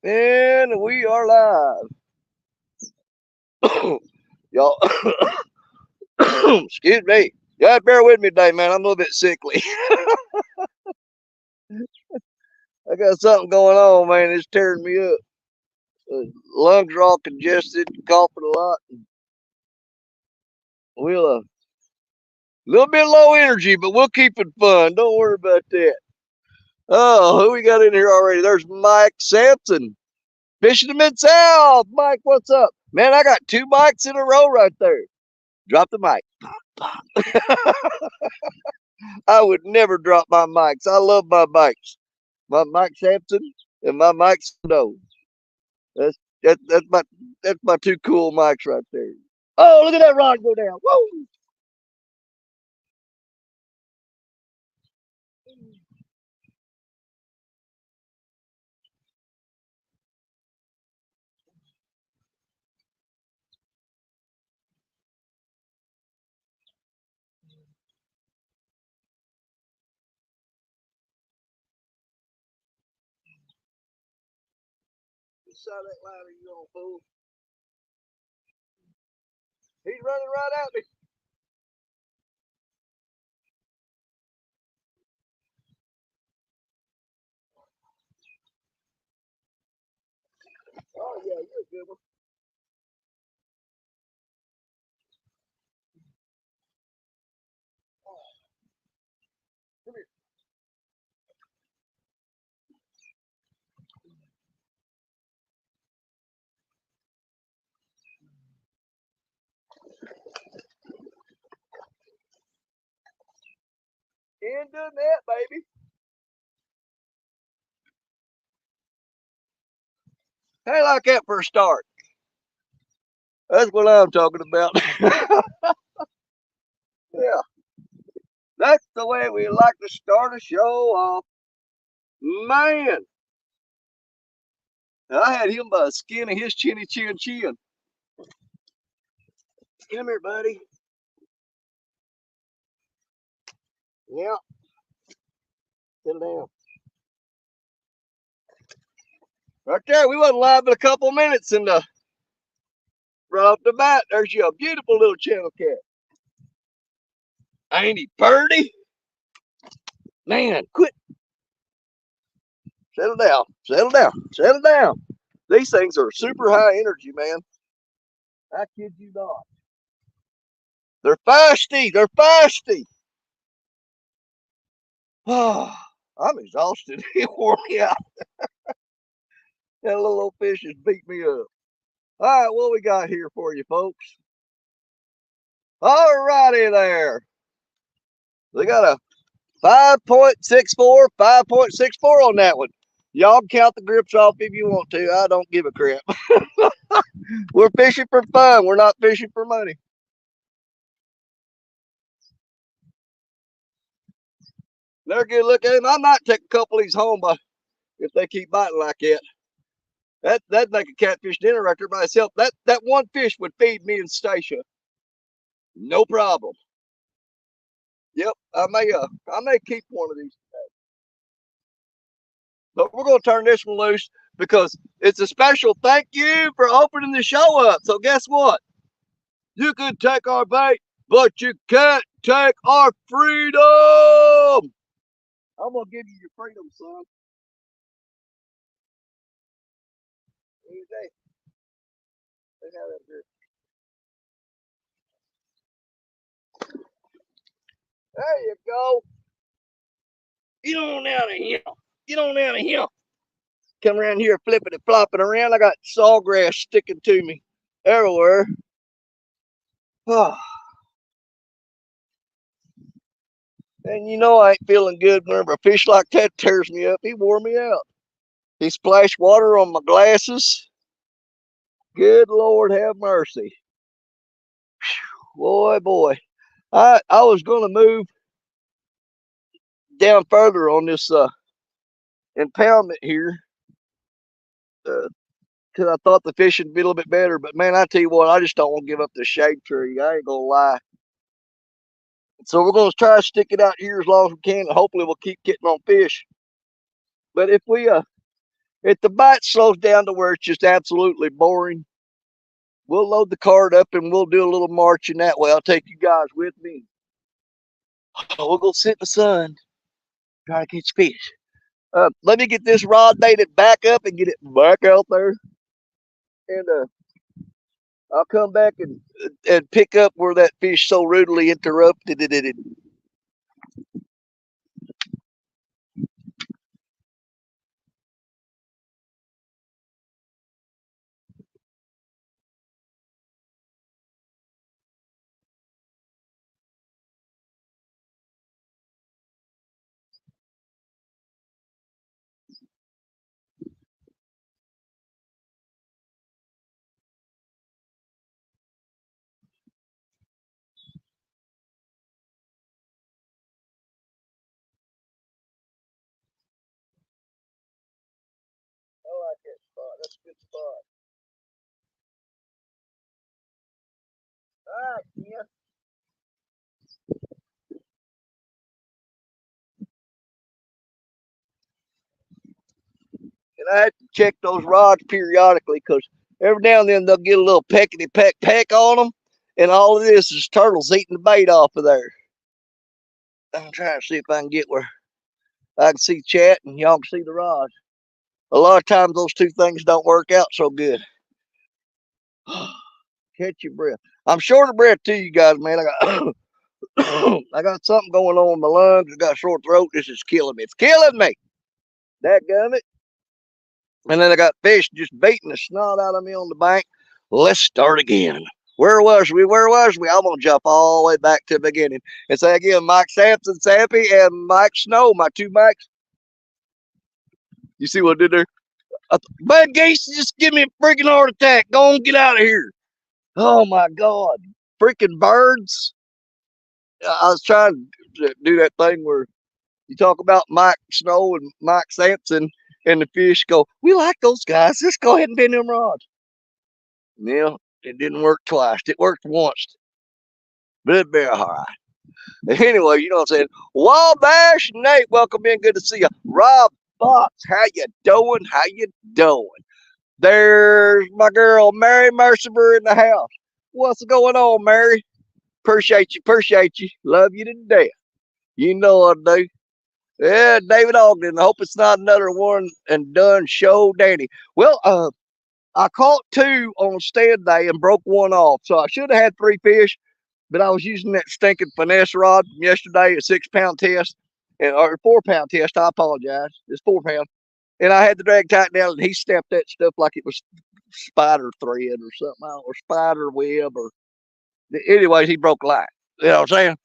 And we are live. Y'all, excuse me. Y'all bear with me today, man. I'm a little bit sickly. I got something going on, man. It's tearing me up. Lungs are all congested, coughing a lot. We'll, a little bit low energy, but we'll keep it fun. Don't worry about that. Oh, who we got in here already? There's Mike Sampson, fishing the Mid-South. Mike, what's up? Man, I got two mics in a row right there. Drop the mic. I would never drop my mics. I love my mics. My Mike Sampson and my Mike Snow. That's that's my two cool mics right there. Oh, look at that rod go down. Woo! What side of that line are you on, fool? He's running right at me. Oh yeah, you're a good one. Come here. Into the net, baby. Hey, like that for a start. That's what I'm talking about. Yeah, that's the way we like to start a show off. Man, I had him by the skin of his chinny chin chin. Come here, buddy. Yeah, sit down. Right there, we wasn't live in a couple minutes, and right off the bat, there's your beautiful little channel cat. Ain't he purty? Man, quit. Settle down. Settle down. Settle down. These things are super high energy, man. I kid you not. They're feisty. They're feisty. Oh, I'm exhausted. He wore me out. That little old fish has beat me up. All right, what we got here for you, folks? All righty there. We got a 5.64, 5.64 on that one. Y'all can count the grips off if you want to. I don't give a crap. We're fishing for fun. We're not fishing for money. They're good look at him. I might take a couple of these home if they keep biting like that. That'd make a catfish dinner right there by itself. That one fish would feed me and Stacia. No problem. Yep, I may keep one of these. But we're gonna turn this one loose because it's a special thank you for opening the show up. So guess what? You can take our bait, but you can't take our freedom. I'm gonna give you your freedom, son. Easy. They have that here. There you go. Get on out of here. Get on out of here. Come around here flipping and flopping around. I got sawgrass sticking to me everywhere. Oh, and you know I ain't feeling good whenever a fish like that tears me up. He wore me out. He splashed water on my glasses. Good Lord have mercy. Boy, boy. I was going to move down further on this impoundment here because I thought the fishing would be a little bit better. But man, I tell you what, I just don't want to give up the shade tree. I ain't going to lie. So we're going to try to stick it out here as long as we can, and hopefully we'll keep getting on fish. But if we If the bite slows down to where it's just absolutely boring, we'll load the cart up and we'll do a little marching that way. I'll take you guys with me. We'll go sit in the sun, try to catch fish. Let me get this rod baited back up and get it back out there. And I'll come back and pick up where that fish so rudely interrupted it. I like that spot. That's a good spot. All right, yeah. And I have to check those rods periodically because every now and then they'll get a little peckety peck on them, and all of this is turtles eating the bait off of there. I'm trying to see if I can get where I can see chat and y'all can see the rods. A lot of times those two things don't work out so good. Catch your breath. I'm short of breath too, you guys, man. I got I got something going on in my lungs. I got a sore throat. This is killing me. It's killing me. Dadgummit. And then I got fish just beating the snot out of me on the bank. Let's start again. Where was we? Where was we? I'm gonna jump all the way back to the beginning and say again, Mike Sampson, Sappy, and Mike Snow, my two Mikes. You see what I did there? Bud Gates, just give me a freaking heart attack. Go on, get out of here. Oh my God. Freaking birds. I was trying to do that thing where you talk about Mike Snow and Mike Sampson, and the fish go, we like those guys. Let's go ahead and bend them rods. Yeah, it didn't work twice. It worked once. But it'd be all right. Anyway, you know what I'm saying? Wabash Nate, welcome in. Good to see you. Rob Fox, how you doing? How you doing? There's my girl, Mary Mercier in the house. What's going on, Mary? Appreciate you. Appreciate you. Love you to death. You know what I do. Yeah, David Ogden. I hope it's not another one and done show, Danny. Well, I caught two on stand day and broke one off. So I should have had three fish, but I was using that stinking finesse rod from yesterday, a 6 pound test, or 4 pound test. I apologize. It's 4 pounds. And I had the drag tight down, and he stepped that stuff like it was spider thread or something, or spider web, or anyways, he broke a line. You know what I'm saying?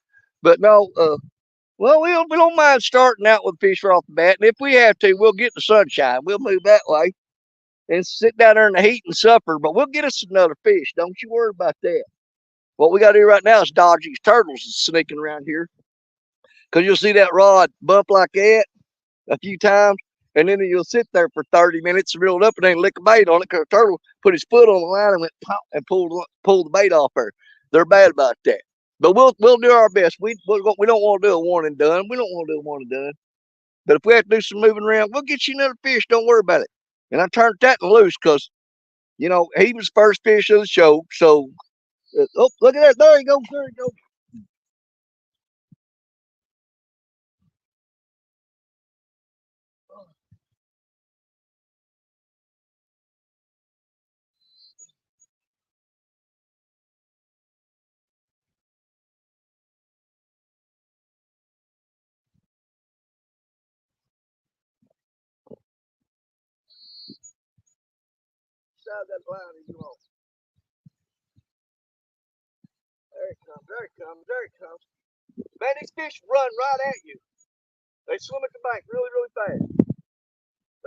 But no, well, we don't mind starting out with fish right off the bat, and if we have to, we'll get the sunshine. We'll move that way and sit down there in the heat and suffer. But we'll get us another fish. Don't you worry about that. What we got to do right now is dodge these turtles sneaking around here, because you'll see that rod bump like that a few times, and then you'll sit there for 30 minutes and reel it up and then lick a bait on it because the turtle put his foot on the line and went pop and pulled the bait off her. They're bad about that. But we'll do our best. We don't want to do a one and done. We don't want to do a one and done. But if we have to do some moving around, we'll get you another fish. Don't worry about it. And I turned that loose because, you know, he was first fish of the show. So, oh, look at that. There he goes. There he goes. Side that line he's on. There it comes. There it comes. There it comes. Man, these fish run right at you. They swim at the bank really, really fast.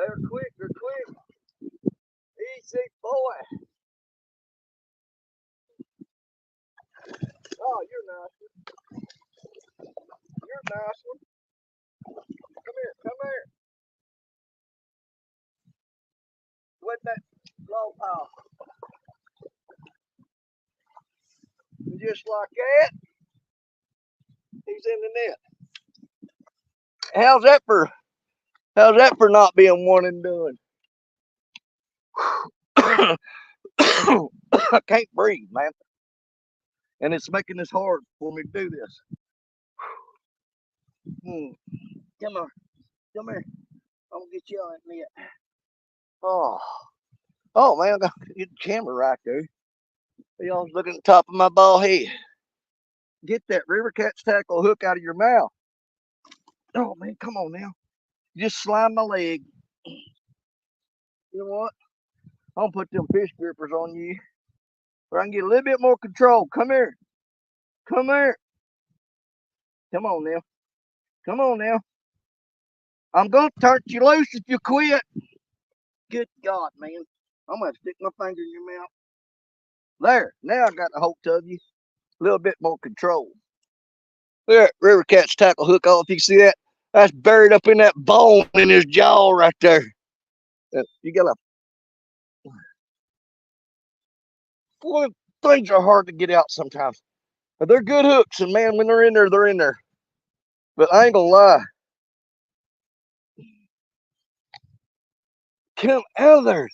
They're quick. They're quick. Easy, boy. Oh, you're nice. You're a nice one. Come here. Come here. With that low pile. And just like that, he's in the net. How's that for not being one and done? I can't breathe, man. And it's making this hard for me to do this. Come on. Come here. I'm going to get you on that net. Oh. Oh, man, I got the camera right there. Y'all looking at the top of my bald head. Get that river cat's tackle hook out of your mouth. Oh, man, come on now. You just slime my leg. You know what? I'm going to put them fish grippers on you where I can get a little bit more control. Come here. Come here. Come on now. Come on now. I'm going to turn you loose if you quit. Good God, man. I'm going to stick my finger in your mouth. There. Now I got a hold of you. A little bit more control. There, river cat's tackle hook off. You can see that? That's buried up in that bone in his jaw right there. You got a. Well, things are hard to get out sometimes. But they're good hooks, and man, when they're in there, they're in there. But I ain't gonna lie. Come out of there.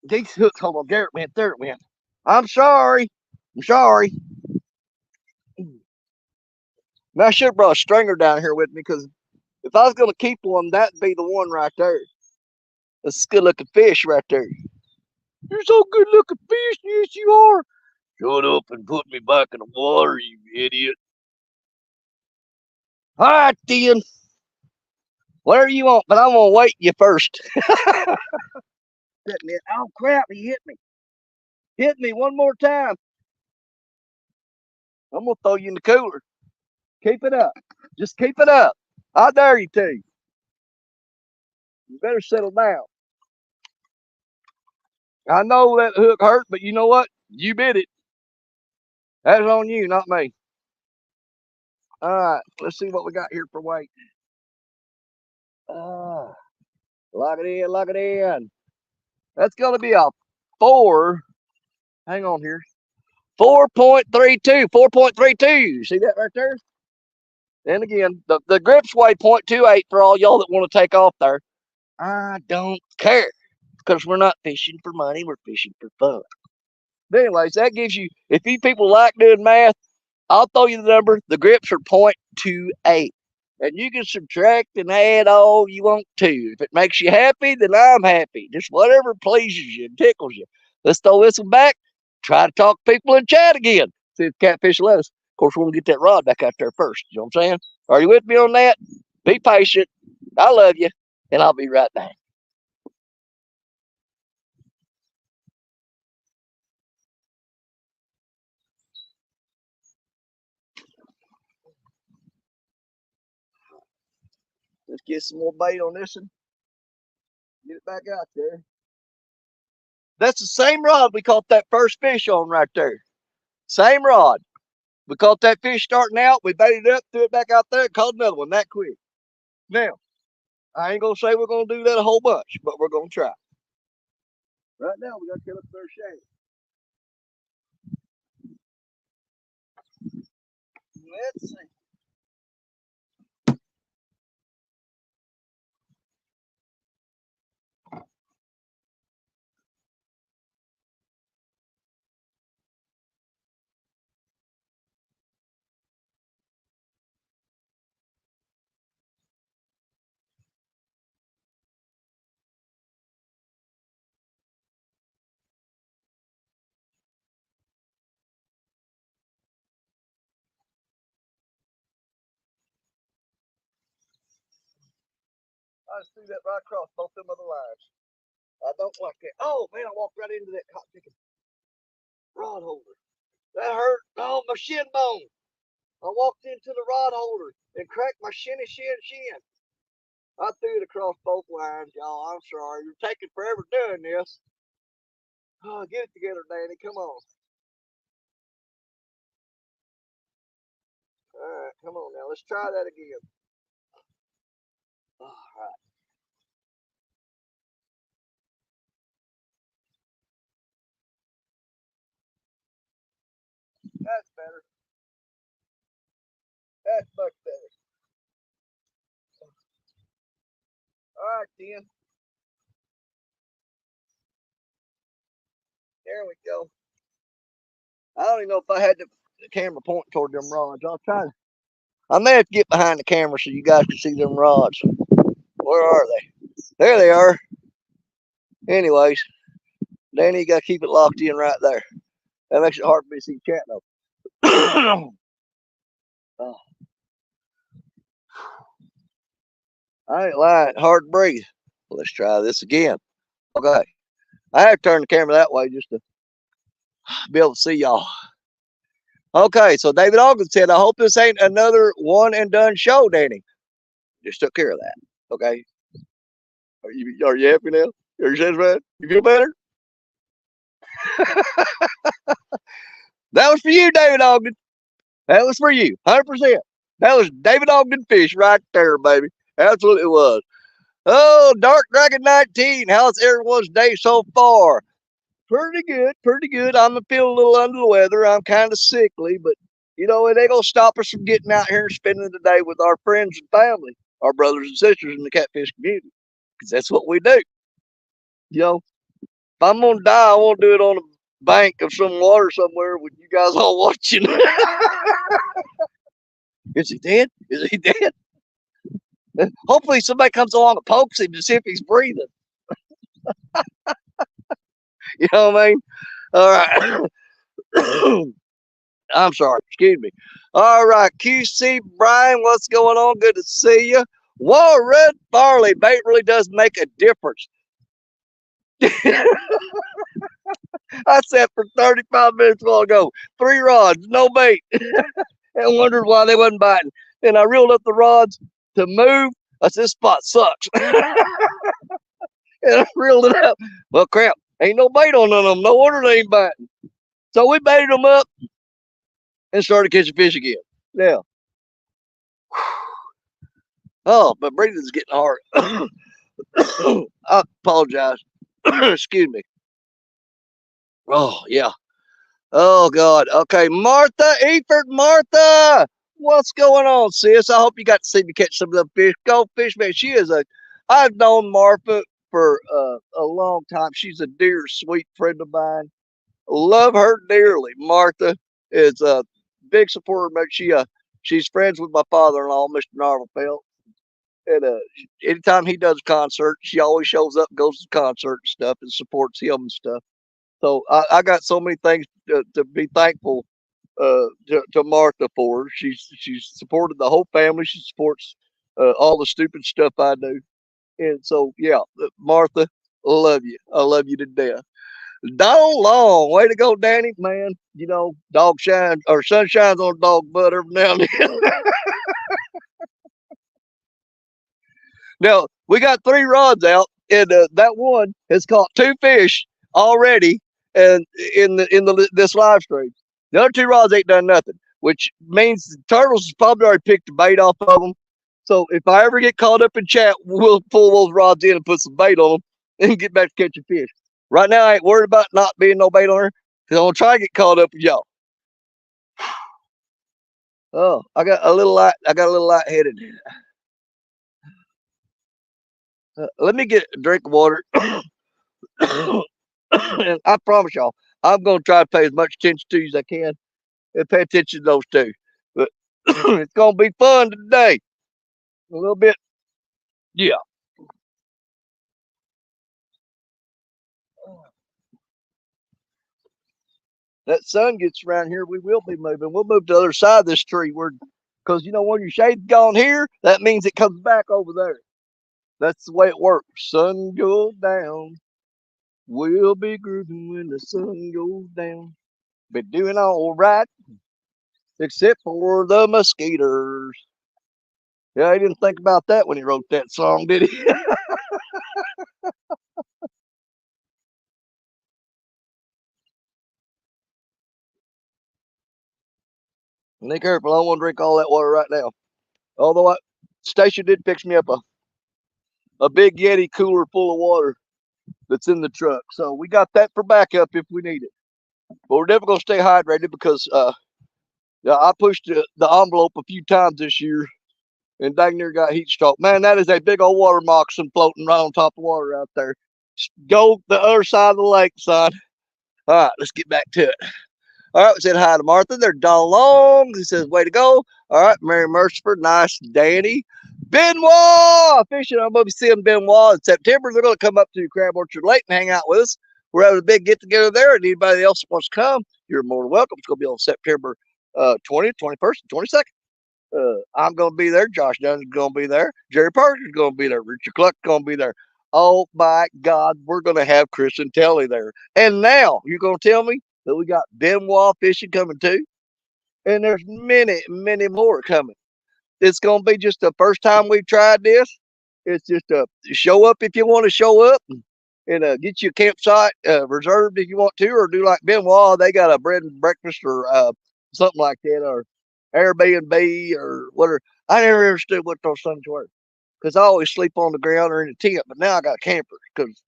These hooks, hold on, there it went, there it went. I'm sorry. I'm sorry. Now, I should have brought a stringer down here with me because if I was going to keep one, that'd be the one right there. That's a good looking fish right there. You're so good looking fish. Yes, you are. Shut up and put me back in the water, you idiot. All right, then. Whatever you want, but I'm going to wait you first. Oh, crap. He hit me. Hit me one more time. I'm going to throw you in the cooler. Keep it up. Just keep it up. I dare you to. You better settle down. I know that hook hurt, but you know what? You bit it. That's on you, not me. All right, let's see what we got here for weight. Lock it in, lock it in. That's going to be a 4. Hang on here. 4.32. 4.32. See that right there? And again, the grips weigh 0.28 for all y'all that want to take off there. I don't care because we're not fishing for money. We're fishing for fun. But anyways, that gives you, if you people like doing math, I'll throw you the number. The grips are 0.28. And you can subtract and add all you want to. If it makes you happy, then I'm happy. Just whatever pleases you and tickles you. Let's throw this one back. Try to talk people in chat again. See if catfish let us. Of course, we're going to get that rod back out there first. You know what I'm saying? Are you with me on that? Be patient. I love you. And I'll be right back. Let's get some more bait on this one. Get it back out there. That's the same rod we caught that first fish on right there. Same rod. We caught that fish starting out. We baited it up, threw it back out there, and caught another one that quick. Now, I ain't going to say we're going to do that a whole bunch, but we're going to try. Right now, we got to get up there shade. Let's see. I just threw that right across both them other lines. I don't like that. Oh, man, I walked right into that hot chicken rod holder. That hurt. Oh, my shin bone. I walked into the rod holder and cracked my shin. I threw it across both lines, y'all. I'm sorry. You're taking forever doing this. Oh, get it together, Danny. Come on. All right, come on now. Let's try that again. All right. That's better. That's much better. All right, then. There we go. I don't even know if I had the camera pointing toward them rods. I'll try. I may have to get behind the camera so you guys can see them rods. Where are they? There they are. Anyways, Danny, you got to keep it locked in right there. That makes it hard for me to see chat though. Oh, I ain't lying. Hard to breathe. Let's try this again. Okay. I have to turn the camera that way just to be able to see y'all. Okay, so David Ogden said, I hope this ain't another one and done show, Danny. Just took care of that. Okay. Are you happy now? Are you satisfied? You feel better? That was for you, David Ogden. That was for you. 100%. That was David Ogden fish right there, baby. Absolutely was. Oh, Dark Dragon 19. How's everyone's day so far? Pretty good, pretty good. I'm feeling a little under the weather. I'm kind of sickly, but you know, it ain't gonna stop us from getting out here and spending the day with our friends and family, our brothers and sisters in the catfish community, because that's what we do. You know, if I'm gonna die, I won't do it on a bank of some water somewhere with you guys all watching. Is he dead? Is he dead? Hopefully somebody comes along and pokes him to see if he's breathing. You know what I mean? All right. I'm sorry. Excuse me. All right. QC Brian, what's going on? Good to see you. Whoa, red barley bait really does make a difference. I sat for 35 minutes a while ago. 3 rods, no bait. And wondered why they wasn't biting. And I reeled up the rods to move. I said, this spot sucks. And I reeled it up. Well, crap. Ain't no bait on none of them. No wonder they ain't biting. So we baited them up and started catching fish again. Now, oh, my breathing's getting hard. I apologize. Excuse me. Oh, yeah. Oh, God. Okay, Martha Eford. Martha, what's going on, sis? I hope you got to see me catch some of the fish. Go fish, man. I've known Martha for a long time. She's a dear, sweet friend of mine. Love her dearly. Martha is a big supporter. She's friends with my father-in-law, Mr. Narvelfeld. And anytime he does a concert, she always shows up, goes to the concert and stuff, and supports him and stuff. So I got so many things to be thankful to Martha for. She's supported the whole family. She supports all the stupid stuff I do. And so, yeah, Martha, I love you. I love you to death. Don Long, way to go, Danny, man. You know, dog shines or sun shines on a dog butt every now and then. Now we got 3 rods out, and that one has caught 2 fish already, and in this live stream, the other 2 rods ain't done nothing, which means the turtles has probably already picked the bait off of them. So if I ever get caught up in chat, we'll pull those rods in and put some bait on them and get back to catching fish. Right now, I ain't worried about not being no bait on her because I'm gonna try to get caught up with y'all. Oh, I got a little light-headed. Let me get a drink of water. And I promise y'all, I'm going to try to pay as much attention to you as I can and pay attention to those 2. But it's going to be fun today. A little bit. Yeah. That sun gets around here, we will be moving. We'll move to the other side of this tree. Because, you know, when your shade's gone here, that means it comes back over there. That's the way it works. Sun goes down. We'll be grooving when the sun goes down. Be doing all right, except for the mosquitoes. Yeah, he didn't think about that when he wrote that song, did he? Be careful, I don't want to drink all that water right now. Although Stacia did fix me up a big Yeti cooler full of water that's in the truck. So we got that for backup if we need it. But we're never going to stay hydrated because yeah, I pushed the envelope a few times this year and dang near got heat stroke. Man, that is a big old water moccasin floating right on top of water out there. Go the other side of the lake, son. All right, let's get back to it. All right, we said hi to Martha. There's Don Long. He says, way to go. All right, Mary Mercifer. Nice. Danny. Benoit fishing. I'm going to be seeing Benoit in September. They're going to come up to Crab Orchard Lake and hang out with us. We're having a big get together there, and anybody else that wants to come, you're more than welcome. It's going to be on September 20th, 21st, and 22nd. I'm going to be there. Josh Dunn's going to be there. Jerry Parker's going to be there. Richard Cluck's going to be there. Oh my God, we're going to have Chris and Telly there. And now you're going to tell me that we got Benoit fishing coming too, and there's many, many more coming. It's going to be just the first time we've tried this. It's just a show up if you want to show up, and get you a campsite reserved if you want to, or do like Benoit. They got a bread and breakfast or something like that, or Airbnb or whatever. I never understood what those things were because I always sleep on the ground or in a tent, but now I got campers because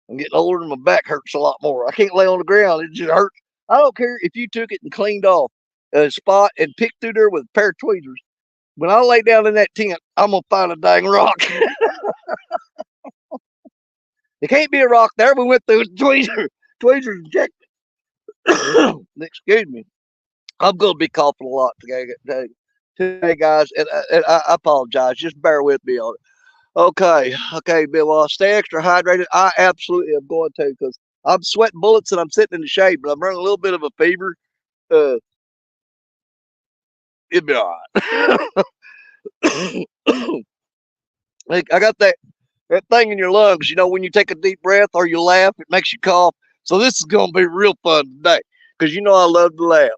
I'm getting older and my back hurts a lot more. I can't lay on the ground. It just hurts. I don't care if you took it and cleaned off a spot and picked through there with a pair of tweezers. When I lay down in that tent, I'm going to find a dang rock. There can't be a rock there. We went through tweezers and checked it. Excuse me. I'm going to be coughing a lot today guys, and I apologize. Just bear with me on it. Okay, Bill. Stay extra hydrated. I absolutely am going to because I'm sweating bullets and I'm sitting in the shade, but I'm running a little bit of a fever. It'll be all right. I got that thing in your lungs. You know, when you take a deep breath or you laugh, it makes you cough. So this is going to be real fun today because you know I love to laugh.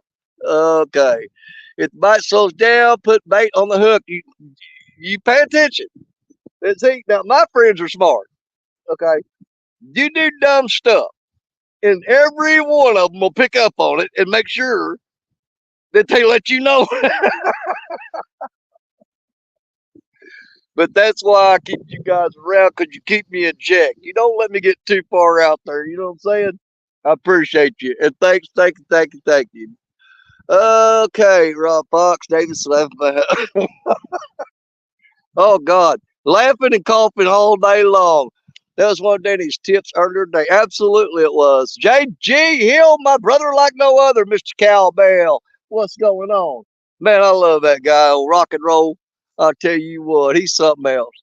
Okay. If the bite slows down, put bait on the hook. You pay attention. And see, now my friends are smart. Okay. You do dumb stuff, and every one of them will pick up on it and make sure that they let you know. But that's why I keep you guys around because you keep me in check. You don't let me get too far out there. You know what I'm saying? I appreciate you. And thank you. Okay, Rob Fox, Davis, oh, God. Laughing and coughing all day long. That was one of Danny's tips earlier today. Absolutely it was. J.G. Hill, my brother like no other, Mr. Cowbell. What's going on? Man, I love that guy. Old rock and roll. I'll tell you what, he's something else.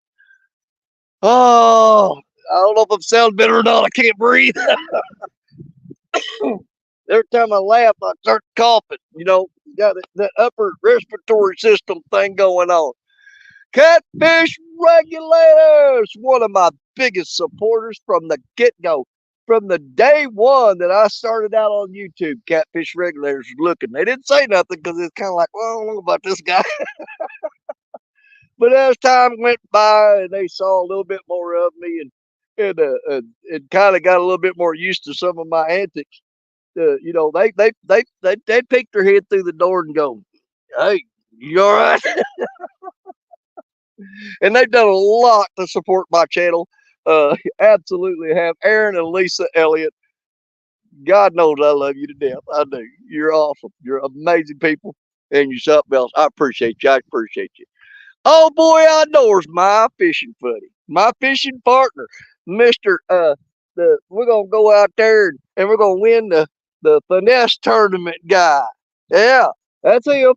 Oh, I don't know if I'm sounding better or not. I can't breathe. Every time I laugh, I start coughing. You know, got that upper respiratory system thing going on. Catfish Regulators, one of my biggest supporters from the get-go. From the day one that I started out on YouTube, Catfish Regulators was looking. They didn't say nothing because it's kind of like, well, I don't know about this guy. But as time went by and they saw a little bit more of me and kind of got a little bit more used to some of my antics, you know, they'd peek their head through the door and go, "Hey, you all right?" And they've done a lot to support my channel. Absolutely have. Aaron and Lisa Elliott, God knows I love you to death. I do. You're awesome. You're amazing people, and you're something else. I appreciate you. I appreciate you. Oh boy, outdoors, my fishing buddy, my fishing partner, Mister. We're gonna go out there and we're gonna win the finesse tournament guy. Yeah, that's him.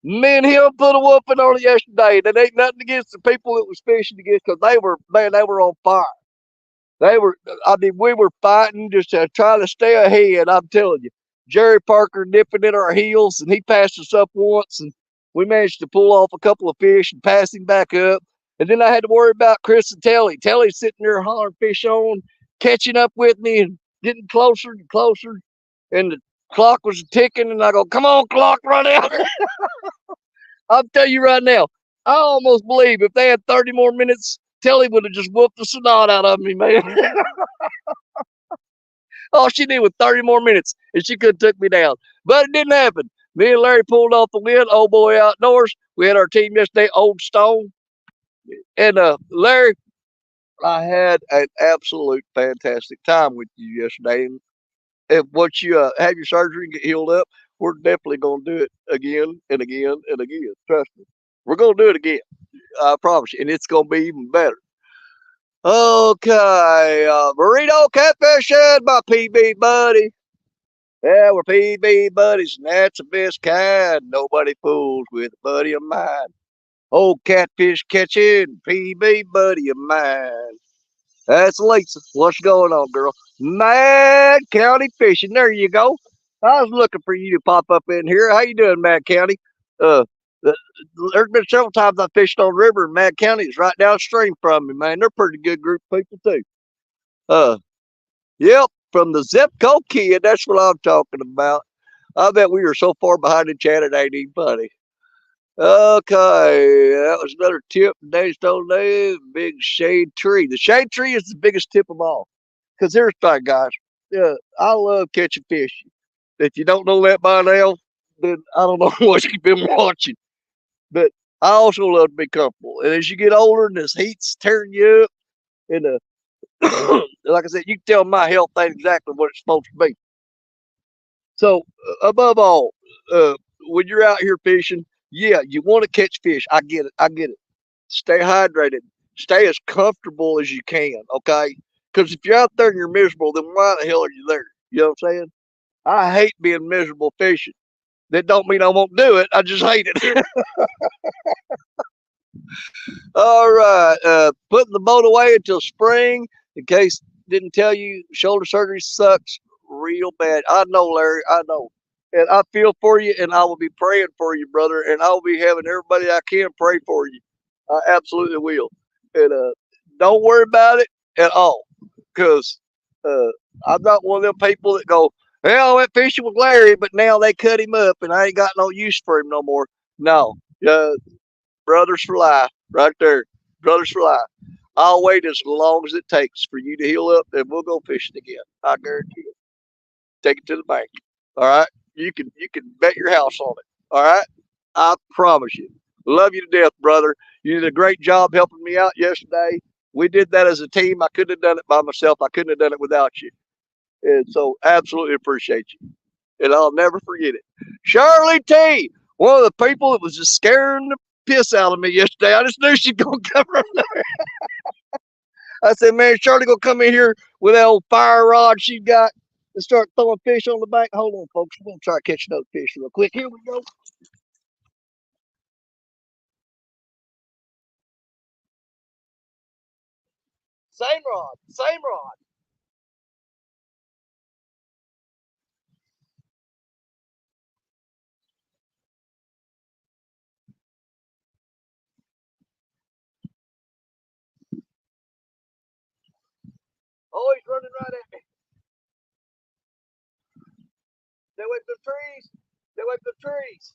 Me and him put a whooping on it yesterday. That ain't nothing against the people that was fishing against because they were on fire. They were, I mean, we were fighting just trying to stay ahead. I'm telling you, Jerry Parker nipping at our heels, and he passed us up once, and we managed to pull off a couple of fish and pass him back up. And then I had to worry about Chris and Telly. Telly's sitting there hollering fish on, catching up with me and getting closer and closer. And the clock was ticking, and I go, "Come on, clock, run out." I'll tell you right now, I almost believe if they had 30 more minutes, Telly would have just whooped the snot out of me, man. All she did was 30 more minutes, and she could have took me down. But it didn't happen. Me and Larry pulled off the win. Old boy outdoors. We had our team yesterday, Old Stone. And Larry, I had an absolute fantastic time with you yesterday. And if once you have your surgery and get healed up, we're definitely going to do it again and again and again. Trust me. We're going to do it again. I promise you. And it's going to be even better. Okay. Burrito Catfishing, my PB buddy. Yeah, we're PB buddies, and that's the best kind. Nobody fools with a buddy of mine. Old catfish catching, PB buddy of mine. That's Lisa. What's going on, girl? Mad County Fishing. There you go. I was looking for you to pop up in here. How you doing, Mad County? Uh, uh, there's been several times I fished on the river in Mad County. It's right downstream from me, man. They're a pretty good group of people too. Uh, yep, from the Zepco kid. That's what I'm talking about. I bet we were so far behind in chat it ain't even funny. Okay, that was another tip. Today's told day, big shade tree. The shade tree is the biggest tip of all. Because here's the thing, guys. I love catching fish. If you don't know that by now, then I don't know what you've been watching. But I also love to be comfortable. And as you get older and this heat's tearing you up, and like I said, you can tell my health ain't exactly what it's supposed to be. So, above all, uh, when you're out here fishing, yeah, you want to catch fish. I get it. I get it. Stay hydrated. Stay as comfortable as you can, okay? Because if you're out there and you're miserable, then why the hell are you there? You know what I'm saying? I hate being miserable fishing. That don't mean I won't do it. I just hate it. All right. Putting the boat away until spring. In case didn't tell you, shoulder surgery sucks real bad. I know, Larry. I know. And I feel for you, and I will be praying for you, brother. And I will be having everybody I can pray for you. I absolutely will. And don't worry about it at all. Because uh, I'm not one of them people that go, well, I went fishing with Larry, but now they cut him up, and I ain't got no use for him no more. No. Uh, Brothers for life, right there. Brothers for life. I'll wait as long as it takes for you to heal up, and we'll go fishing again. I guarantee it. Take it to the bank. All right. You can bet your house on it. All right. I promise you. Love you to death, brother. You did a great job helping me out yesterday. We did that as a team. I couldn't have done it by myself. I couldn't have done it without you. And so absolutely appreciate you. And I'll never forget it. Shirley T, one of the people that was just scaring the piss out of me yesterday. I just knew she'd gonna come from there. I said, man, Shirley gonna come in here with that old fire rod she got and start throwing fish on the bank. Hold on, folks. We're gonna try to catch another fish real quick. Here we go. Same rod, same rod. Oh, he's running right at me. Stay away from the trees. Stay away from the trees.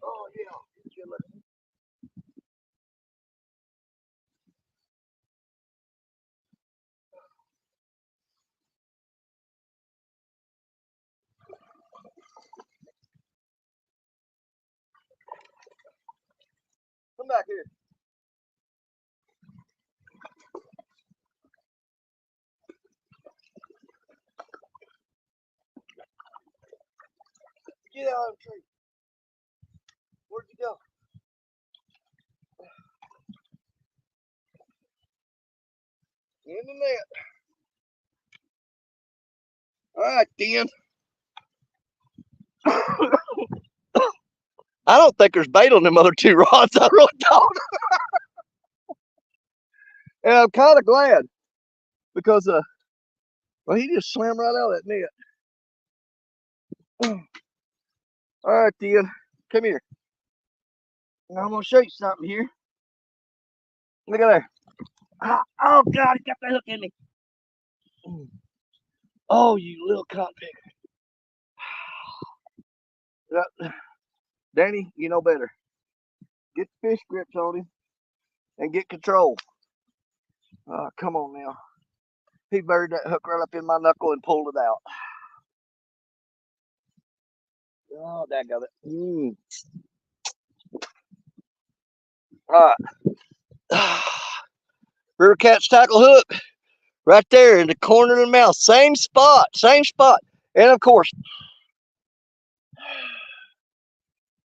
Oh yeah. Come back here. Get out of the tree. Where'd you go? In the net. All right, then. I don't think there's bait on them other two rods. I really don't. And I'm kind of glad because, well, he just slammed right out of that net. All right, then. Come here. Now I'm going to show you something here. Look at there. Oh, God, he got that hook in me. Oh, you little cotton picker. Danny, you know better. Get the fish grips on him and get control. Come on now. He buried that hook right up in my knuckle and pulled it out. Oh, that got it. All right. River cat's tackle hook right there in the corner of the mouth. Same spot. Same spot. And of course,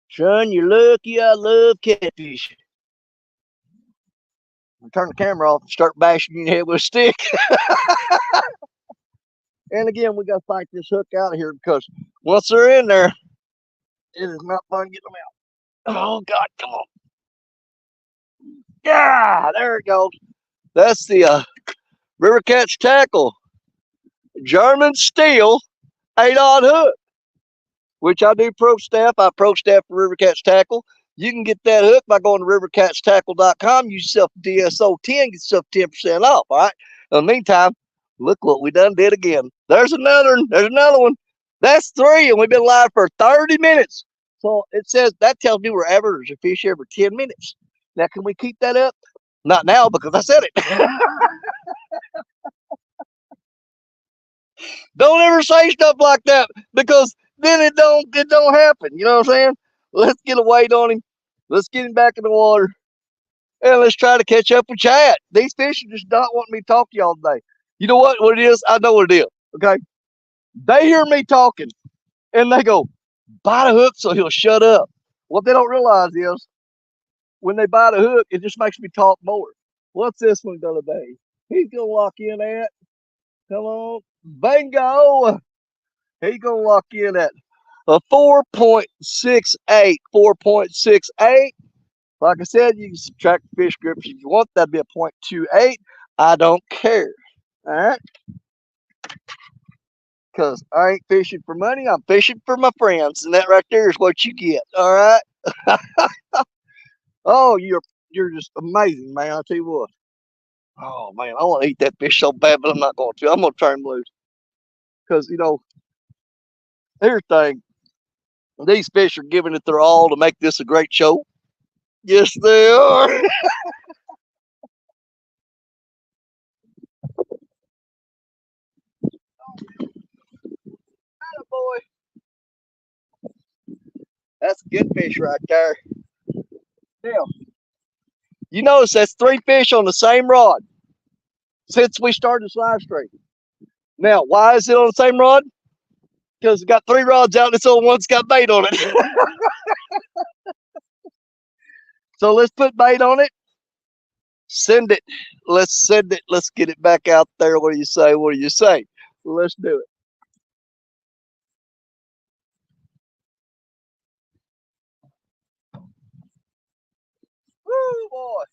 son, you're lucky I love catfish. turn the camera off and start bashing you in the head with a stick. And again, we got to fight this hook out of here because once they're in there, it is not fun getting them out. Oh, God, come on. Yeah, there it goes. That's the River Catch Tackle German steel 8-aught hook, which I do pro staff. I pro staff for River Catch Tackle. You can get that hook by going to rivercatchtackle.com. Use yourself DSO10, get yourself 10% off. All right. In the meantime, look what we done did again. There's another one. There's another one. That's 3, and we've been live for 30 minutes. So it says that tells me we're averaging a fish every 10 minutes. Now, can we keep that up? Not now because I said it. Don't ever say stuff like that because then it don't happen. You know what I'm saying? Let's get a weight on him. Let's get him back in the water. And let's try to catch up with Chad. These fish are just not wanting me to talk to y'all today. You know what it is? I know what it is. Okay. They hear me talking and they go, bite a hook so he'll shut up. What they don't realize is when they bite a hook, it just makes me talk more. What's this one gonna be? He's gonna lock in at, come on, bingo. He's gonna lock in at a 4.68. 4.68. Like I said, you can subtract the fish grips if you want. That'd be a 0.28. I don't care. All right? Because I ain't fishing for money. I'm fishing for my friends. And that right there is what you get. All right? Oh, you're just amazing, man. I'll tell you what. Oh, man. I want to eat that fish so bad, but I'm not going to. I'm going to turn him loose. Because, here's the thing. These fish are giving it their all to make this a great show. Yes, they are. Boy. That's a good fish right there. Now, you notice that's 3 fish on the same rod since we started this live stream. Now, why is it on the same rod? Because we got 3 rods out and it's on one's got bait on it. So let's put bait on it. Send it. Let's send it. Let's get it back out there. What do you say? What do you say? Let's do it. Woo, boy.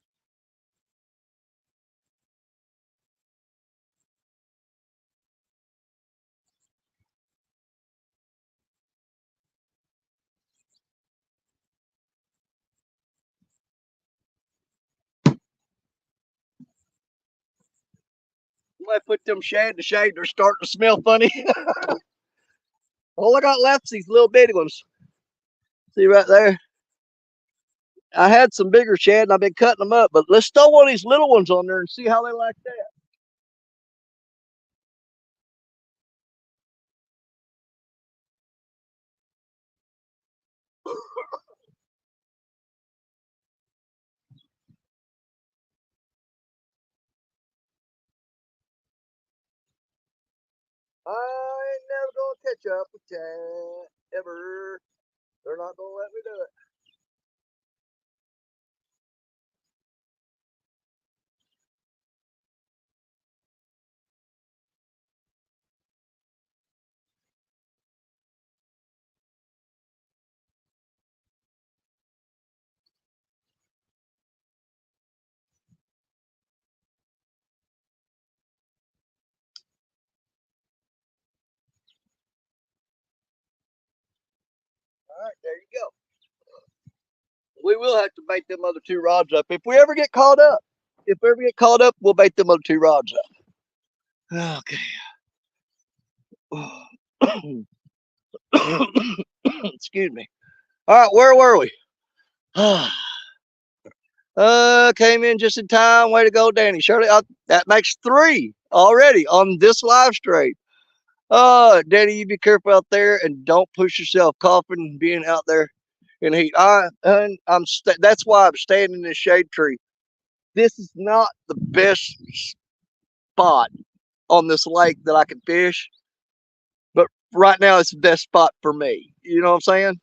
I put them shad to shade. They're starting to smell funny. All I got left is these little bitty ones. See right there? I had some bigger shad and I've been cutting them up, but let's throw one of these little ones on there and see how they like that. I ain't never gonna catch up with Chad ever. They're not gonna let me do it. All right, there you go. We will have to bait them other 2 rods up if we ever get caught up. If we ever get caught up, we'll bait them other 2 rods up. Okay. Excuse me. All right, where were we? Came in just in time. Way to go, Danny. Shirley, that makes 3 already on this live stream. Danny, you be careful out there and don't push yourself coughing being out there in the heat. That's why I'm staying in this shade tree. This is not the best spot on this lake that I can fish, but right now it's the best spot for me. You know what I'm saying?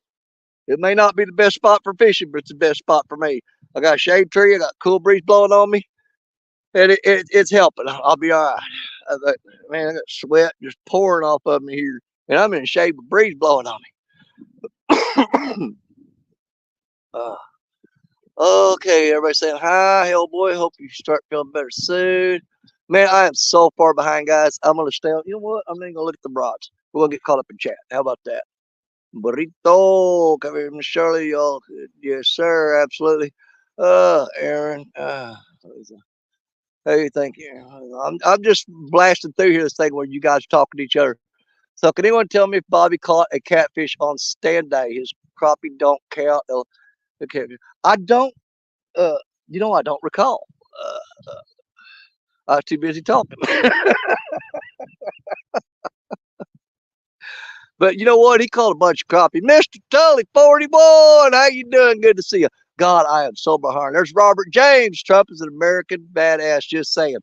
It may not be the best spot for fishing, but it's the best spot for me. I got a shade tree. I got a cool breeze blowing on me. And it's helping. I'll be all right. Man, I got sweat just pouring off of me here, and I'm in the shade with breeze blowing on me. uh, okay, everybody saying hi, Hellboy. Hope you start feeling better soon. Man, I am so far behind, guys. I'm gonna stay on. You know what? I'm not gonna look at the broads. We're gonna get caught up in chat. How about that? Burrito, come here, Miss Shirley. Y'all, yes, sir, absolutely. Aaron, hey, thank you. I'm just blasting through here this thing where you guys are talking to each other. So, can anyone tell me if Bobby caught a catfish on stand day? His crappie don't count. Okay, I don't. Uh, I don't recall. I was too busy talking. But you know what? He caught a bunch of crappie. Mr. Tully, 41. How you doing? Good to see you. God, I am so behind. There's Robert James. Trump is an American badass. Just saying.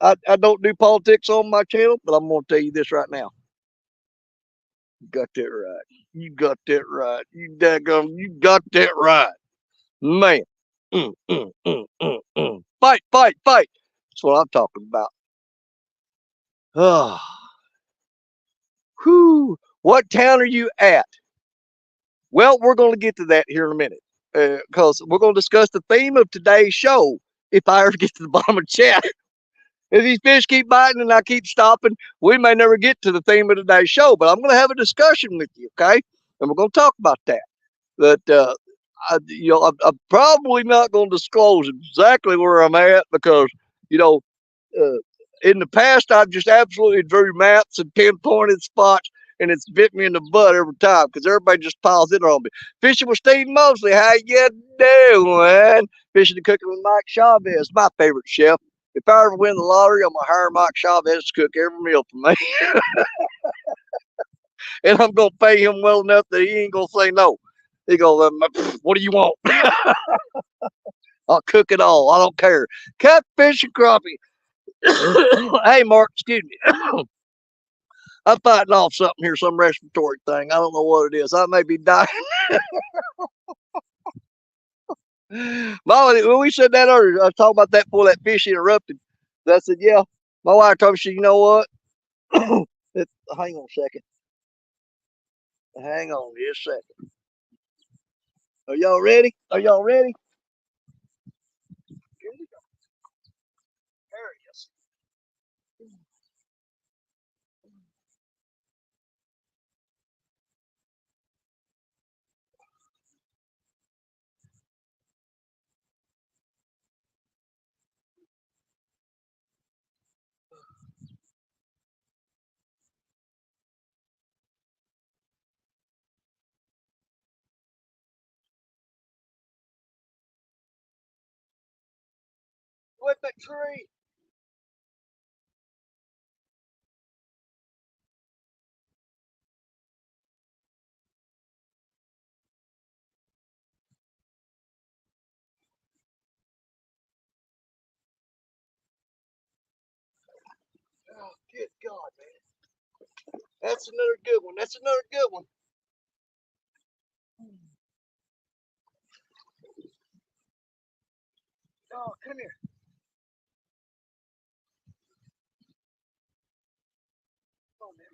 I don't do politics on my channel, but I'm going to tell you this right now. You got that right. You got that right. You got that right. Man. Fight, fight, fight. That's what I'm talking about. Oh, whew. What town are you at? Well, we're going to get to that here in a minute because we're going to discuss the theme of today's show. If I ever get to the bottom of the chat, if these fish keep biting and I keep stopping, we may never get to the theme of today's show. But I'm going to have a discussion with you, okay? And we're going to talk about that. But I'm probably not going to disclose exactly where I'm at because you know uh, in the past, I've just absolutely drew maps and pinpointed spots, and it's bit me in the butt every time because everybody just piles in on me. Fishing with Steve Mosley, how you doing? Fishing and cooking with Mike Chavez, my favorite chef. If I ever win the lottery, I'm gonna hire Mike Chavez to cook every meal for me, and I'm gonna pay him well enough that he ain't gonna say no. He gonna, what do you want? I'll cook it all. I don't care. Catfish and crappie. Hey, Mark, excuse me. I'm fighting off something here, some respiratory thing. I don't know what it is. I may be dying. Molly, when we said that earlier, I was talking about that before that fish interrupted. I said, yeah. My wife told me, she, you know what? Hang on a second. Hang on just a second. Are y'all ready? Are y'all ready? Here we go. There it is. With the tree. Oh, good God, man. That's another good one. That's another good one. Oh, come here. Oh, man.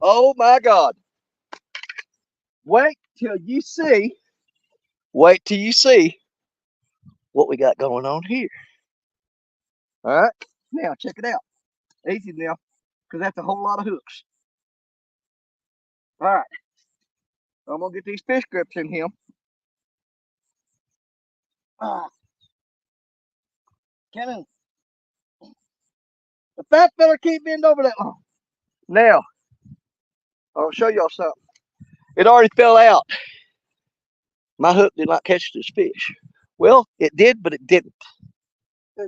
Oh, my God. Wait till you see. Wait till you see what we got going on here. All right. Now, check it out. Easy now, because that's a whole lot of hooks. All right. I'm going to get these fish grips in here. Ah, can the fat fella can't bend over that long. Now, I'll show y'all something. It already fell out. My hook did not catch this fish. Well, it did, but it didn't. Stay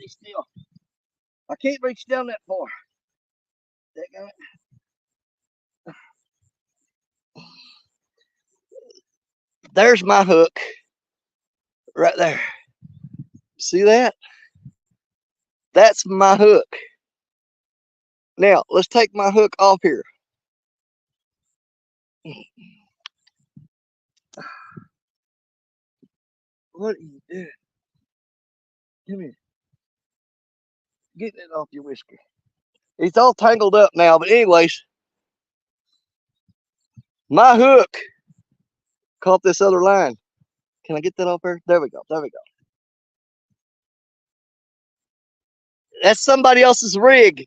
still. I can't reach down that far. There's my hook right there. See that? That's my hook. Now, let's take my hook off here. What are you doing? Come here. Get that off your whisker. It's all tangled up now, but anyways, my hook caught this other line. Can I get that off there? There we go. There we go. That's somebody else's rig.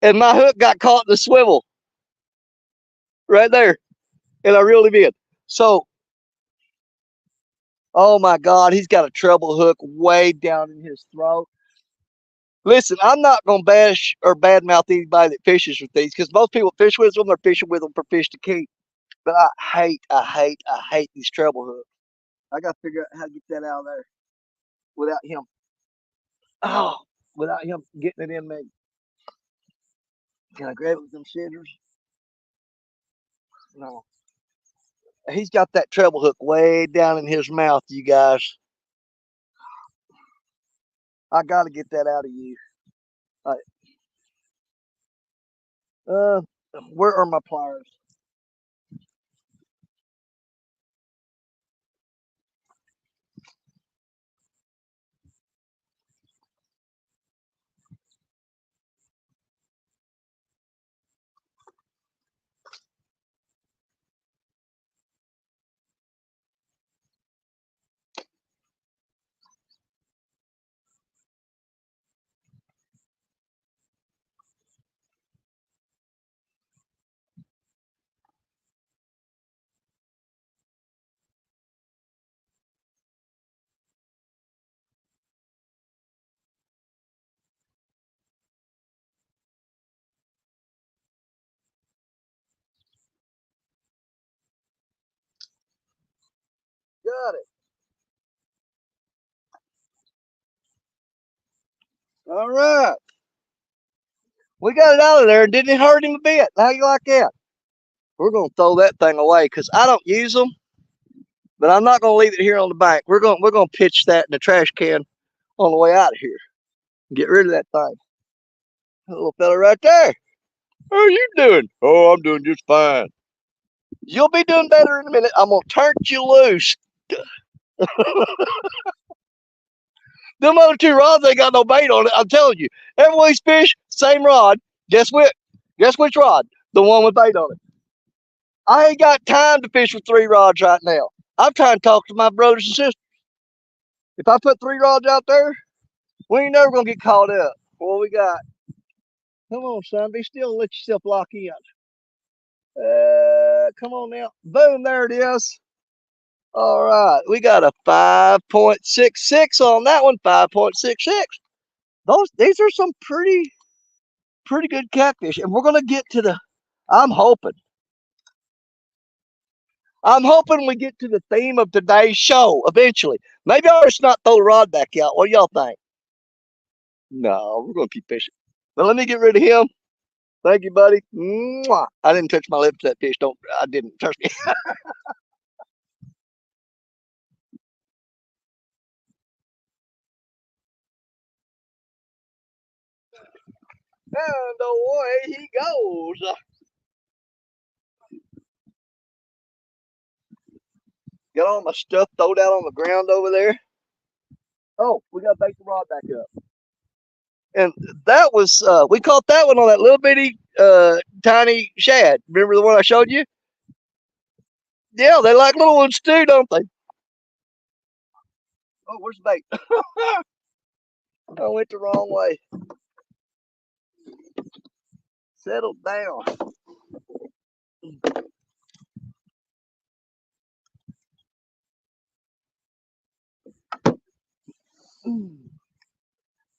And my hook got caught in the swivel right there. And I reeled him in. So, oh my God, he's got a treble hook way down in his throat. Listen, I'm not going to bash or badmouth anybody that fishes with these because most people fish with them, they're fishing with them for fish to keep. But I hate these treble hooks. I got to figure out how to get that out of there without him. Oh, without him getting it in me. Can I grab it with them scissors? No. He's got that treble hook way down in his mouth, you guys. I got to get that out of you. Uh, where are my pliers? Got it. All right. We got it out of there and didn't hurt him a bit. How you like that? We're going to throw that thing away because I don't use them, but I'm not going to leave it here on the bank. We're going to pitch that in the trash can on the way out of here. Get rid of that thing. That little fella right there. How are you doing? Oh, I'm doing just fine. You'll be doing better in a minute. I'm going to turn you loose. Them other two rods ain't got no bait on it. I'm telling you. Every week's fish, same rod. Guess what? Guess which rod? The one with bait on it. I ain't got time to fish with three rods right now. I'm trying to talk to my brothers and sisters. If I put three rods out there, we ain't never gonna get caught up. What we got? Come on, son. Be still and let yourself lock in. Come on now. Boom, there it is. All right. We got a 5.66 on that one. 5.66. These are some pretty good catfish. And we're gonna get to the I'm hoping. I'm hoping we get to the theme of today's show eventually. Maybe I'll just not throw the rod back out. What do y'all think? No, we're gonna keep fishing. But let me get rid of him. Thank you, buddy. Mwah. I didn't touch my lips to that fish. Don't I didn't trust me. And away he goes. Got all my stuff thrown out on the ground over there. Oh, we gotta bait the rod back up. And that was we caught that one on that little bitty tiny shad. Remember the one I showed you? Yeah, they like little ones too, don't they? Oh, where's the bait? I went the wrong way. Settle down.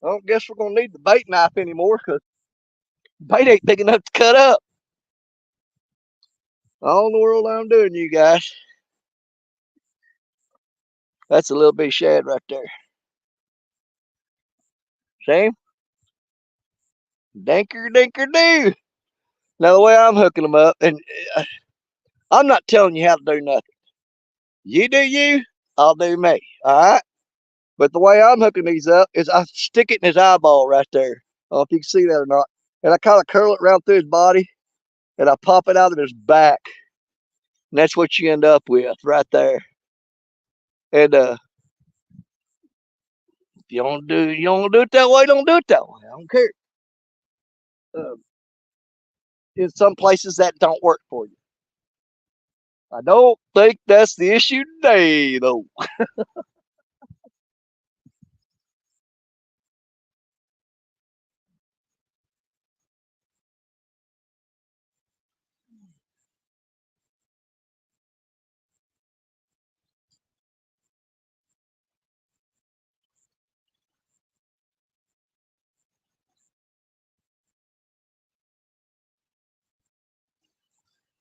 I don't guess we're gonna need the bait knife anymore because bait ain't big enough to cut up. All in the world I'm doing, you guys. That's a little bitty shad right there. See? Dinker, dinker, do. Now, the way I'm hooking them up, and I'm not telling you how to do nothing. You do you, I'll do me. All right? But the way I'm hooking these up is I stick it in his eyeball right there. I don't know if you can see that or not. And I kind of curl it around through his body, and I pop it out of his back. And that's what you end up with right there. And if you don't do it that way, don't do it that way. I don't care. Uh, in some places that don't work for you. I don't think that's the issue today, though.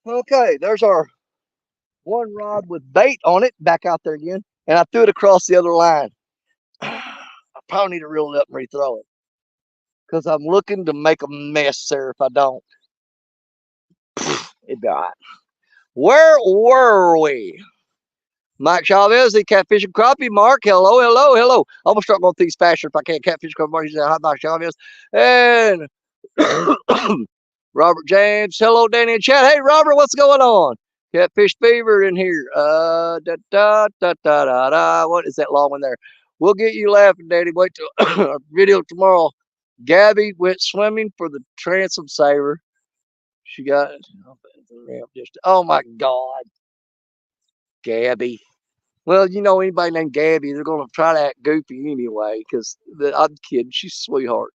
Okay, there's our one rod with bait on it, back out there again, and I threw it across the other line. I probably need to reel it up and rethrow it because I'm looking to make a mess there if I don't. It'd be all right. Where were we? Mike Chavez, the catfish and crappie. Mark, hello, hello, hello. I'm gonna start going through these faster if I can. Catfish, crappie, Mark, hi, Mike Chavez, and Robert James. Hello, Danny and Chad. Hey, Robert, what's going on? Catfish Fever in here. Da da da da da da. What is that long one there? We'll get you laughing, Danny. Wait till our video tomorrow. Gabby went swimming for the transom saver. She got just oh my God, Gabby. Well, you know anybody named Gabby, they're gonna try to act goofy anyway. Because I'm kidding. She's a sweetheart.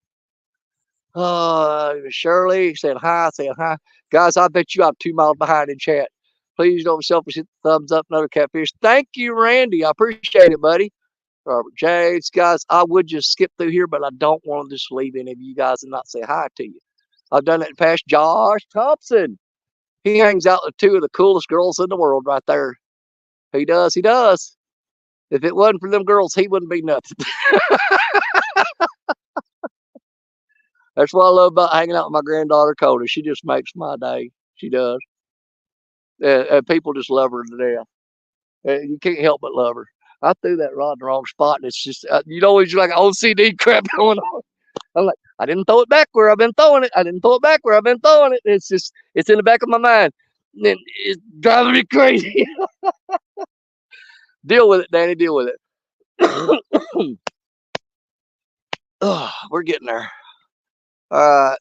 Shirley said hi. Said hi, guys. I bet you I'm 2 miles behind in chat. Please don't selfish hit the thumbs up. Another catfish. Thank you, Randy. I appreciate it, buddy. Robert Jades, guys. I would just skip through here, but I don't want to just leave any of you guys and not say hi to you. I've done it in the past. Josh Thompson. He hangs out with two of the coolest girls in the world right there. He does. He does. If it wasn't for them girls, he wouldn't be nothing. That's what I love about hanging out with my granddaughter Coda. She just makes my day. She does. And people just love her to death. You can't help but love her. I threw that rod in the wrong spot, and it's just you know, it's like OCD crap going on. I'm like, I didn't throw it back where I've been throwing it. I didn't throw it back where I've been throwing it. It's just it's in the back of my mind, and it's driving me crazy. Deal with it, Danny. Deal with it. Oh, we're getting there.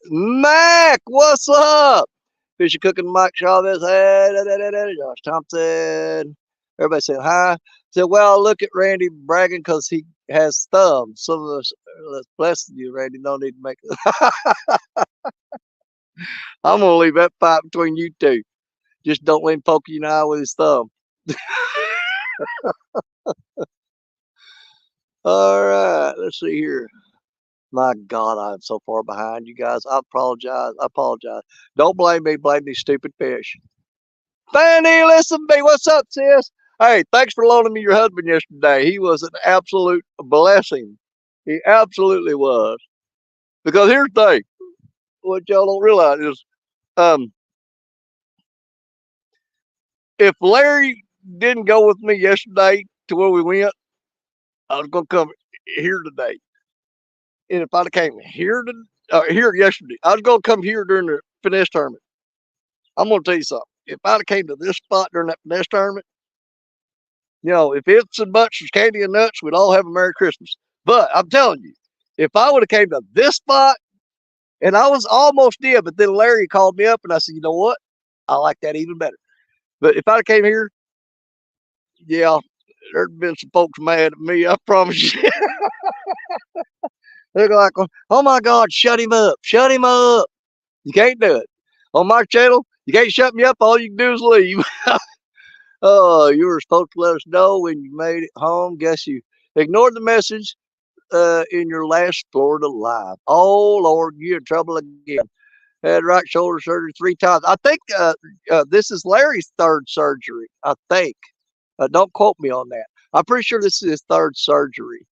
Mac, what's up? Fishy Cooking, Mike Chavez, hey, Josh Thompson. Everybody said hi. Said, well, look at Randy bragging because he has thumbs. Some of us, bless you, Randy. No need to make it. I'm going to leave that fight between you two. Just don't let him poke you in the eye with his thumb. All right, let's see here. My God, I'm so far behind you guys. I apologize. I apologize. Don't blame me. Blame these stupid fish. Fanny, listen to me. What's up, sis? Hey, thanks for loaning me your husband yesterday. He was an absolute blessing. He absolutely was. Because here's the thing. What y'all don't realize is um, if Larry didn't go with me yesterday to where we went, I was going to come here today. And if I'd have came here yesterday, I was going to come here during the finesse tournament. I'm going to tell you something. If I'd have came to this spot during that finesse tournament, you know, if ifs and buts was candy and nuts, we'd all have a Merry Christmas. But I'm telling you, if I would have came to this spot, and I was almost did, but then Larry called me up and I said, you know what? I like that even better. But if I'd have came here, yeah, there'd been some folks mad at me. I promise you. They're like, oh my God, shut him up. Shut him up. You can't do it. On my channel, you can't shut me up. All you can do is leave. Oh, you were supposed to let us know when you made it home. Guess you ignored the message in your last Florida live. Oh, Lord, you're in trouble again. Had right shoulder surgery 3 times. I think this is Larry's third surgery. I think. Don't quote me on that. I'm pretty sure this is his third surgery.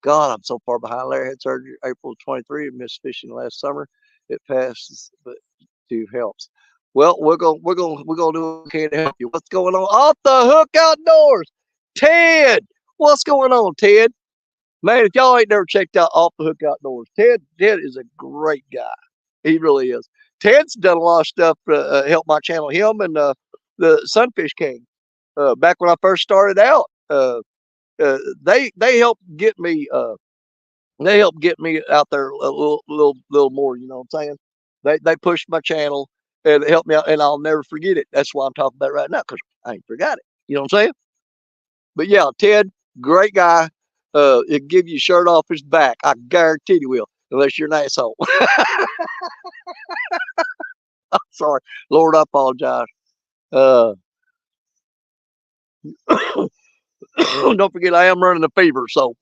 God, I'm so far behind. Larry had surgery April 23 and missed fishing last summer. it passes, but two helps. Well, we're gonna do what we can to help you. What's going on? Off the Hook Outdoors, Ted. What's going on, Ted? Man, if y'all ain't never checked out Off the Hook Outdoors, Ted is a great guy. He really is. Ted's done a lot of stuff to help my channel. Him and the Sunfish King. Back when I first started out, they helped get me. They helped get me out there a little more. You know what I'm saying? They pushed my channel and helped me out, and I'll never forget it. That's why I'm talking about it right now, because I ain't forgot it. You know what I'm saying? But yeah, Ted, great guy. He'll give you a shirt off his back. I guarantee he will, unless you're an asshole. Sorry, Lord, I apologize. Uh, don't forget, I am running a fever, so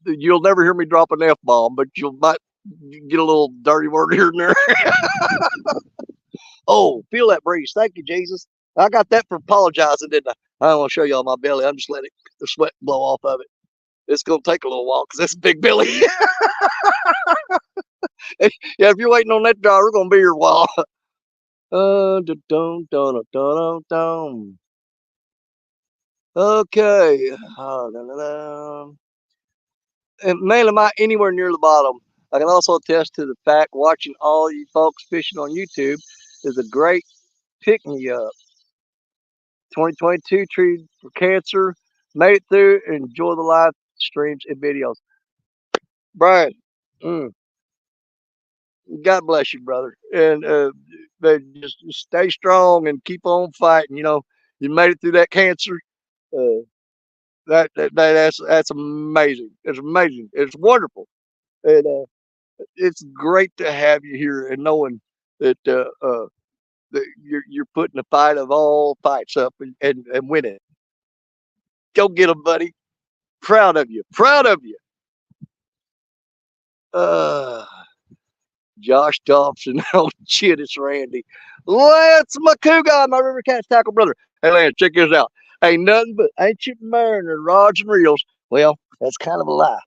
you'll never hear me drop an F bomb, but you might get a little dirty word here and there. Oh, feel that breeze. Thank you, Jesus. I got that for apologizing, didn't I? I don't want to show y'all my belly. I'm just letting the sweat blow off of it. It's going to take a little while because that's big belly. Yeah, if you're waiting on that dry, we're going to be here a while. Okay. And man, am I anywhere near the bottom? I can also attest to the fact watching all you folks fishing on YouTube is a great pick me up. 2022 treated for cancer, made it through, enjoy the live streams and videos. Brian, God bless you, brother, and just stay strong and keep on fighting. You know, you made it through that cancer. Uh, that's amazing. It's amazing. It's wonderful, and it's great to have you here and knowing that that you're putting the fight of all fights up and winning. Go get them, buddy. Proud of you. Proud of you. Uh, Josh Dobson. Oh, shit, it's Randy. Lance McCougar, my River Cats tackle brother. Hey, Lance, check this out. Ain't nothing but Ancient Mariner rods and reels. Well, that's kind of a lie.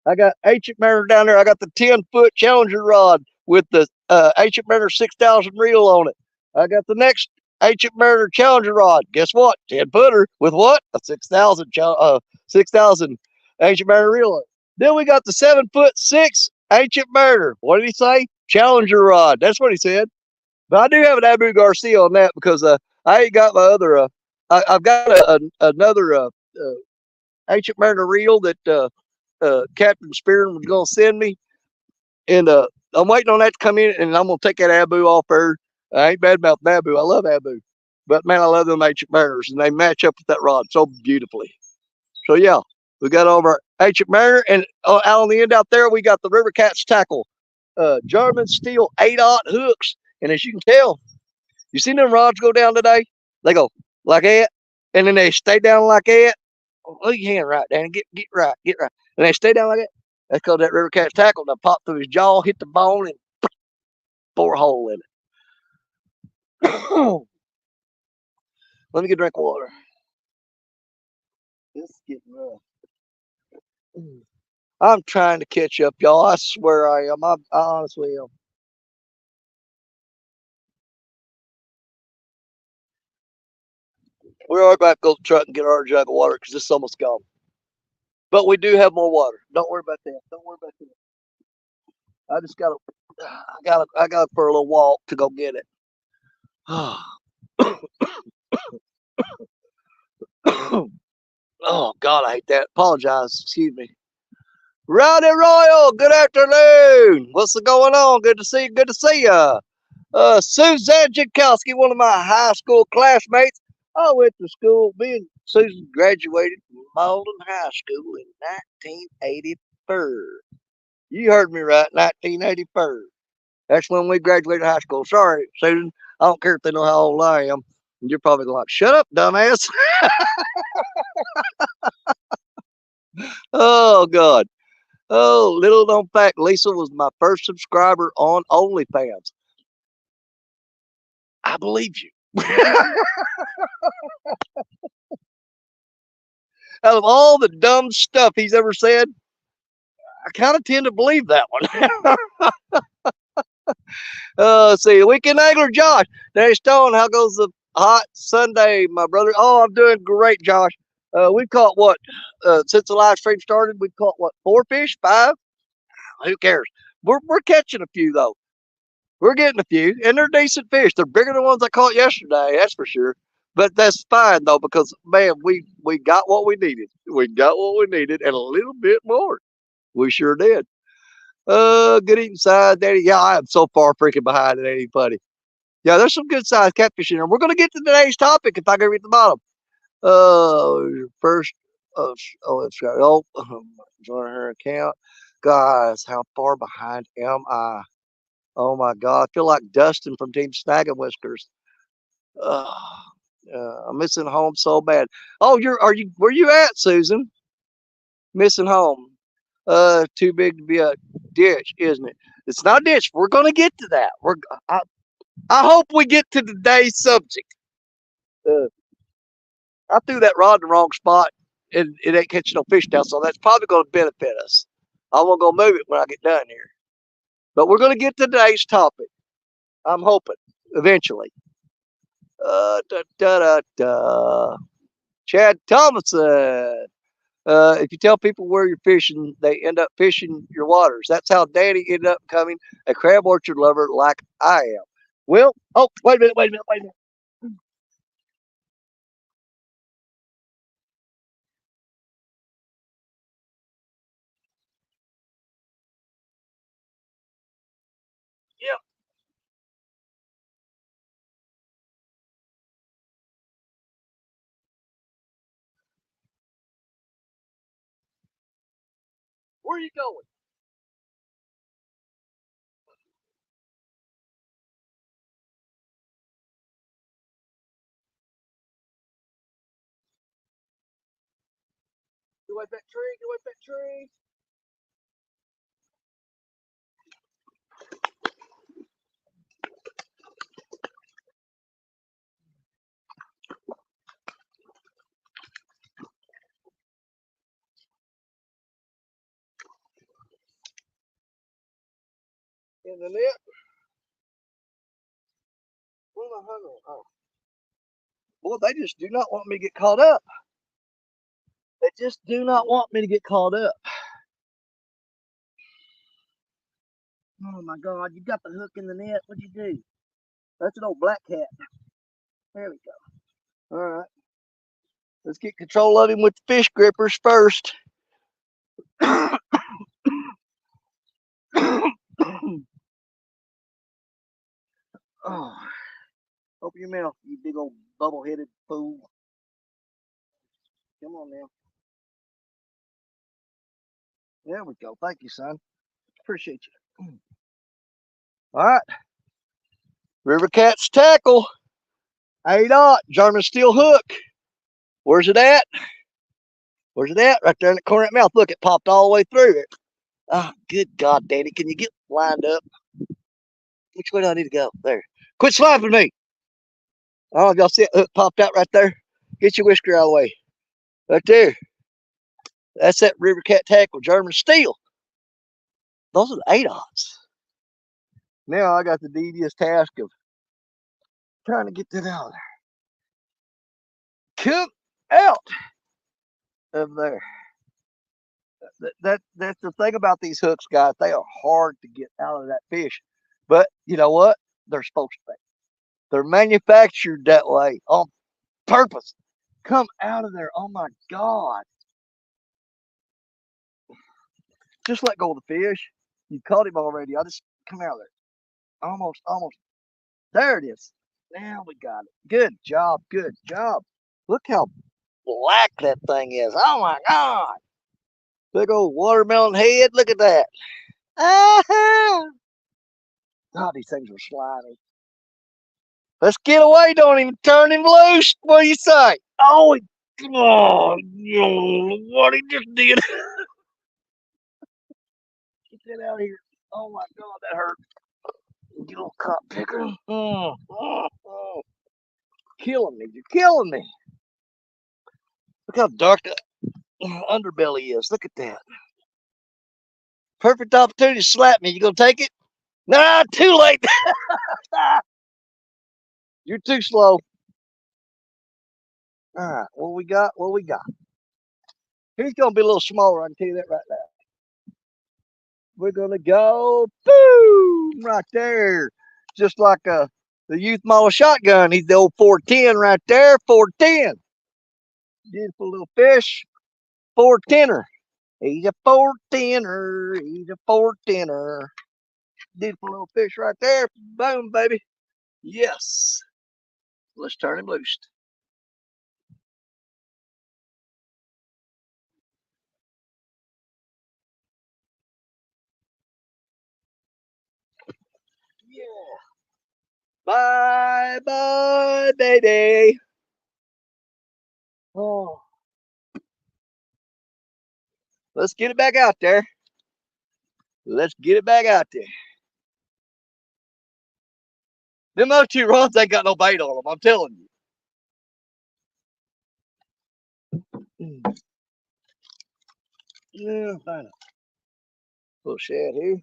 I got Ancient Mariner down there. I got the 10-foot Challenger rod with the Ancient Mariner 6,000 reel on it. I got the next Ancient Mariner Challenger rod. Guess what? 10-footer with what? A 6,000 Ancient Mariner reel on it. Then we got the 7'6" Ancient Mariner. What did he say? Challenger rod. That's what he said. But I do have an Abu Garcia on that because I ain't got my other. I've got another Ancient Mariner reel that Captain Spearman was going to send me, and I'm waiting on that to come in, and I'm going to take that Abu off there. I ain't bad about Abu. I love Abu, but man, I love them Ancient Mariners, and they match up with that rod so beautifully. So yeah, we got all of our Ancient Mariner, and out on the end out there, we got the River Cats tackle, German steel 8/0 hooks, and as you can tell, you seen them rods go down today? They go like that, and then they stay down like that. Look your hand right, Danny. Get right, get right. And they stay down like that. That's because that River Cat's tackle done popped through his jaw, hit the bone, and bore a hole in it. Let me get a drink of water. It's getting rough. I'm trying to catch up, y'all. I swear I am. I honestly am. We're all about to go to the truck and get our jug of water because it's almost gone. But we do have more water. Don't worry about that. Don't worry about that. I just gotta for a little walk to go get it. Oh God, I hate that. Apologize. Excuse me. Rowdy Royal, good afternoon. What's going on? Good to see you. Good to see you. Suzanne Jankowski, one of my high school classmates. I went to school. Me and Susan graduated from Malden High School in 1984. You heard me right, 1984. That's when we graduated high school. Sorry, Susan. I don't care if they know how old I am. You're probably like, shut up, dumbass. Oh, God. Oh, little known fact, Lisa was my first subscriber on OnlyFans. I believe you. Out of all the dumb stuff he's ever said, I kind of tend to believe that one. See, weekend angler Josh. There, Stone. How goes the hot Sunday, my brother? Oh, I'm doing great, Josh. We caught what? Since the live stream started, we caught what? 4 fish, 5? Who cares? We're catching a few though. We're getting a few, and they're decent fish. They're bigger than ones I caught yesterday, that's for sure. But that's fine though, because man, we got what we needed. We got what we needed, and a little bit more. We sure did. Good eating size, Daddy. Yeah, I am so far freaking behind at anybody. Yeah, there's some good sized catfish in there. We're gonna get to today's topic if I go read the bottom. First, let's go. Join her account. Guys, how far behind am I? Oh my God, I feel like Dustin from Team Snagging Whiskers. Uh, I'm missing home so bad. Oh, where you at, Susan? Missing home. Too big to be a ditch, isn't it? It's not a ditch. We're gonna get to that. I, I hope we get to today's subject. Uh, I threw that rod in the wrong spot and it ain't catching no fish now, so that's probably gonna benefit us. I'm gonna go move it when I get done here. But we're gonna get to today's topic. I'm hoping eventually. Da, da, da, da. Chad Thomason. If you tell people where you're fishing, they end up fishing your waters. That's how Danny ended up becoming a crab orchard lover like I am. Well, oh, wait a minute, wait a minute, wait a minute. Yeah, where are you going? Get away that tree, get away that tree. In the net. Where am I hungry? Oh. Boy, they just do not want me to get caught up. They just do not want me to get caught up. Oh my God, you got the hook in the net. What'd you do? That's an old black cat. There we go. All right. Let's get control of him with the fish grippers first. Oh, open your mouth, you big old bubble headed fool. Come on now. There we go. Thank you, son. Appreciate you. All right. River Cat's tackle. A-dot. German steel hook. Where's it at? Where's it at? Right there in the corner of the mouth. Look, it popped all the way through it. Oh, good God, Danny. Can you get lined up? Which way do I need to go? There. Quit slapping me. Oh, y'all see it? Hook popped out right there. Get your whisker out of the way. Right there. That's that River Cat tackle, German steel. Those are the A-dots. Now I got the devious task of trying to get that out. Come out of there. That's the thing about these hooks, guys. They are hard to get out of that fish. But you know what? They're supposed to be. They're manufactured that way on purpose. Come out of there. Oh my God. Just let go of the fish. You caught him already. I just come out of there. Almost, almost. There it is. Now we got it. Good job. Good job. Look how black that thing is. Oh my God. Big old watermelon head. Look at that. Ah, God, these things are slimy. Let's get away. Don't even turn him loose. What do you say? Oh, oh, what he just did. Get that out of here. Oh my God, that hurt. You little cop picker. Killing me. You're killing me. Look how dark the underbelly is. Look at that. Perfect opportunity to slap me. You gonna take it? Nah, too late. You're too slow. All right, what we got? What we got? He's gonna be a little smaller. I can tell you that right now. We're gonna go boom right there, just like the youth model shotgun. He's the old 410 right there. 410. Beautiful little fish. 410er. He's a 410er. He's a 410er. Beautiful little fish right there. Boom, baby. Yes. Let's turn him loose. Yeah. Bye bye, baby. Oh, let's get it back out there. Let's get it back out there. Them other two rods ain't got no bait on them. I'm telling you. Yeah, find a little shad here.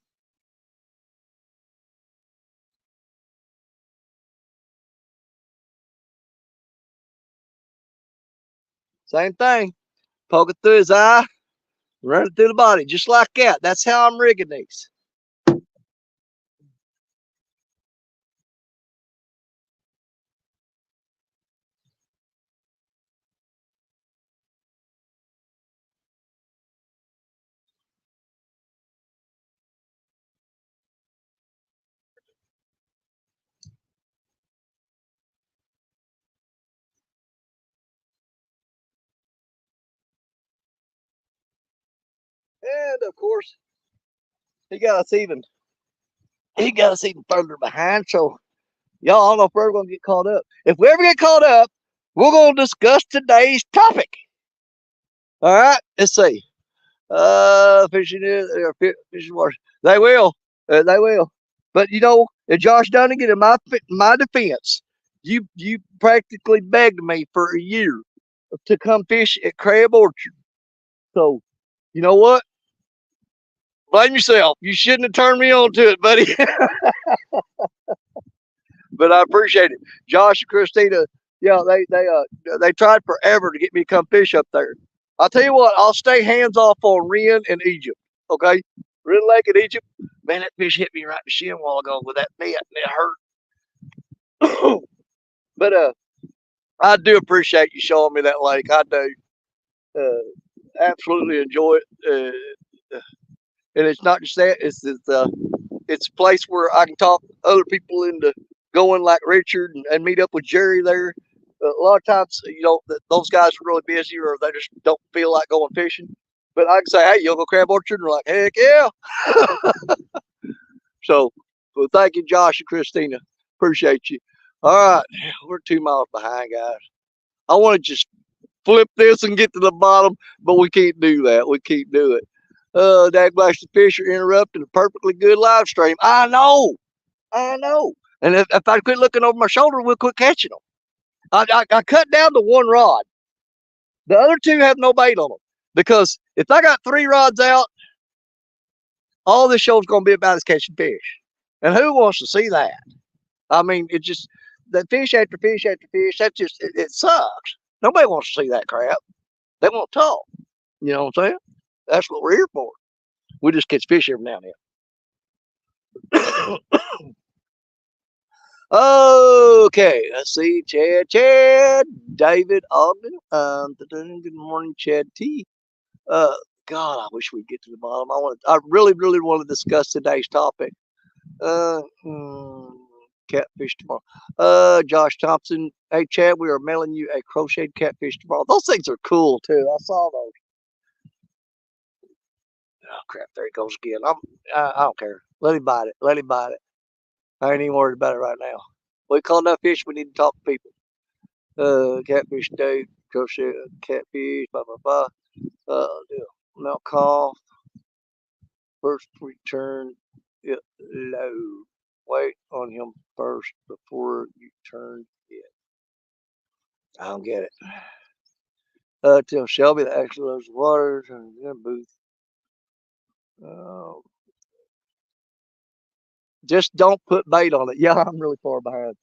Same thing. Poke it through his eye, run it through the body, just like that. That's how I'm rigging these. And of course, he got us even further behind. So y'all, I don't know if we're gonna get caught up. If we ever get caught up, we're gonna discuss today's topic. All right, let's see. Fishing fishing waters. They will. They will. But you know, Josh Dunnigan, in my defense, you practically begged me for a year to come fish at Crab Orchard. So you know what? Blame yourself. You shouldn't have turned me on to it, buddy. But I appreciate it. Josh and Christina, yeah, they tried forever to get me to come fish up there. I'll tell you what, I'll stay hands off on Ren in Egypt. Okay? Ren Lake in Egypt. Man, that fish hit me right in the shin a while ago with that net and it hurt. But I do appreciate you showing me that lake. I do. Absolutely enjoy it. And it's not just that, it's a place where I can talk other people into going, like Richard, and meet up with Jerry there. A lot of times, you know, those guys are really busy or they just don't feel like going fishing. But I can say, hey, you'll go Crab Orchard? And they're like, heck yeah. So, well, thank you, Josh and Christina. Appreciate you. All right, we're 2 miles behind, guys. I want to just flip this and get to the bottom, but we can't do that. We can't do it. Dag Blaster Fish are interrupting a perfectly good live stream. I know. I know. And if I quit looking over my shoulder, we'll quit catching them. I cut down to one rod. The other two have no bait on them. Because if I got 3 rods out, all this show's going to be about is catching fish. And who wants to see that? I mean, it just, the fish after fish after fish, that just, it sucks. Nobody wants to see that crap. They want to talk. You know what I'm saying? That's what we're here for. We just catch fish every now and then. Okay, let's see. Chad, David, Ogden. Good morning, Chad T. Uh, God, I wish we'd get to the bottom. I really, really want to discuss today's topic. Uh, hmm, Catfish tomorrow. Josh Thompson. Hey, Chad, we are mailing you a crocheted catfish tomorrow. Those things are cool too. I saw those. Oh crap! There he goes again. I don't care. Let him bite it. Let him bite it. I ain't even worried about it right now. We call enough fish. We need to talk to people. Catfish day, crochet, catfish, blah blah blah. Yeah. Milk call. First return it low. Wait on him first before you turn it. I don't get it. Tell Shelby that actually loves waters and booth. Uh, Just don't put bait on it. Yeah, I'm really far behind.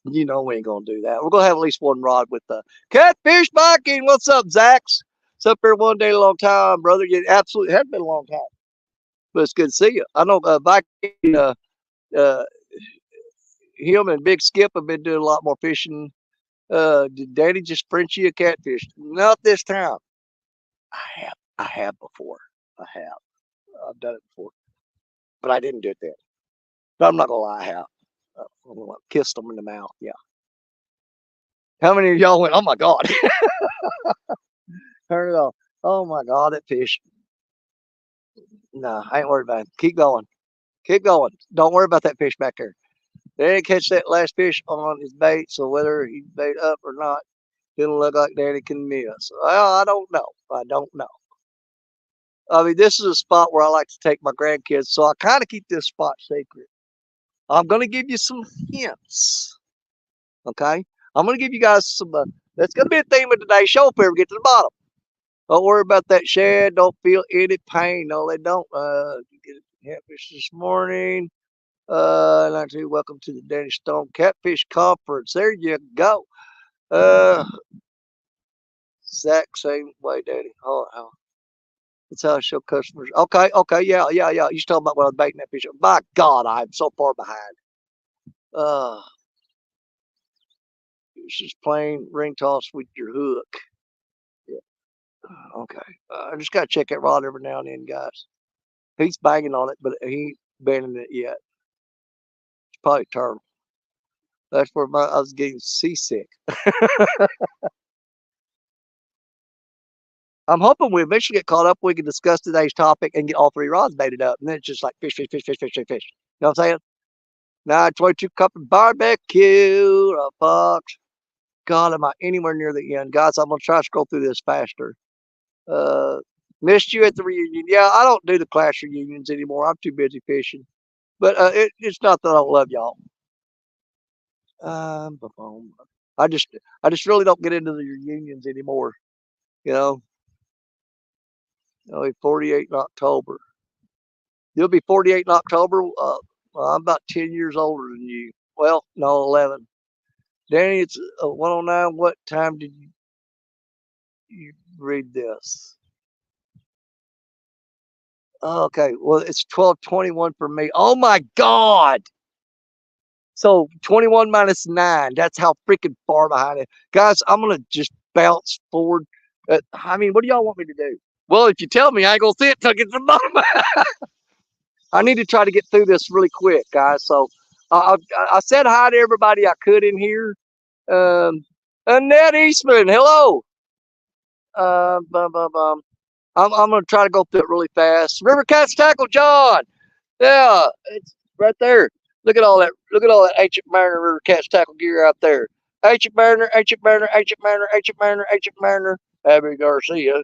You know we ain't gonna do that. We're gonna have at least one rod with the catfish biking. What's up, Zax? It's up here one day a long time, brother. It absolutely has been a long time, but it's good to see you. I know Viking, uh, him and Big Skip have been doing a lot more fishing. Did Daddy just French you a catfish? Not this time. I have before. I have. I've done it before, but I didn't do it then. But I'm not gonna lie, I have. Kissed them in the mouth. Yeah. How many of y'all went? Oh my God! Turn it off. Oh my God, that fish. No, I ain't worried about it. Keep going. Keep going. Don't worry about that fish back there. They didn't catch that last fish on his bait, so whether he bait up or not, didn't look like Danny can miss. Well, I don't know. I don't know. I mean, this is a spot where I like to take my grandkids, so I kind of keep this spot sacred. I'm going to give you some hints. Okay? I'm going to give you guys some. That's going to be a theme of today's show if we ever get to the bottom. Don't worry about that shad. Don't feel any pain. No, they don't. Get catfish this morning. Actually, welcome to the Danny Stone Catfish Conference. There you go. Exact same way, Danny. Oh, that's how I show customers. Okay, yeah. You talking about when I was baiting that fish? My God, I'm so far behind. It's just plain ring toss with your hook. Yeah. Okay. I just gotta check that rod every now and then, guys. He's banging on it, but he ain't bending it yet. It's probably turtle. That's where I was getting seasick. I'm hoping we eventually get caught up. We can discuss today's topic and get all three rods baited up. And then it's just like fish. You know what I'm saying? 922 cup of barbecue, a fox. God, am I anywhere near the end? Guys, I'm going to try to scroll through this faster. Missed you at the reunion. Yeah, I don't do the class reunions anymore. I'm too busy fishing. But it's not that I don't love y'all. I just really don't get into the reunions anymore. You know, I'll be 48 in October. You'll be 48 in October. Well, I'm about 10 years older than you. Well, no, 11. Danny, it's 109. What time did you read this? Okay, well, it's 12:21 for me. Oh my God! So 21 minus 9. That's how freaking far behind it, guys. I'm gonna just bounce forward. I mean, what do y'all want me to do? Well, if you tell me, I ain't gonna see it till I get to the bottom. I need to try to get through this really quick, guys. So I said hi to everybody I could in here. Annette Eastman, hello. Bum, bum, bum. I'm gonna try to go through it really fast. River Cats Tackle John. Yeah, it's right there. Look at all that. Look at all that Ancient Mariner River Cats Tackle gear out there. Ancient Mariner, Ancient Mariner, Ancient Mariner, Ancient Mariner, Ancient Mariner. Abby Garcia.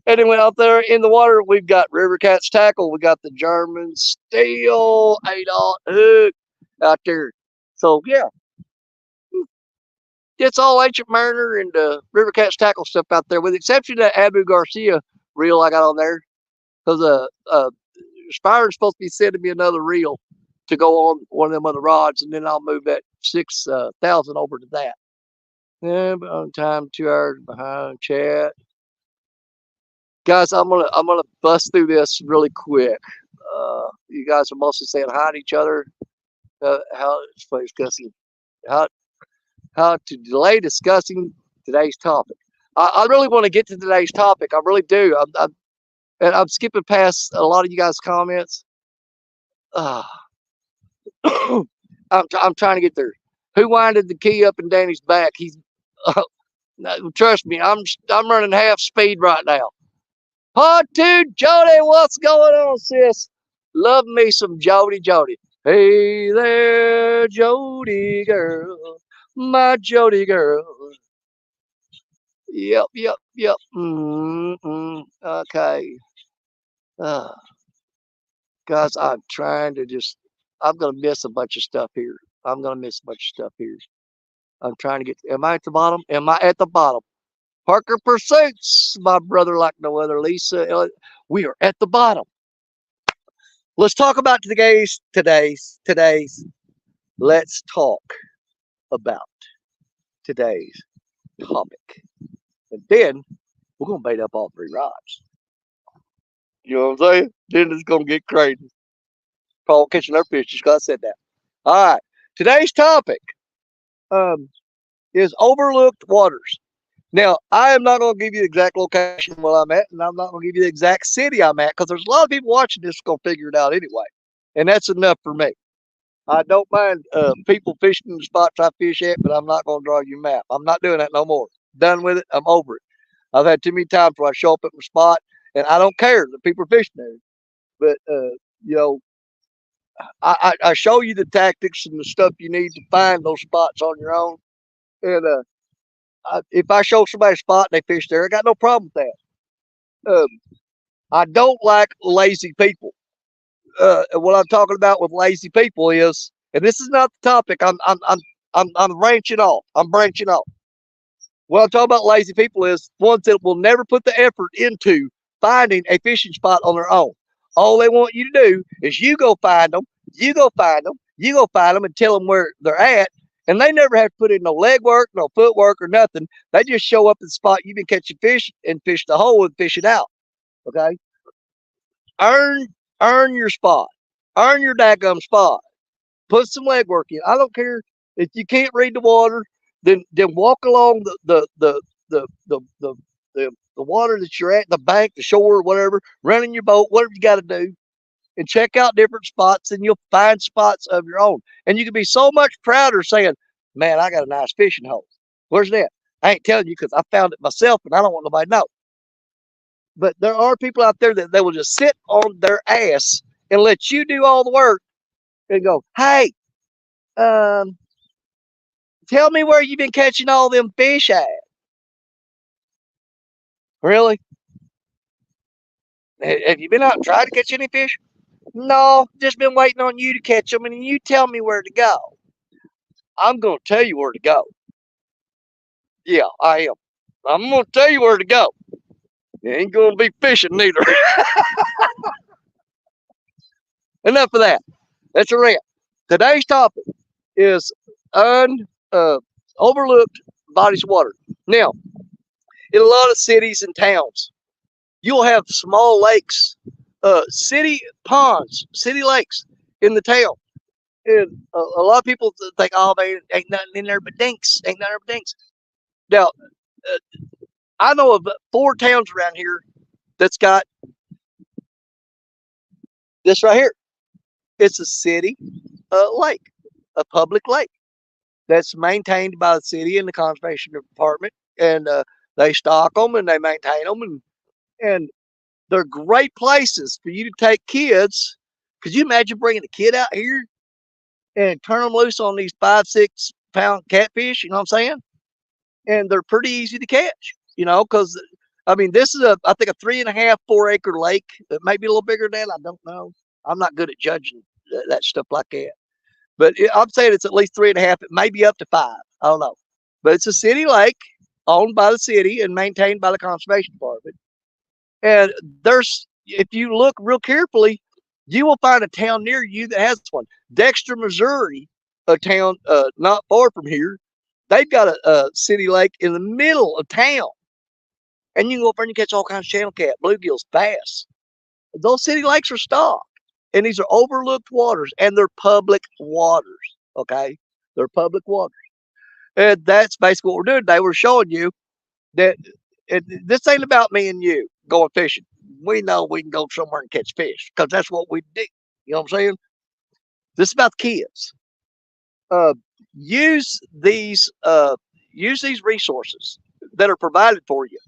And then went out there in the water. We've got River Cats Tackle. We got the German steel 8/0 hook out there. So yeah, it's all Ancient Mariner and River Cats Tackle stuff out there, with the exception of that Abu Garcia reel I got on there. Because Spire's supposed to be sending me another reel to go on one of them other rods, and then I'll move that 6,000 over to that. Yeah, but on time, 2 hours behind. Chat, guys. I'm gonna bust through this really quick. You guys are mostly saying hi to each other. How discussing how to delay discussing today's topic. I really want to get to today's topic. I really do. I'm skipping past a lot of you guys' comments. I'm trying to get there. Who winded the key up in Danny's back? He's trust me, I'm running half speed right now. Part two, Jody, what's going on, sis? Love me some Jody. Hey there, Jody girl, my Jody girl. Yep. Okay. Guys, I'm trying to I'm going to miss a bunch of stuff here. I'm trying to get, am I at the bottom? Am I at the bottom? Parker Pursuits, my brother like no other. Lisa, we are at the bottom. Let's talk about today's. Let's talk about today's topic, and then we're gonna bait up all three rods. You know what I'm saying? Then it's gonna get crazy. Paul catching our fish just 'cause I said that. All right, today's topic um, is overlooked waters. Now, I am not going to give you the exact location where I'm at, and I'm not going to give you the exact city I'm at, because there's a lot of people watching this going to figure it out anyway, and that's enough for me. I don't mind people fishing the spots I fish at, but I'm not going to draw you a map. I'm not doing that no more. Done with it. I'm over it. I've had too many times where I show up at my spot, and I don't care that people are fishing there. But, you know, I show you the tactics and the stuff you need to find those spots on your own. And if I show somebody a spot and they fish there, I got no problem with that. I don't like lazy people. What I'm talking about with lazy people is, and this is not the topic. I'm branching off. I'm branching off. What I'm talking about lazy people is ones that will never put the effort into finding a fishing spot on their own. All they want you to do is you go find them, you go find them, you go find them and tell them where they're at. And they never have to put in no leg work, no footwork or nothing. They just show up at the spot you've been catching fish and fish the hole and fish it out. Okay? Earn earn your spot. Earn your daggum spot. Put some leg work in. I don't care if you can't read the water, then walk along the water that you're at, the bank, the shore, whatever, running your boat, whatever you got to do, and check out different spots, and you'll find spots of your own. And you can be so much prouder saying, man, I got a nice fishing hole. Where's that? I ain't telling you because I found it myself and I don't want nobody to know. But there are people out there that they will just sit on their ass and let you do all the work and go, hey, um, tell me where you've been catching all them fish at. Really? Have you been out and tried to catch any fish? No, just been waiting on you to catch them, and you tell me where to go. I'm going to tell you where to go. Yeah, I am. I'm going to tell you where to go. You ain't going to be fishing neither. Enough of that. That's a wrap. Today's topic is overlooked bodies of water. Now, in a lot of cities and towns, you'll have small lakes, city ponds, city lakes in the town. And a lot of people think, oh, man, ain't nothing in there but dinks. Ain't nothing but dinks. Now, I know of 4 towns around here that's got this right here. It's a city lake, a public lake that's maintained by the city and the conservation department. And they stock them and they maintain them. And they're great places for you to take kids. Could you imagine bringing a kid out here and turn them loose on these 5-6 pound catfish? You know what I'm saying? And they're pretty easy to catch, you know, because I mean, this is I think a 3.5, 4 acre lake. It may be a little bigger than that. I don't know. I'm not good at judging that stuff like that. But I'm saying it's at least 3.5. It may be up to 5. I don't know. But it's a city lake owned by the city and maintained by the conservation department. And if you look real carefully, you will find a town near you that has one. Dexter, Missouri, a town not far from here, they've got a city lake in the middle of town. And you can go up there and you catch all kinds of channel cat, bluegills, bass. Those city lakes are stocked. And these are overlooked waters, and they're public waters. Okay? They're public waters. And that's basically what we're doing today. We're showing you that this ain't about me and you going fishing. We know we can go somewhere and catch fish because that's what we do. You know what I'm saying? This is about the kids. Uh, use these resources that are provided for you.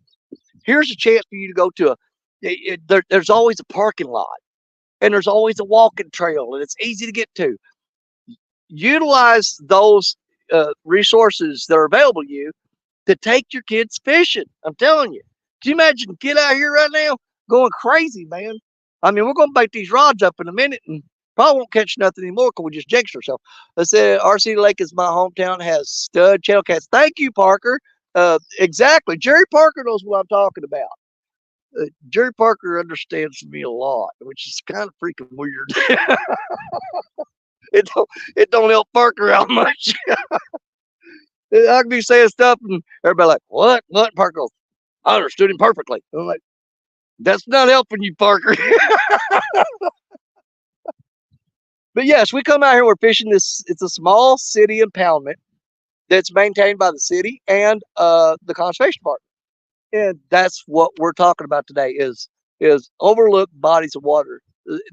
Here's a chance for you to go to there's always a parking lot and there's always a walking trail and it's easy to get to. Utilize those resources that are available to you to take your kids fishing. I'm telling you. Can you imagine a kid out here right now going crazy, man? I mean, we're going to bait these rods up in a minute and probably won't catch nothing anymore because we just jinxed ourselves. I said, RC Lake is my hometown, has stud channel cats. Thank you, Parker. Exactly. Jerry Parker knows what I'm talking about. Jerry Parker understands me a lot, which is kind of freaking weird. it don't it don't help Parker out much. I can be saying stuff and everybody like, what? What? Parker goes, I understood him perfectly. I'm like, that's not helping you, Parker. But yes, we come out here. We're fishing this. It's a small city impoundment that's maintained by the city and the conservation department. And that's what we're talking about today is overlooked bodies of water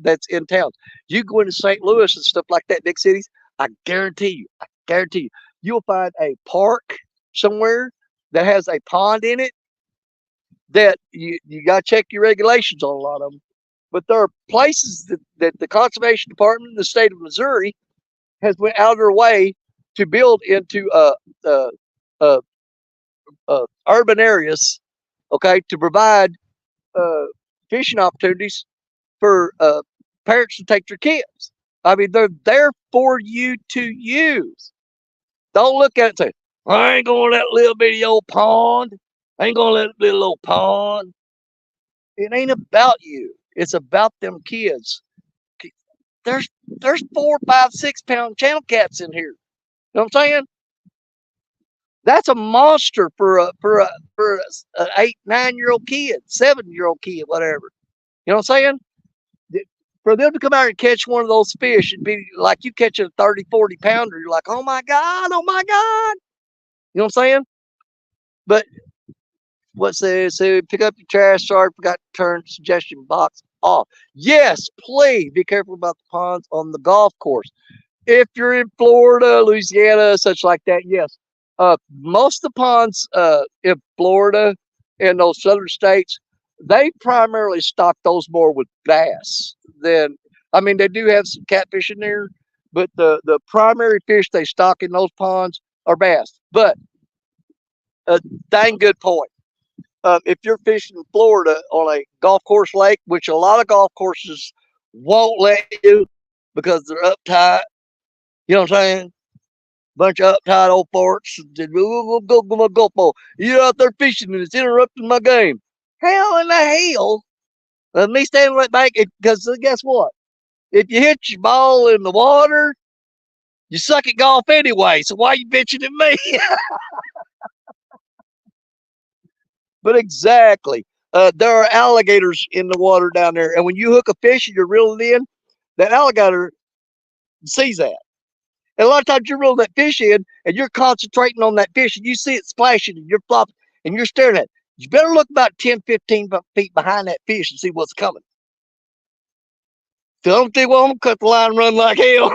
that's in towns. You go into St. Louis and stuff like that, big cities. I guarantee you, you'll find a park somewhere that has a pond in it that you got to check your regulations on a lot of them. But there are places that the conservation department in the state of Missouri has went out of their way to build into uh, urban areas, okay, to provide uh, fishing opportunities for parents to take their kids. I mean, they're there for you to use. Don't look at it and say, I ain't going to that little bitty old pond. I ain't going to let little old pond. It ain't about you. It's about them kids. There's 4, 5, 6 pound channel cats in here. You know what I'm saying? That's a monster for a 8, 9 year old kid, 7 year old kid, whatever. You know what I'm saying? For them to come out and catch one of those fish and be like you catching a 30, 40 pounder, you're like, oh my God, oh my God. You know what I'm saying? But what's this? So pick up your trash. Sorry, forgot to turn suggestion box off. Yes, please be careful about the ponds on the golf course. If you're in Florida, Louisiana, such like that, yes. Most of the ponds in Florida and those southern states, they primarily stock those more with bass than. I mean, they do have some catfish in there, but the primary fish they stock in those ponds are bass. But a dang good point. If you're fishing in Florida on a golf course lake, which a lot of golf courses won't let you because they're uptight, you know what I'm saying? Bunch of uptight old farts. Go. You're out there fishing and it's interrupting my game. Hell in the hell. Me standing right back because guess what? If you hit your ball in the water, you suck at golf anyway. So why are you bitching at me? But exactly. There are alligators in the water down there. And when you hook a fish and you're reeling it in, that alligator sees that. And a lot of times you're reeling that fish in and you're concentrating on that fish and you see it splashing and you're flopping and you're staring at it. You better look about 10, 15 feet behind that fish and see what's coming. So I don't think, well, I'm going to cut the line and run like hell.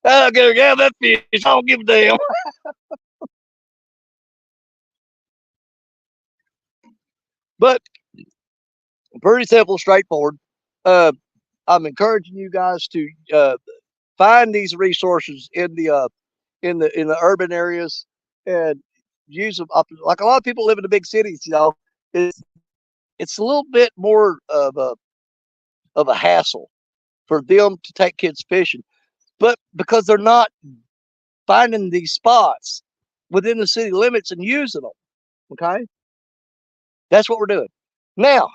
I gotta grab that fish. I don't give a damn. But pretty simple, straightforward. Uh, I'm encouraging you guys to find these resources in the urban areas and use them up. Like a lot of people live in the big cities, you know, it's it's a little bit more of a hassle for them to take kids fishing, but because they're not finding these spots within the city limits and using them. Okay, that's what we're doing now.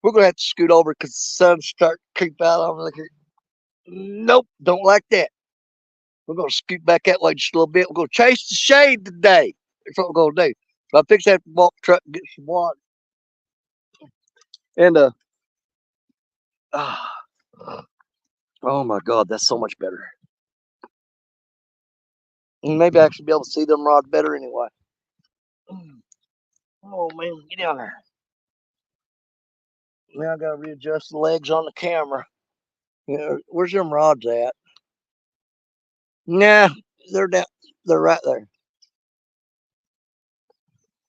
We're gonna have to scoot over because the sun's starting to creep out over here. Nope, don't like that. We're gonna scoot back that way just a little bit. We're gonna chase the shade today. That's what we're gonna do. So I fix that walk truck and get some water. And ah, oh my God, that's so much better. And maybe I should be able to see them rods better anyway. Oh man, get down there. Now I gotta readjust the legs on the camera. Where's them rods at? Nah, they're down. They're right there.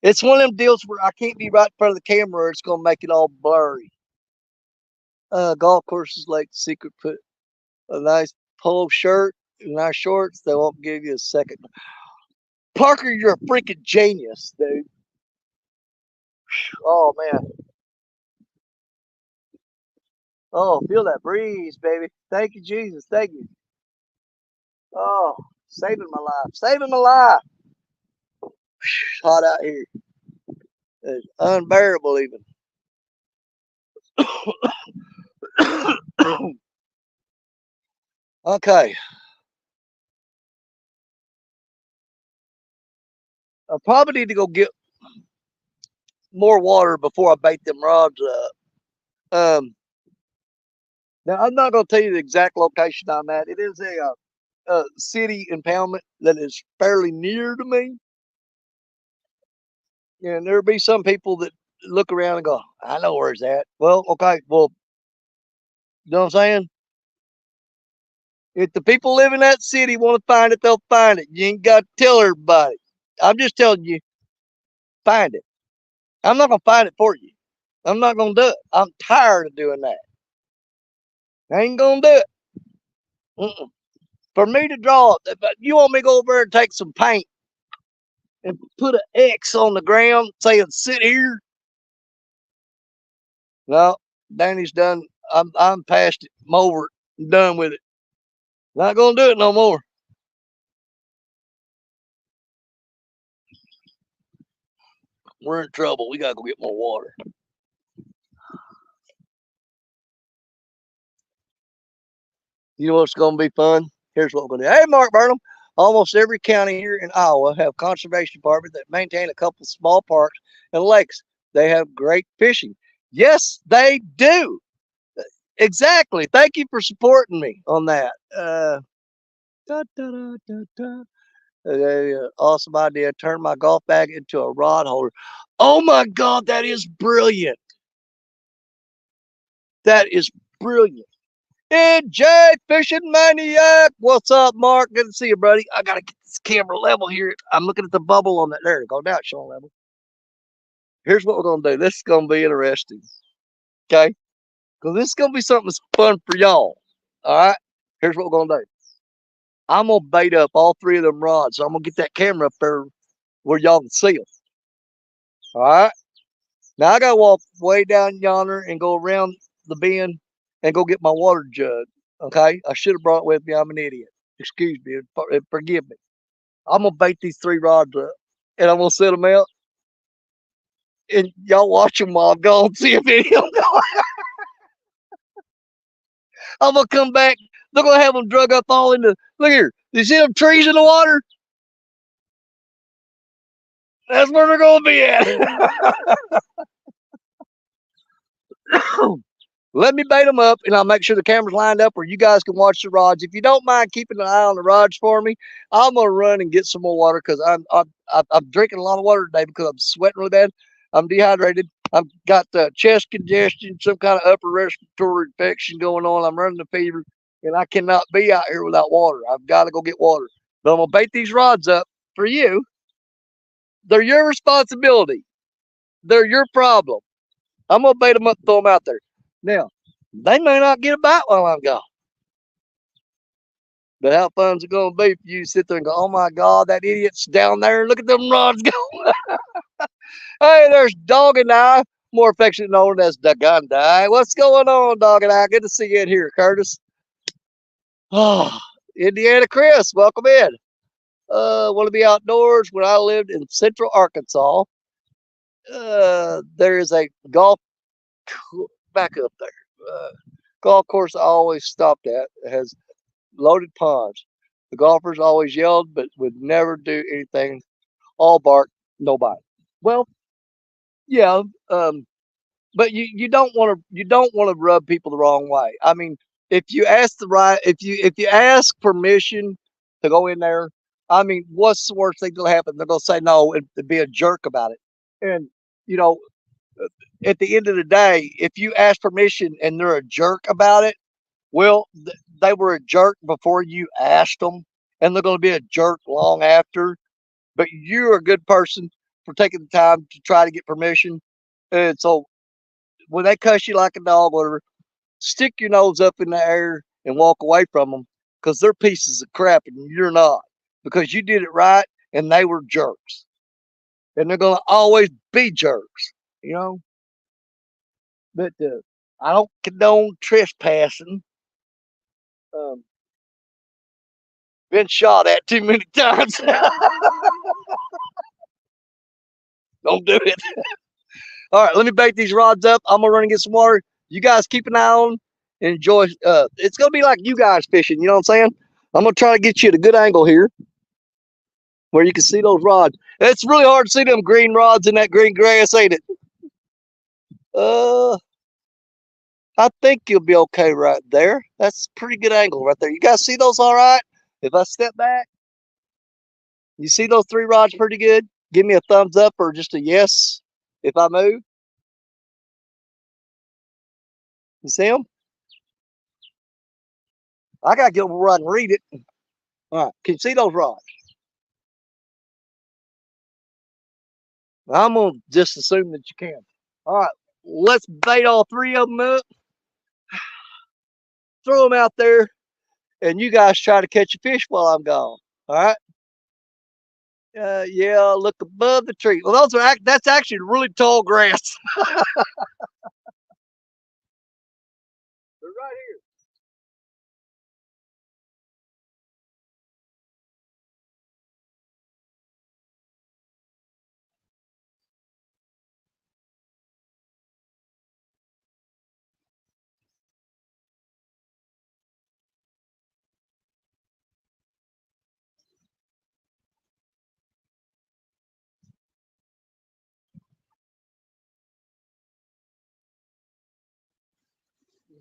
It's one of them deals where I can't be right in front of the camera or it's gonna make it all blurry. Golf courses like Secret put a nice polo shirt and nice shorts. They won't give you a second. Parker, you're a freaking genius, dude. Oh man. Oh, feel that breeze, baby. Thank you, Jesus. Thank you. Oh, saving my life. Saving my life. It's hot out here. It's unbearable even. Okay. I probably need to go get more water before I bait them rods up. Now, I'm not going to tell you the exact location I'm at. It is a city impoundment that is fairly near to me. And there'll be some people that look around and go, I know where it's at. Well, okay. Well, you know what I'm saying? If the people live in that city want to find it, they'll find it. You ain't got to tell everybody. I'm just telling you, find it. I'm not going to find it for you. I'm not going to do it. I'm tired of doing that. I ain't going to do it. Mm-mm. For me to draw, you want me to go over there and take some paint and put an X on the ground saying sit here? No, Danny's done. I'm past it. I'm over it. I'm done with it. Not going to do it no more. We're in trouble. We got to go get more water. You know what's going to be fun? Here's what we're going to do. Hey, Mark Burnham. Almost every county here in Iowa have conservation departments that maintain a couple small parks and lakes. They have great fishing. Yes, they do. Exactly. Thank you for supporting me on that. Da, da, da, da, da. Awesome idea. Turn my golf bag into a rod holder. Oh my God, that is brilliant. That is brilliant. NJ Fishing Maniac. What's up, Mark? Good to see you, buddy. I gotta get this camera level here. I'm looking at the bubble on that. There you go. Now it's showing level. Here's what we're gonna do. This is gonna be interesting. Okay? Because this is gonna be something that's fun for y'all. Alright? Here's what we're gonna do. I'm gonna bait up all three of them rods. So I'm gonna get that camera up there where y'all can see them. Alright? Now I gotta walk way down yonder and go around the bend and go get my water jug. Okay? I should have brought it with me. I'm an idiot. Excuse me and forgive me. I'm gonna bait these three rods up and I'm gonna set them out. And y'all watch them while I'm gone. See if any of them go. I'm gonna come back. They're gonna have them drug up all into. Look here. You see them trees in the water? That's where they're gonna be at. Let me bait them up, and I'll make sure the camera's lined up where you guys can watch the rods. If you don't mind keeping an eye on the rods for me, I'm gonna run and get some more water because I'm drinking a lot of water today because I'm sweating really bad. I'm dehydrated. I've got chest congestion, some kind of upper respiratory infection going on. I'm running a fever, and I cannot be out here without water. I've got to go get water. But I'm gonna bait these rods up for you. They're your responsibility. They're your problem. I'm gonna bait them up, and throw them out there. Now, they may not get a bite while I'm gone. But how fun's it gonna be if you sit there and go, oh my God, that idiot's down there. Look at them rods go. Hey, there's Dog and I, more affectionately known as the Gundai. What's going on, Dog and I? Good to see you in here, Curtis. Oh, Indiana Chris, welcome in. Want to be outdoors? When I lived in central Arkansas, there is a golf back up there. Golf course I always stopped at. It has loaded ponds. The golfers always yelled, but would never do anything. All bark, no bite. Well, yeah, but you don't want to rub people the wrong way. I mean, if you ask permission to go in there, I mean, what's the worst thing that'll happen? They're gonna say no and be a jerk about it. And you know, at the end of the day, if you ask permission and they're a jerk about it, well, they were a jerk before you asked them, and they're going to be a jerk long after. But you're a good person for taking the time to try to get permission. And so when they cuss you like a dog, whatever, stick your nose up in the air and walk away from them because they're pieces of crap and you're not because you did it right and they were jerks. And they're going to always be jerks, you know? But I don't condone trespassing. Um, been shot at too many times. Don't do it. All right, let me bait these rods up. I'm gonna run and get some water. You guys keep an eye on and enjoy. It's gonna be like you guys fishing. You know what I'm saying? I'm gonna try to get you at a good angle here where you can see those rods. It's really hard to see them green rods in that green grass, ain't it? Uh, I think you'll be okay right there. That's a pretty good angle right there. You guys see those all right? If I step back, you see those three rods pretty good? Give me a thumbs up or just a yes if I move. You see them? I gotta get over rod and read it. All right, can you see those rods? I'm gonna just assume that you can. All right, let's bait all three of them up, throw them out there, and you guys try to catch a fish while I'm gone. All right? Yeah, look above the tree. Well, that's actually really tall grass. They're right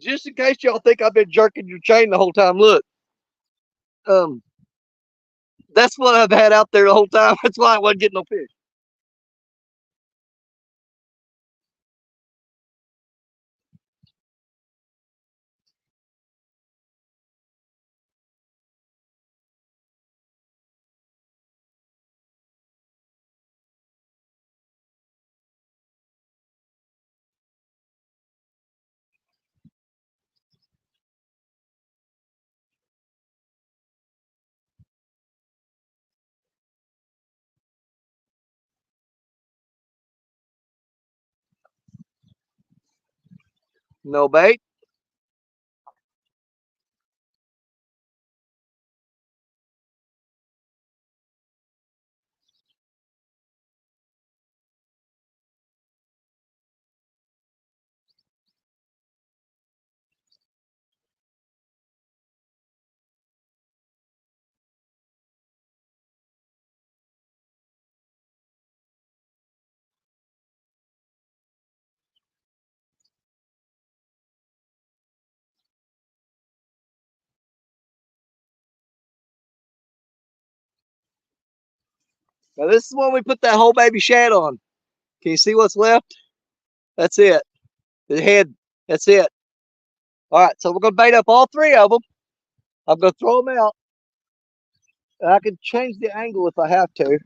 here. Just in case y'all think I've been jerking your chain the whole time, look. Um, that's what I've had out there the whole time. That's why I wasn't getting no fish. No bait. Now this is when we put that whole baby shad on. Can you see what's left? That's it. The head. That's it. All right, so we're gonna bait up all three of them. I'm gonna throw them out. And I can change the angle if I have to.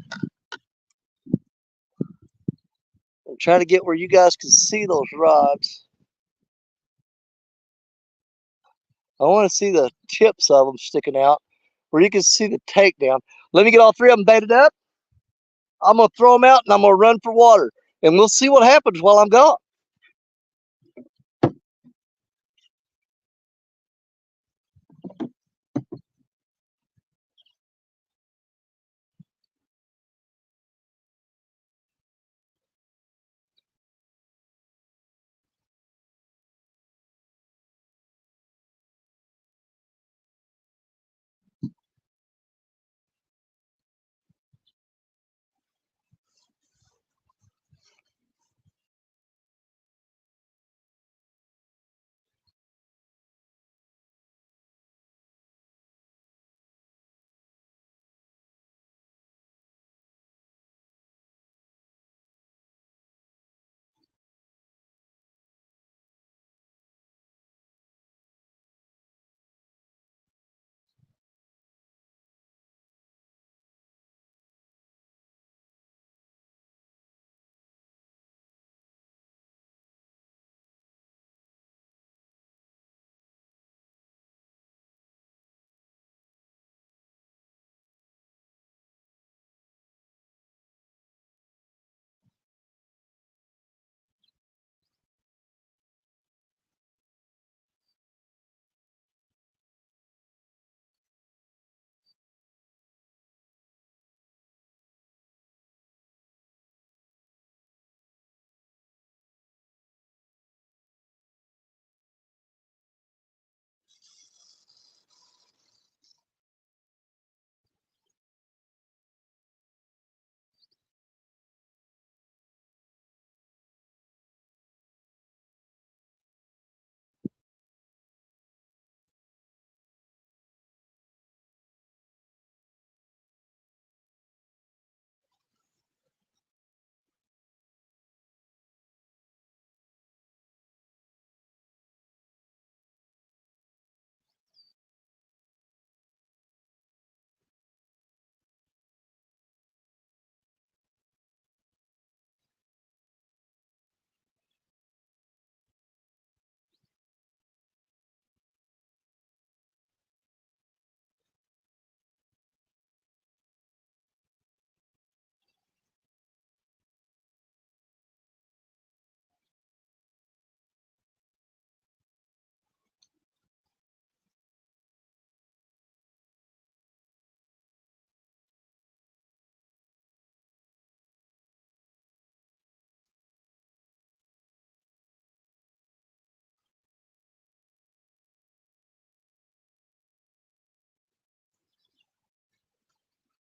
I'm trying to get where you guys can see those rods. I want to see the tips of them sticking out where you can see the takedown. Let me get all three of them baited up. I'm going to throw them out and I'm going to run for water. And we'll see what happens while I'm gone.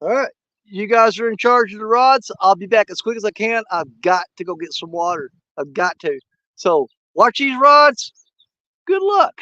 All right. You guys are in charge of the rods. I'll be back as quick as I can. I've got to go get some water. I've got to. So watch these rods. Good luck.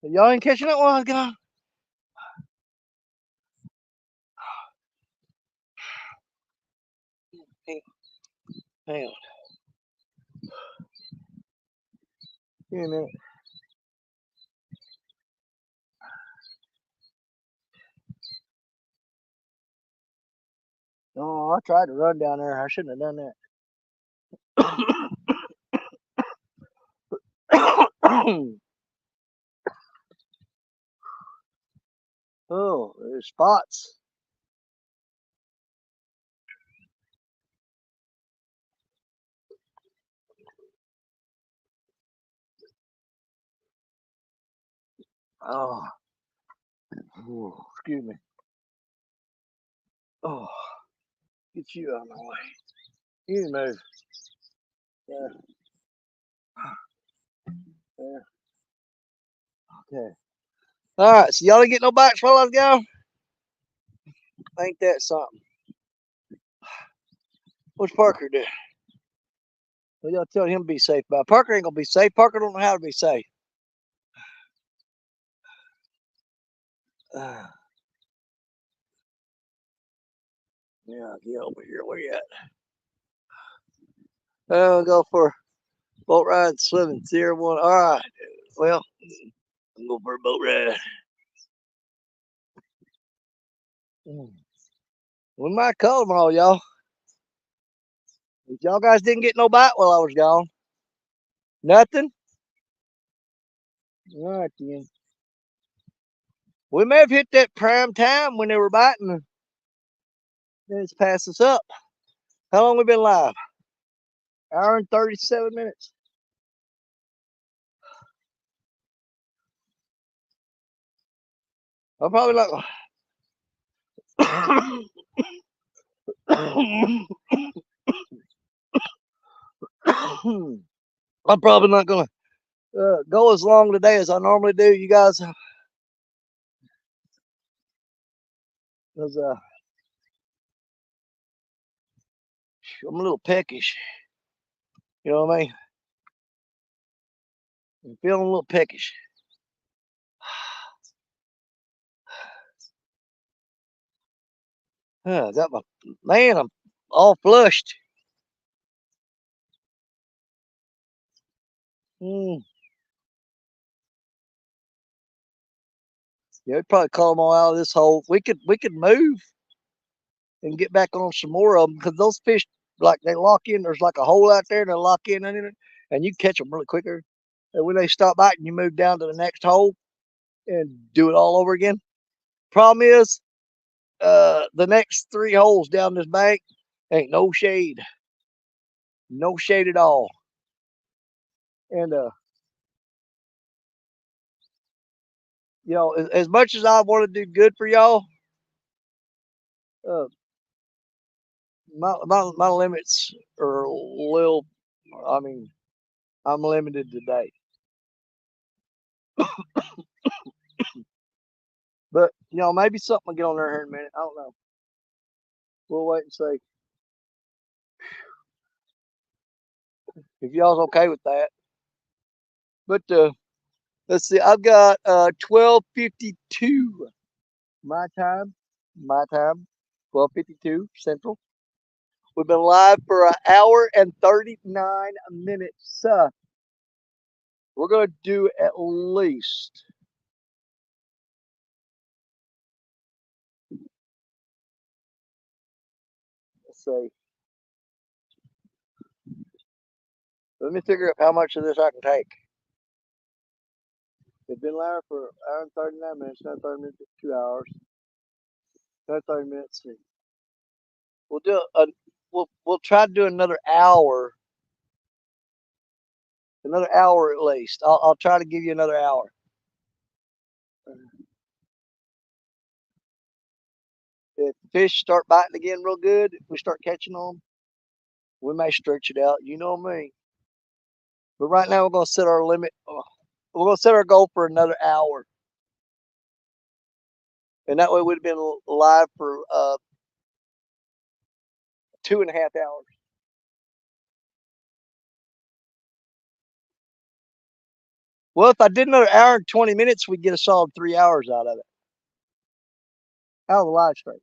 Y'all ain't catching that one, guy. Hang on. Give me a minute. Oh, I tried to run down there. I shouldn't have done that. Oh, there's spots. Oh, ooh, excuse me. Oh, get you out of my way. You need to move. Yeah, yeah. Okay. All right. So y'all didn't get no bites while I was gone. Ain't that something? What's Parker do? Well, y'all tell him to be safe. But Parker ain't gonna be safe. Parker don't know how to be safe. Yeah, get over here. Where you at? I'll go for boat ride, swimming, Sierra one. All right. Well, I'm going for a boat ride. We might call tomorrow, y'all. If y'all guys didn't get no bite while I was gone. Nothing? All right, then. We may have hit that prime time when they were biting. Then it's passed us up. How long we been live? Hour and 37 minutes. I'm probably like. I'm probably not gonna go as long today as I normally do. You guys, because I'm a little peckish. You know what I mean? I'm feeling a little peckish. Got my man. I'm all flushed. Mm. Yeah, we'd probably call them all out of this hole. We could move and get back on some more of them because those fish, like they lock in. There's like a hole out there and they lock in it, and you catch them really quicker. And when they stop biting, you move down to the next hole and do it all over again. Problem is, the next three holes down this bank ain't no shade, no shade at all. And as much as I want to do good for y'all, uh, my limits are a little. I mean, I'm limited today. But maybe something will get on there here in a minute. I don't know. We'll wait and see if y'all's okay with that. But let's see. I've got 12:52 my time. My time. 12:52 Central. We've been live for an hour and 39 minutes. We're gonna do at least. Let's see. Let me figure out how much of this I can take. We've been live for an hour and 39 minutes. Another 30 minutes, 2 hours. Another 30 minutes. We'll do a. We'll try to do another hour. Another hour at least. I'll try to give you another hour. If the fish start biting again real good, if we start catching them, we may stretch it out. You know me. But right now we're gonna set our limit. We're gonna set our goal for another hour, and that way we'd have been live for 2.5 hours. Well, if I did another hour and 20 minutes, we'd get a solid 3 hours out of it. Out of the live stream.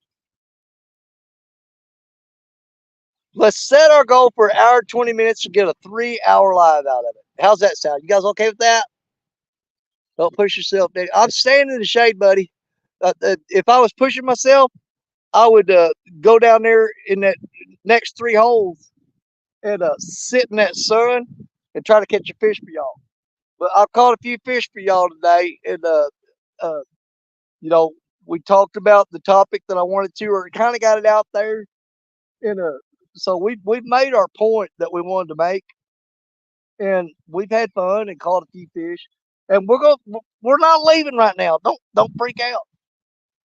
Let's set our goal for an hour and 20 minutes to get a 3 hour live out of it. How's that sound? You guys okay with that? Don't push yourself, Daddy. I'm staying in the shade, buddy. If I was pushing myself, I would go down there in that next three holes and sit in that sun and try to catch a fish for y'all. But I've caught a few fish for y'all today, and uh, you know, we talked about the topic that I wanted to, or kind of got it out there, and so we've made our point that we wanted to make, and we've had fun and caught a few fish. And we're not leaving right now. Don't freak out.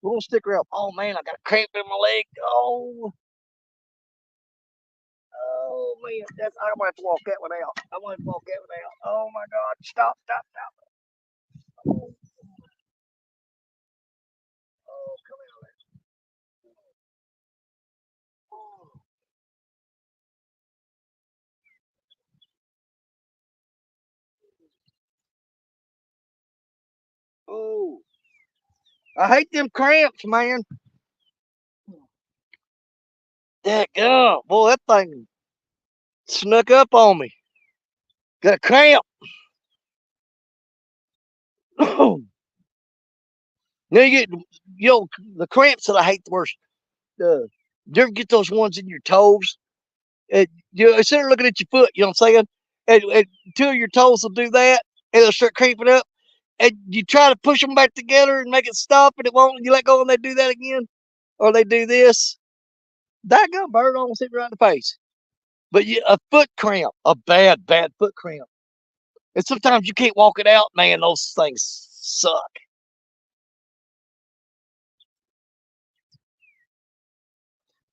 We're gonna stick around. Oh man, I got a cramp in my leg. Oh man, I'm gonna have to walk that one out. I'm gonna have to walk that one out. Oh my God, stop. Oh, come out. Oh, I hate them cramps, man. That gum, boy, that thing snuck up on me. Got a cramp. Now you get the cramps that I hate the worst. You ever get those ones in your toes? And you instead of looking at your foot, you know what I'm saying? And two of your toes will do that, and they'll start creeping up. And you try to push them back together and make it stop, and it won't. And you let go, and they do that again, or they do this. That gun bird almost hit me right in the face. But a foot cramp, a bad foot cramp. And sometimes you can't walk it out, man. Those things suck.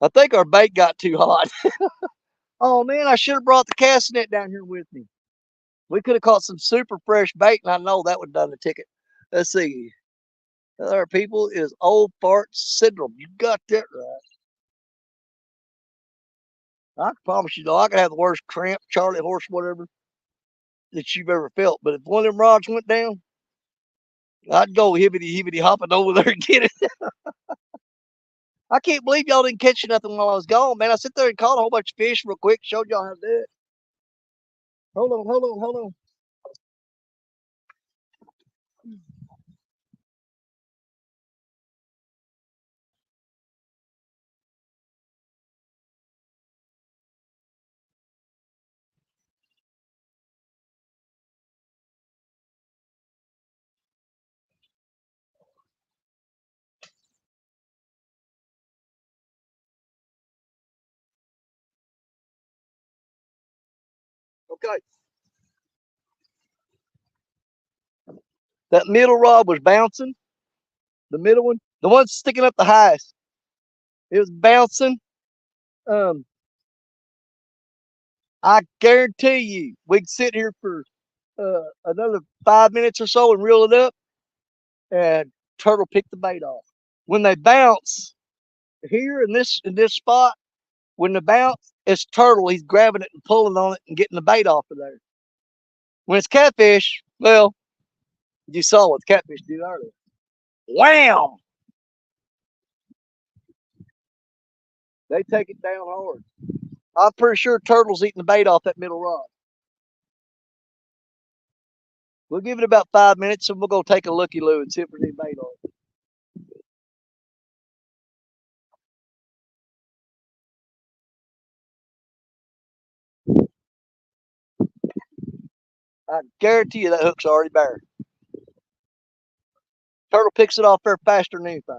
I think our bait got too hot. Oh man, I should have brought the cast net down here with me. We could have caught some super fresh bait, and I know that would have done the ticket. Let's see. Other people is old fart syndrome. You got that right. I can promise you, though, I could have the worst cramp, Charlie horse, whatever that you've ever felt. But if one of them rods went down, I'd go hibbity hopping over there and get it. I can't believe y'all didn't catch nothing while I was gone, man. I sit there and caught a whole bunch of fish real quick, showed y'all how to do it. Hold on. Okay. That middle rod was bouncing. The middle one, the one sticking up the highest, it was bouncing. Um, I guarantee you, we could sit here for another 5 minutes or so and reel it up, and turtle picked the bait off. When they bounce here in this spot, when they bounce, it's turtle. He's grabbing it and pulling on it and getting the bait off of there. When it's catfish, well, you saw what the catfish did earlier. Wham! They take it down hard. I'm pretty sure turtle's eating the bait off that middle rod. We'll give it about 5 minutes and we'll go take a looky loo and see if there's any bait on it. I guarantee you that hook's already bare. Turtle picks it off there faster than anything.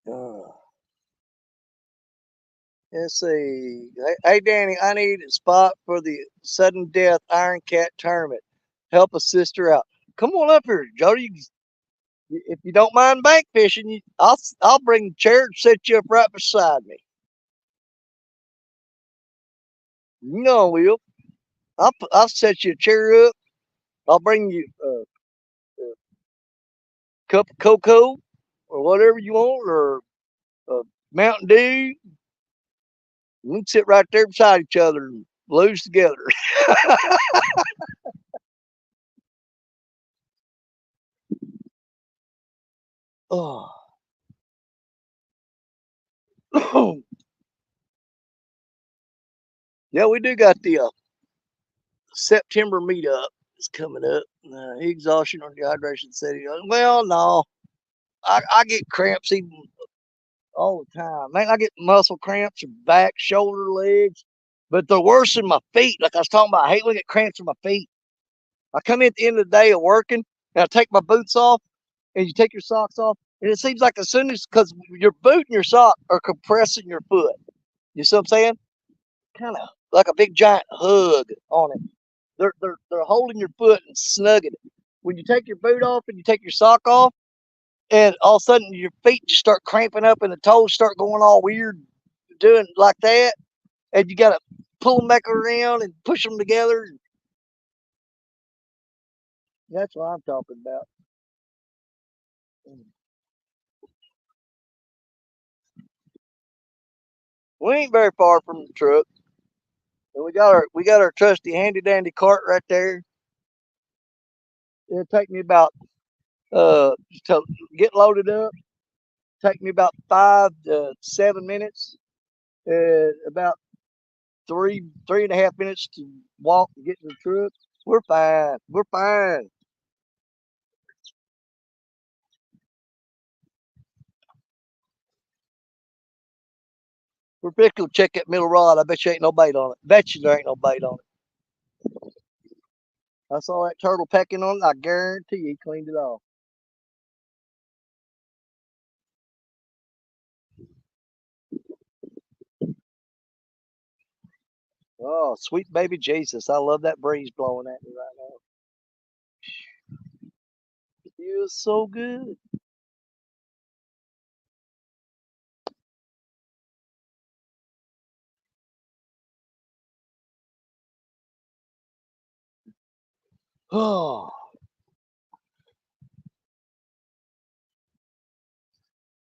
Uh, let's see. Hey, Danny, I need a spot for the sudden death Iron Cat tournament. Help a sister out. Come on up here, Jody. If you don't mind bank fishing, I'll bring the chair and set you up right beside me. You know I will. I'll set you a chair up. I'll bring you a cup of cocoa or whatever you want, or Mountain Dew. We can sit right there beside each other and lose together. Oh. Yeah, we do got the September meetup. It's coming up. Exhaustion or dehydration setting. Well, no, I get cramps even all the time. Man, I get muscle cramps in back, shoulder, legs, but they're worse in my feet. Like I was talking about, I hate when I get cramps in my feet. I come in at the end of the day of working and I take my boots off, and you take your socks off, and it seems like as soon as, because your boot and your sock are compressing your foot. You see what I'm saying? Kind of like a big giant hug on it. They're holding your foot and snugging it. When you take your boot off and you take your sock off, and all of a sudden your feet just start cramping up and the toes start going all weird, doing like that, and you gotta pull them back around and push them together. That's what I'm talking about. We ain't very far from the truck, and we got our trusty handy dandy cart right there. It'll take me about to get loaded up. Take me about 5 to 7 minutes. About three and a half minutes to walk and get to the truck. We're fine. We're fine. We're fixing to check that middle rod. I bet you ain't no bait on it. Bet you there ain't no bait on it. I saw that turtle pecking on it. I guarantee he cleaned it off. Oh, sweet baby Jesus. I love that breeze blowing at me right now. It feels so good. Oh,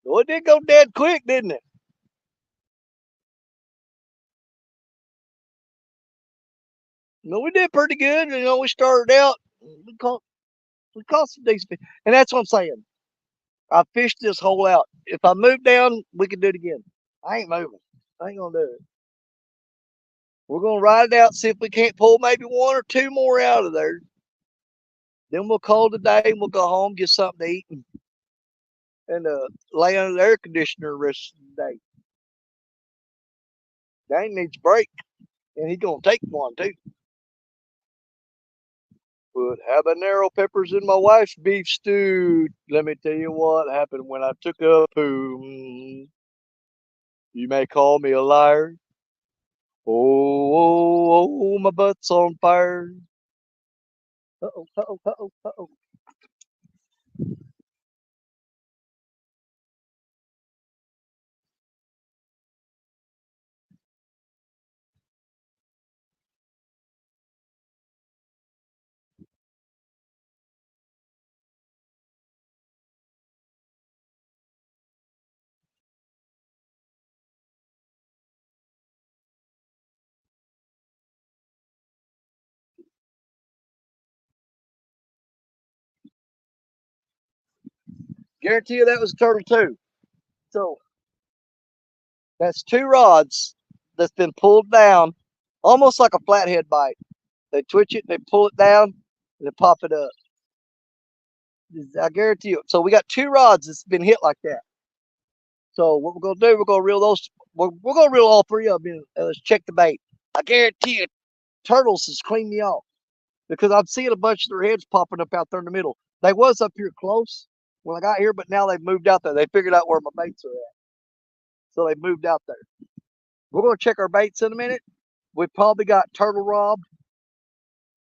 well, it did go dead quick, didn't it? No, we did pretty good. We started out. We caught we caught some decent fish, and that's what I'm saying. I fished this hole out. If I move down, we can do it again. I ain't moving. I ain't gonna do it. We're gonna ride it out, see if we can't pull maybe one or two more out of there. Then we'll call it a day and we'll go home, get something to eat, and lay under the air conditioner the rest of the day. Dane needs a break, and he's gonna take one too. Put habanero peppers in my wife's beef stew. Let me tell you what happened when I took a poo. You may call me a liar. Oh, oh, oh, my butt's on fire. Uh-oh, uh-oh, uh-oh, uh-oh. Guarantee you that was a turtle too. So that's two rods that's been pulled down, almost like a flathead bite. They twitch it, they pull it down, and they pop it up. I guarantee you. So we got two rods that's been hit like that. So what we're gonna do, we're gonna reel those. We're gonna reel all three of them in, and let's check the bait. I guarantee you, turtles has cleaned me off because I'm seeing a bunch of their heads popping up out there in the middle. They was up here close when I got here, but now they've moved out there. They figured out where my baits are at, so they moved out there. We're gonna check our baits in a minute. We probably got turtle robbed,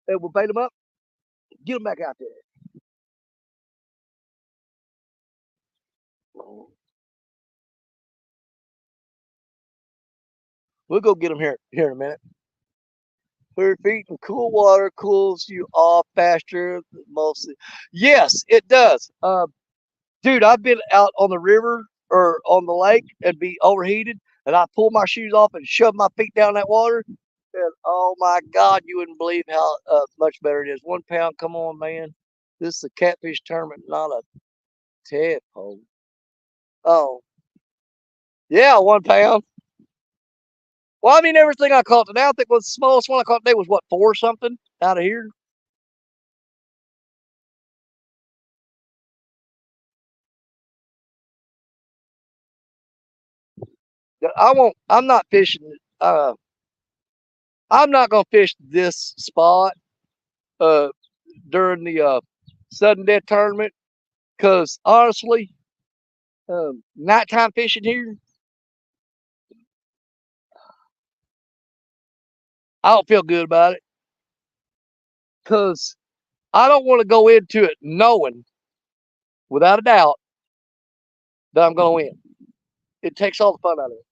and we'll bait them up, get them back out there. We'll go get them here in a minute. 100 feet in cool water cools you off faster mostly. Yes, it does. Dude, I've been out on the river or on the lake and be overheated, and I pull my shoes off and shove my feet down that water. And oh my God, you wouldn't believe how much better it is. 1 pound, come on, man. This is a catfish tournament, not a tadpole. Oh, yeah, 1 pound. Well, I mean, everything I caught today, I think was the smallest one I caught today was what, four something out of here? I won't, I'm not fishing. I'm not going to fish this spot uh, during the sudden death tournament because honestly, nighttime fishing here, I don't feel good about it because I don't want to go into it knowing, without a doubt, that I'm going to win. It takes all the fun out of it.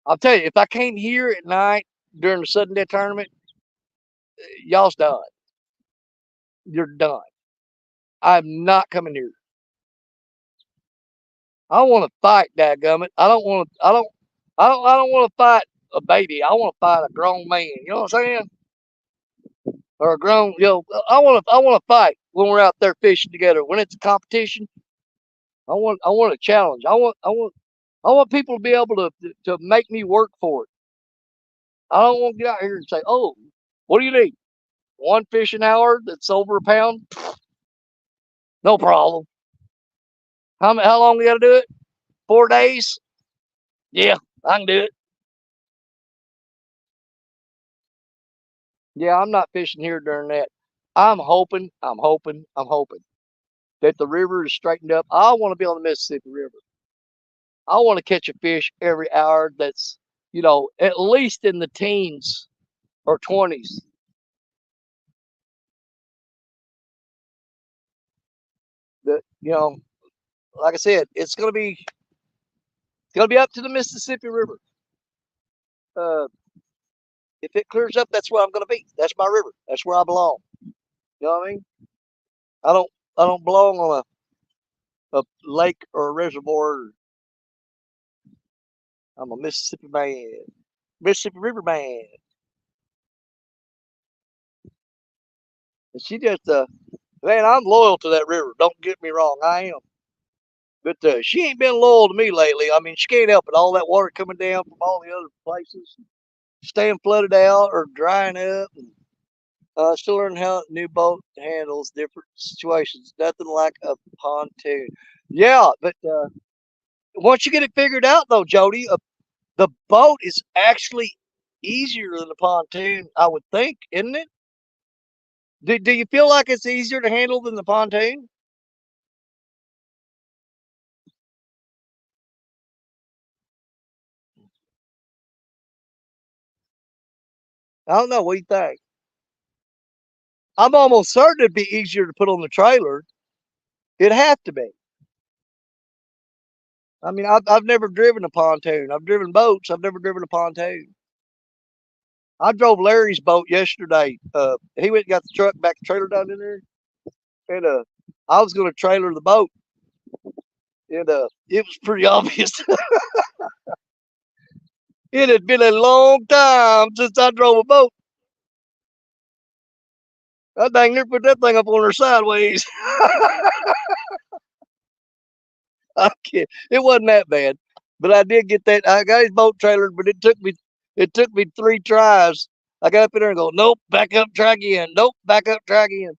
I'll tell you, if I came here at night during the sudden death tournament, y'all's done. You're done. I'm not coming here. I want to fight, dadgummit. I don't want to. I don't want to fight a baby. I want to fight a grown man. You know what I'm saying? Or a grown. I want to. I want to fight when we're out there fishing together. When it's a competition, I want. I want a challenge. I want people to be able to make me work for it. I don't want to get out here and say, "Oh, what do you need? One fish an hour that's over a pound? No problem. How long we got to do it? 4 days? Yeah, I can do it. Yeah, I'm not fishing here during that. I'm hoping that the river is straightened up. I want to be on the Mississippi River. I want to catch a fish every hour that's, at least in the teens or 20s. That, like I said, it's gonna be up to the Mississippi River. Uh, if it clears up, that's where I'm gonna be. That's my river. That's where I belong. You know what I mean? I don't I don't belong on a lake or a reservoir. I'm a Mississippi man. Mississippi River man. And she just man, I'm loyal to that river. Don't get me wrong, I am. But she ain't been loyal to me lately. I mean, she can't help it. All that water coming down from all the other places, staying flooded out or drying up. And, still learning how a new boat handles different situations. Nothing like a pontoon. Yeah, but once you get it figured out, though, Jody, the boat is actually easier than the pontoon, I would think, isn't it? Do you feel like it's easier to handle than the pontoon? I don't know. What do you think? I'm almost certain it'd be easier to put on the trailer. It'd have to be. I mean, I've never driven a pontoon. I've driven boats. I've never driven a pontoon. I drove Larry's boat yesterday. He went and got the truck back, the trailer down in there, and I was going to trailer the boat, and it was pretty obvious. It had been a long time since I drove a boat. I dang near put that thing up on her sideways. I can't. It wasn't that bad, but I did get that. I got his boat trailered, but it took me 3 tries. I got up in there and go, nope, back up, try again. Nope, back up, try again.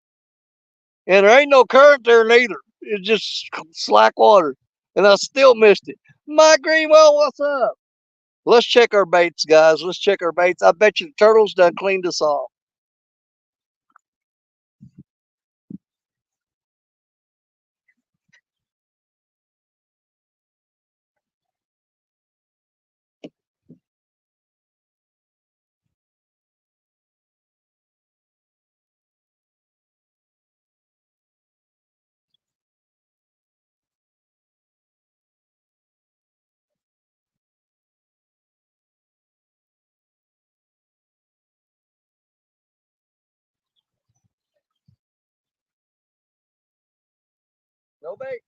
And there ain't no current there neither. It's just slack water, and I still missed it. Mike Greenwell, what's up? Let's check our baits, guys. Let's check our baits. I bet you the turtles done cleaned us off. No bait.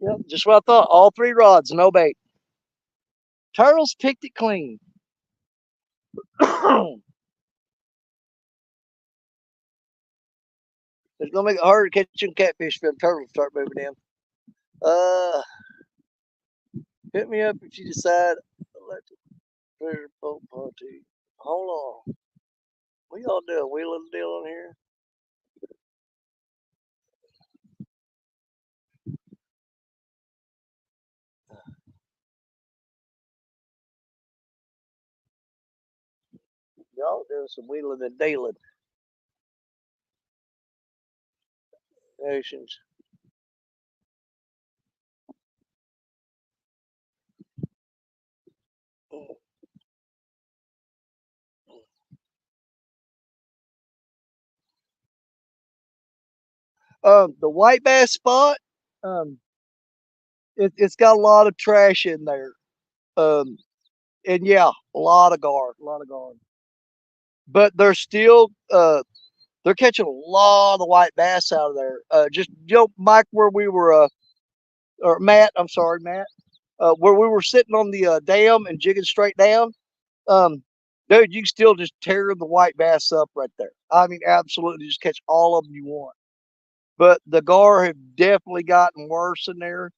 Yep, just what I thought. All 3 rods, no bait. Turtles picked it clean. It's gonna make it harder to catch them catfish if them turtles start moving in. Uh, hit me up if you decide. Hold on. What y'all doing? Wheeling the deal on here? Y'all doing some wheeling and dealing. Nations. The white bass spot, um, it's got a lot of trash in there. Um, and yeah, a lot of guard, a lot of guard. But they're still, they're catching a lot of white bass out of there. Just, Mike, where we were, or Matt, I'm sorry, Matt, where we were sitting on the dam and jigging straight down. Um, dude, you can still just tear the white bass up right there. I mean, absolutely, just catch all of them you want. But the gar have definitely gotten worse in there,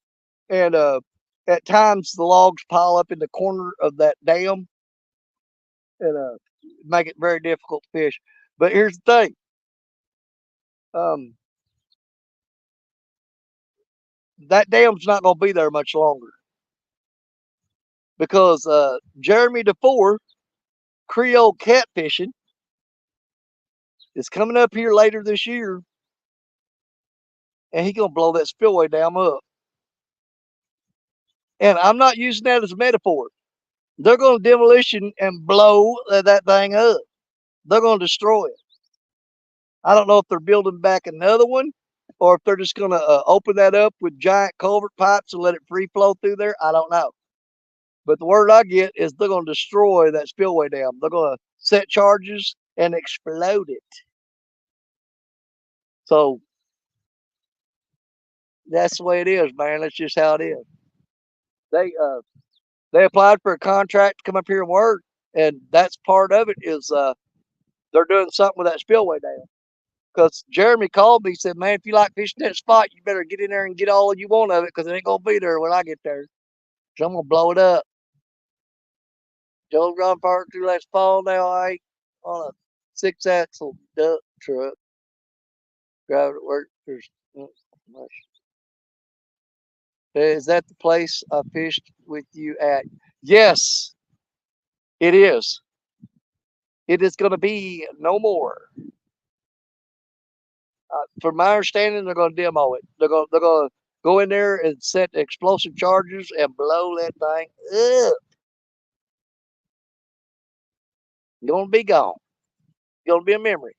and at times the logs pile up in the corner of that dam and make it very difficult to fish. But here's the thing. Um, that dam's not going to be there much longer because Jeremy DeFore, Creole catfishing, is coming up here later this year, and he's going to blow that spillway dam up. And I'm not using that as a metaphor. They're going to demolition and blow that thing up. They're going to destroy it. I don't know if they're building back another one or if they're just going to open that up with giant culvert pipes and let it free flow through there. I don't know. But the word I get is they're going to destroy that spillway dam. They're going to set charges and explode it. So that's the way it is, man. That's just how it is. They uh they applied for a contract to come up here and work, and that's part of it is they're doing something with that spillway dam. Because Jeremy called me, said, "Man, if you like fishing that spot, you better get in there and get all you want of it, because it ain't gonna be there when I get there. So I'm gonna blow it up." Joe's gone part through last fall now. I ain't on a 6-axle duck truck. Driving to work. Is that the place I fished with you at? Yes, it is. It is going to be no more. From my understanding, they're going to demo it. They're going to go in there and set explosive charges and blow that thing up. You're going to be gone. It's going to be a memory.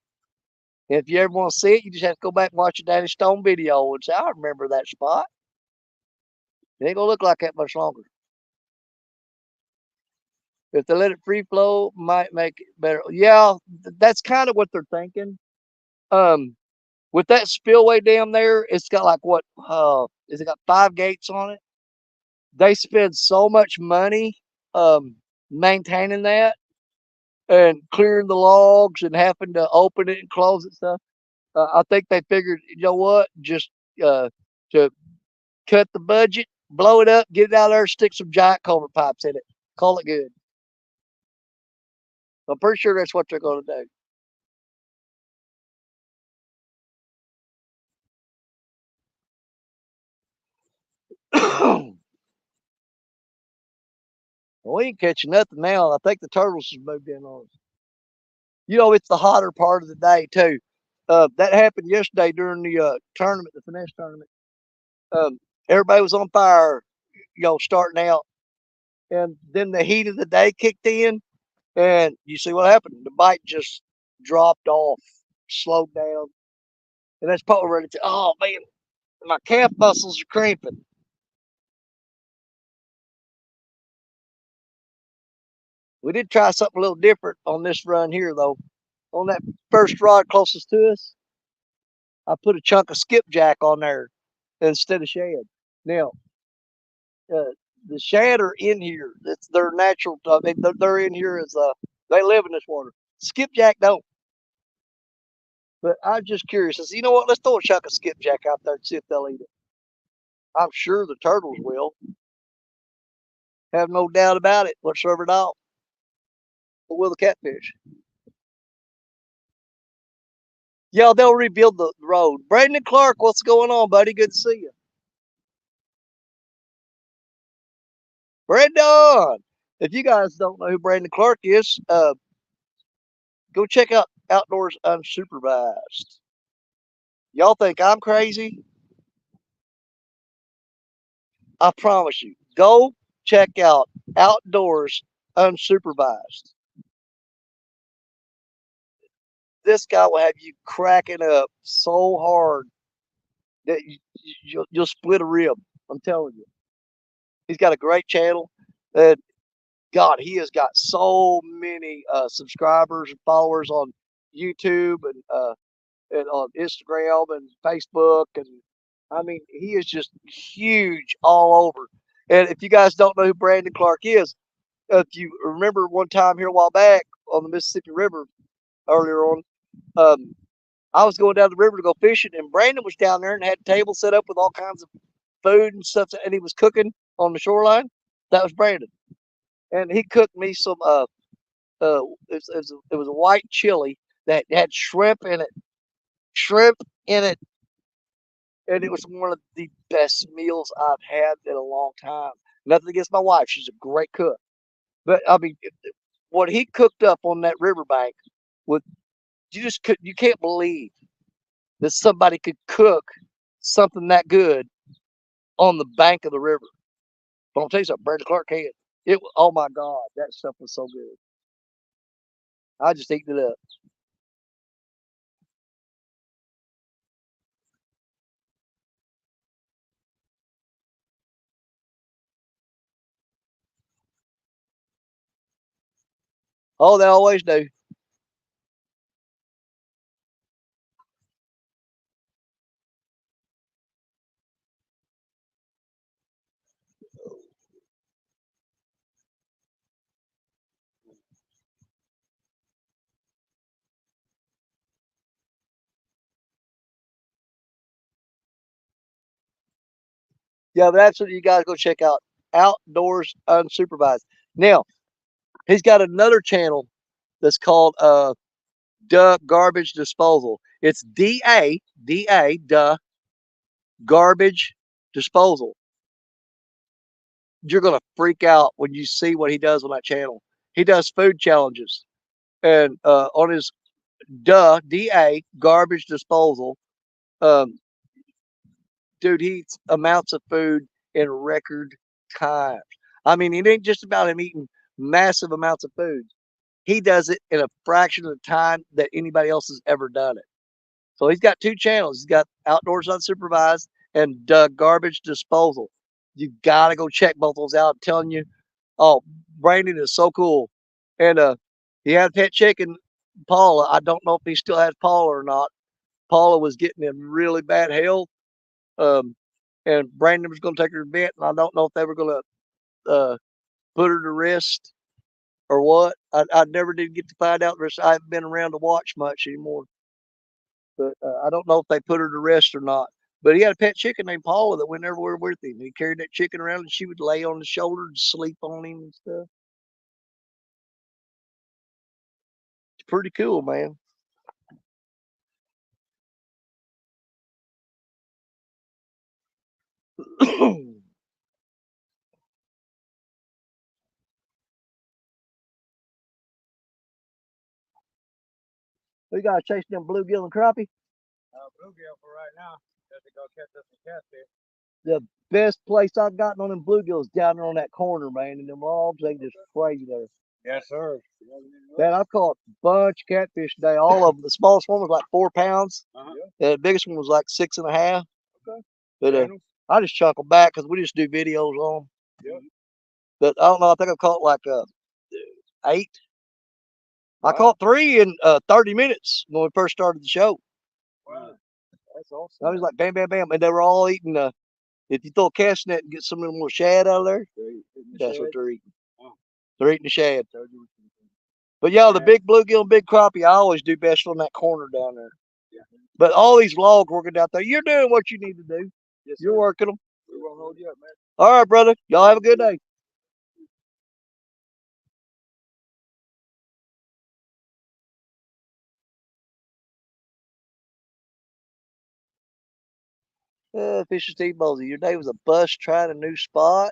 And if you ever want to see it, you just have to go back and watch a Danny Stone video and say, "I remember that spot." It ain't going to look like that much longer. If they let it free flow, might make it better. Yeah, that's kind of what they're thinking. Um, with that spillway dam there, it's got like what? Is it got 5 gates on it? They spend so much money maintaining that and clearing the logs and having to open it and close it stuff. I think they figured, you know what, just to cut the budget, blow it up, get it out of there, stick some giant culvert pipes in it, call it good. I'm pretty sure that's what they're going to do. We ain't catching nothing now. I think the turtles has moved in on us. It's the hotter part of the day too. That happened yesterday during the tournament, the finesse tournament. Um, Everybody was on fire, starting out, and then the heat of the day kicked in, and you see what happened. The bite just dropped off, slowed down, and that's probably ready to. Oh man, my calf muscles are cramping. We did try something a little different on this run here, though. On that first rod closest to us, I put a chunk of skipjack on there instead of shad. Now, the shad are in here. It's their natural. I mean, they're in here as they live in this water. Skipjack don't. But I'm just curious. I said, you know what? Let's throw a chunk of skipjack out there and see if they'll eat it. I'm sure the turtles will. Have no doubt about it whatsoever at all. But will the catfish? Yeah, they'll rebuild the road. Brandon Clark, what's going on, buddy? Good to see you. Brandon! If you guys don't know who Brandon Clark is, go check out Outdoors Unsupervised. Y'all think I'm crazy? I promise you. Go check out Outdoors Unsupervised. This guy will have you cracking up so hard that you'll split a rib. I'm telling you. He's got a great channel. And God, he has got so many subscribers and followers on YouTube and on Instagram and Facebook. And I mean, he is just huge all over. And if you guys don't know who Brandon Clark is, if you remember one time here a while back on the Mississippi River earlier on, um, I was going down the river to go fishing, and Brandon was down there and had a table set up with all kinds of food and stuff, and he was cooking on the shoreline. That was Brandon, and he cooked me some it was a white chili that had shrimp in it, and it was one of the best meals I've had in a long time. Nothing against my wife; she's a great cook, but I mean, what he cooked up on that riverbank, with you can't believe that somebody could cook something that good on the bank of the river. But I'll tell you something, Brandon Clark can. Oh my God, that stuff was so good. I just ate it up. Oh, they always do. Yeah, but absolutely, you guys go check out Outdoors Unsupervised. Now, he's got another channel that's called Duh Garbage Disposal. It's Duh Garbage Disposal. You're gonna freak out when you see what he does on that channel. He does food challenges, and on his Garbage Disposal, um, dude, he eats amounts of food in record times. I mean, it ain't just about him eating massive amounts of food. He does it in a fraction of the time that anybody else has ever done it. So he's got two channels. He's got Outdoors Unsupervised and Garbage Disposal. You gotta go check both those out. I'm telling you, oh, Brandon is so cool. And he had a pet chicken, Paula. I don't know if he still has Paula or not. Paula was getting in really bad health. Um, and Brandon was going to take her to vet, and I don't know if they were going to put her to rest or what. I never did get to find out. I haven't been around to watch much anymore, but I don't know if they put her to rest or not. But he had a pet chicken named Paula that went everywhere with him. He carried that chicken around, and she would lay on his shoulder and sleep on him and stuff. It's pretty cool, man. We got to chase them bluegill and crappie. Bluegill for right now. Just to go catch us some catfish. The best place I've gotten on them bluegills down there on that corner, man. And them logs, they just crazy there. Yes, sir. Man, I've caught a bunch of catfish today. All of them. The smallest one was like 4 pounds. The biggest one was like 6.5. Okay. But I just chuck them back because we just do videos on them. Yeah. But I don't know. I think I caught like 8. Wow. I caught 3 in 30 minutes when we first started the show. Wow. That's awesome. I was like bam, bam, bam, and they were all eating If you throw a cast net and get some little more shad out of there, that's what they're eating. They're eating the shad. But yeah, the big bluegill and big crappie, I always do best on that corner down there. Yeah. But all these logs working out there, you're doing what you need to do. Yes, You're sir. working them. We won't hold you up, man. All right, brother. Y'all have a good day. Fish and Steve Mosey, your day was a bust trying a new spot.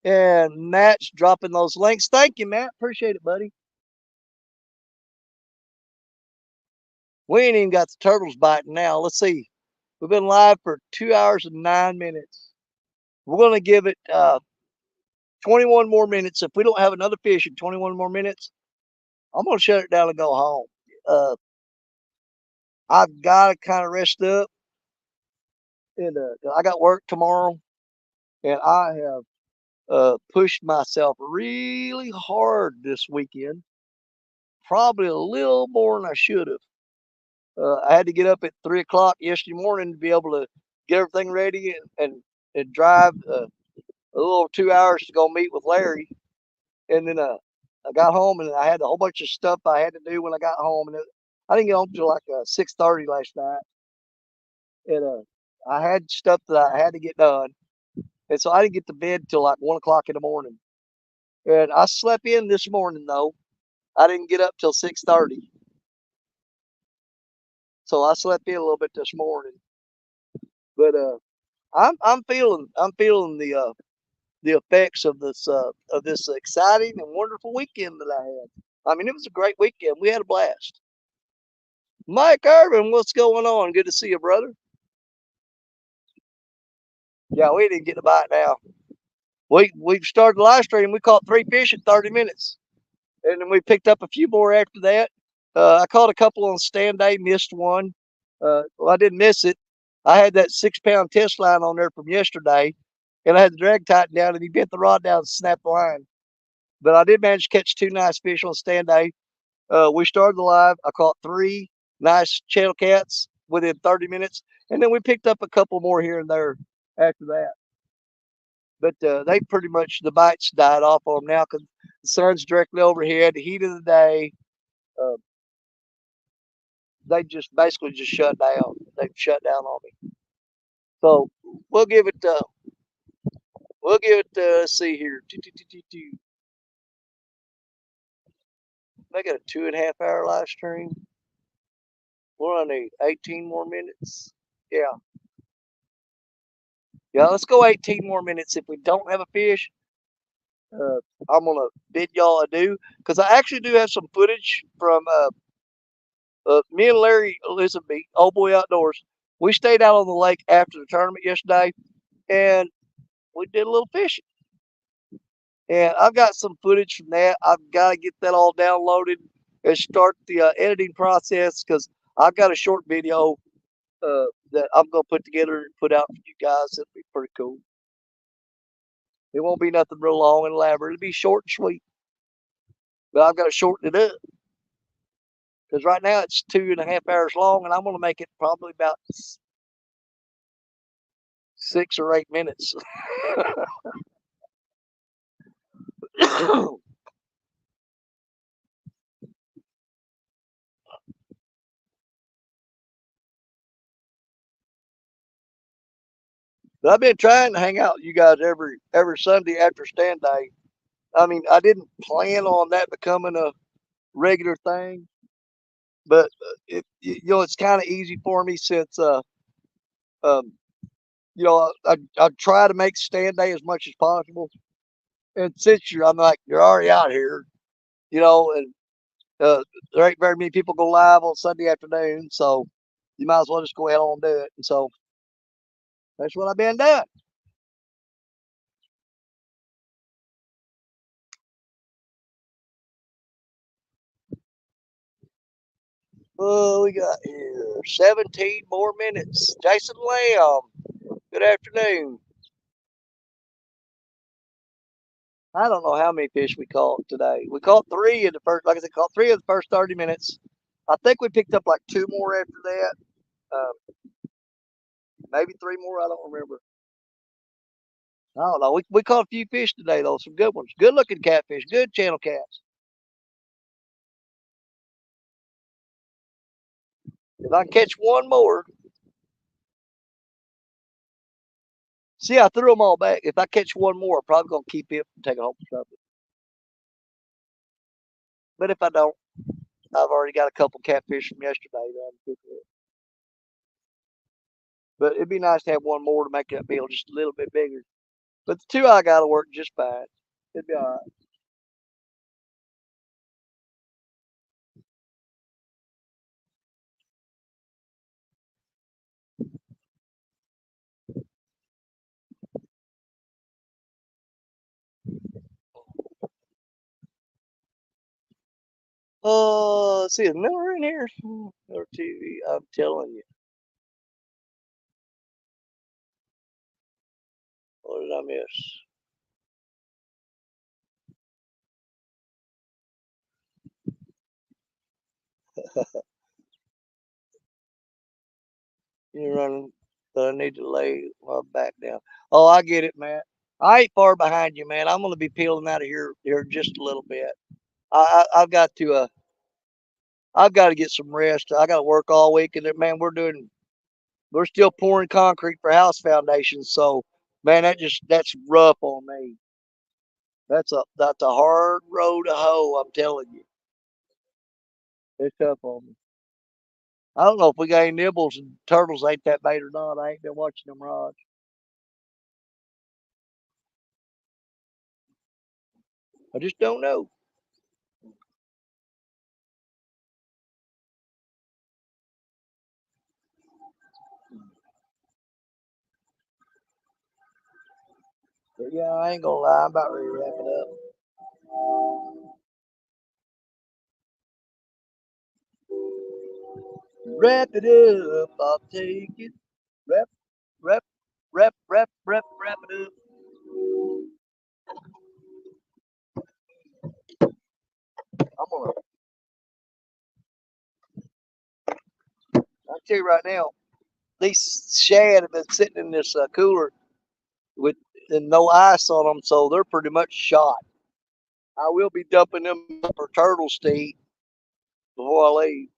And Matt's dropping those links. Thank you, Matt. Appreciate it, buddy. We ain't even got the turtles biting now. Let's see. We've been live for 2 hours and 9 minutes. We're going to give it 21 more minutes. If we don't have another fish in 21 more minutes, I'm going to shut it down and go home. I've got to kind of rest up. And I got work tomorrow. And I have pushed myself really hard this weekend. Probably a little more than I should have. I had to get up at 3 o'clock yesterday morning to be able to get everything ready and drive a little over 2 hours to go meet with Larry. And then I got home and I had a whole bunch of stuff I had to do when I got home. And I didn't get home till like 6:30 last night. And I had stuff that I had to get done. And so I didn't get to bed till like 1 o'clock in the morning. And I slept in this morning though. I didn't get up till 6:30. So I slept in a little bit this morning. But I'm feeling the effects of this exciting and wonderful weekend that I had. I mean, it was a great weekend. We had a blast. Mike Irvin, what's going on? Good to see you, brother. Yeah, we didn't get a bite now. We started the live stream. We caught 3 fish in 30 minutes, and then we picked up a few more after that. I caught a couple on stand day, missed one. Well, I didn't miss it. I had that 6-pound test line on there from yesterday, and I had the drag tightened down, and he bent the rod down and snapped the line. But I did manage to catch 2 nice fish on stand day. We started the live. I caught 3 nice channel cats within 30 minutes, and then we picked up a couple more here and there after that. But they pretty much, the bites died off on them now because the sun's directly overhead, the heat of the day. Uh, they just basically just shut down. They've shut down on me. So we'll give it. Let's see here. Make it a 2.5 hour live stream. We're on 18 more minutes. Yeah. Yeah, let's go 18 more minutes. If we don't have a fish, I'm going to bid y'all adieu. Because I actually do have some footage from me and Larry Elizabeth, Old Boy Outdoors. We stayed out on the lake after the tournament yesterday, and we did a little fishing. And I've got some footage from that. I've got to get that all downloaded and start the editing process because I've got a short video that I'm going to put together and put out for you guys. It'll be pretty cool. It won't be nothing real long and elaborate. It'll be short and sweet. But I've got to shorten it up because right now it's 2.5 hours long, and I'm going to make it probably about 6 or 8 minutes. But I've been trying to hang out with you guys every Sunday after stand day. I mean, I didn't plan on that becoming a regular thing, but it's kind of easy for me since um, I try to make stand day as much as possible. And since you're already out here, and there ain't very many people go live on Sunday afternoon, so you might as well just go ahead and do it. And so that's what I've been doing. We got here 17 more minutes. Jason Lamb, good afternoon. I don't know how many fish we caught today. We caught 3 in the first, like I said, caught 3 in the first 30 minutes. I think we picked up like 2 more after that. Um, maybe 3 more. I don't remember. I don't know. We caught a few fish today though, some good ones. Good looking catfish, good channel cats. If I catch one more, see, I threw them all back. If I catch one more, I'm probably gonna keep it and take it home for something. But if I don't, I've already got a couple catfish from yesterday that I'm cooking with. But it'd be nice to have one more to make that meal just a little bit bigger. But the two I got to work just fine. It'd be all right. Let's see, is Miller in here? Miller TV. I'm telling you. What did I miss? You're running, but I need to lay my back down. Oh, I get it, man. I ain't far behind you, man. I'm gonna be peeling out of here just a little bit. I've got to I've got to get some rest. I got to work all week, and man, we're still pouring concrete for house foundations. So, man, that's rough on me. That's a hard road to hoe. I'm telling you, it's tough on me. I don't know if we got any nibbles and turtles ate that bait or not. I ain't been watching them rods. I just don't know. But yeah, I ain't gonna lie. I'm about ready to wrap it up. Wrap it up. I'll take it. Wrap, wrap, wrap it up. I'm gonna. I'll tell you right now. These shad have been sitting in this cooler with and no ice on them, so they're pretty much shot. I will be dumping them for turtles to eat before I leave.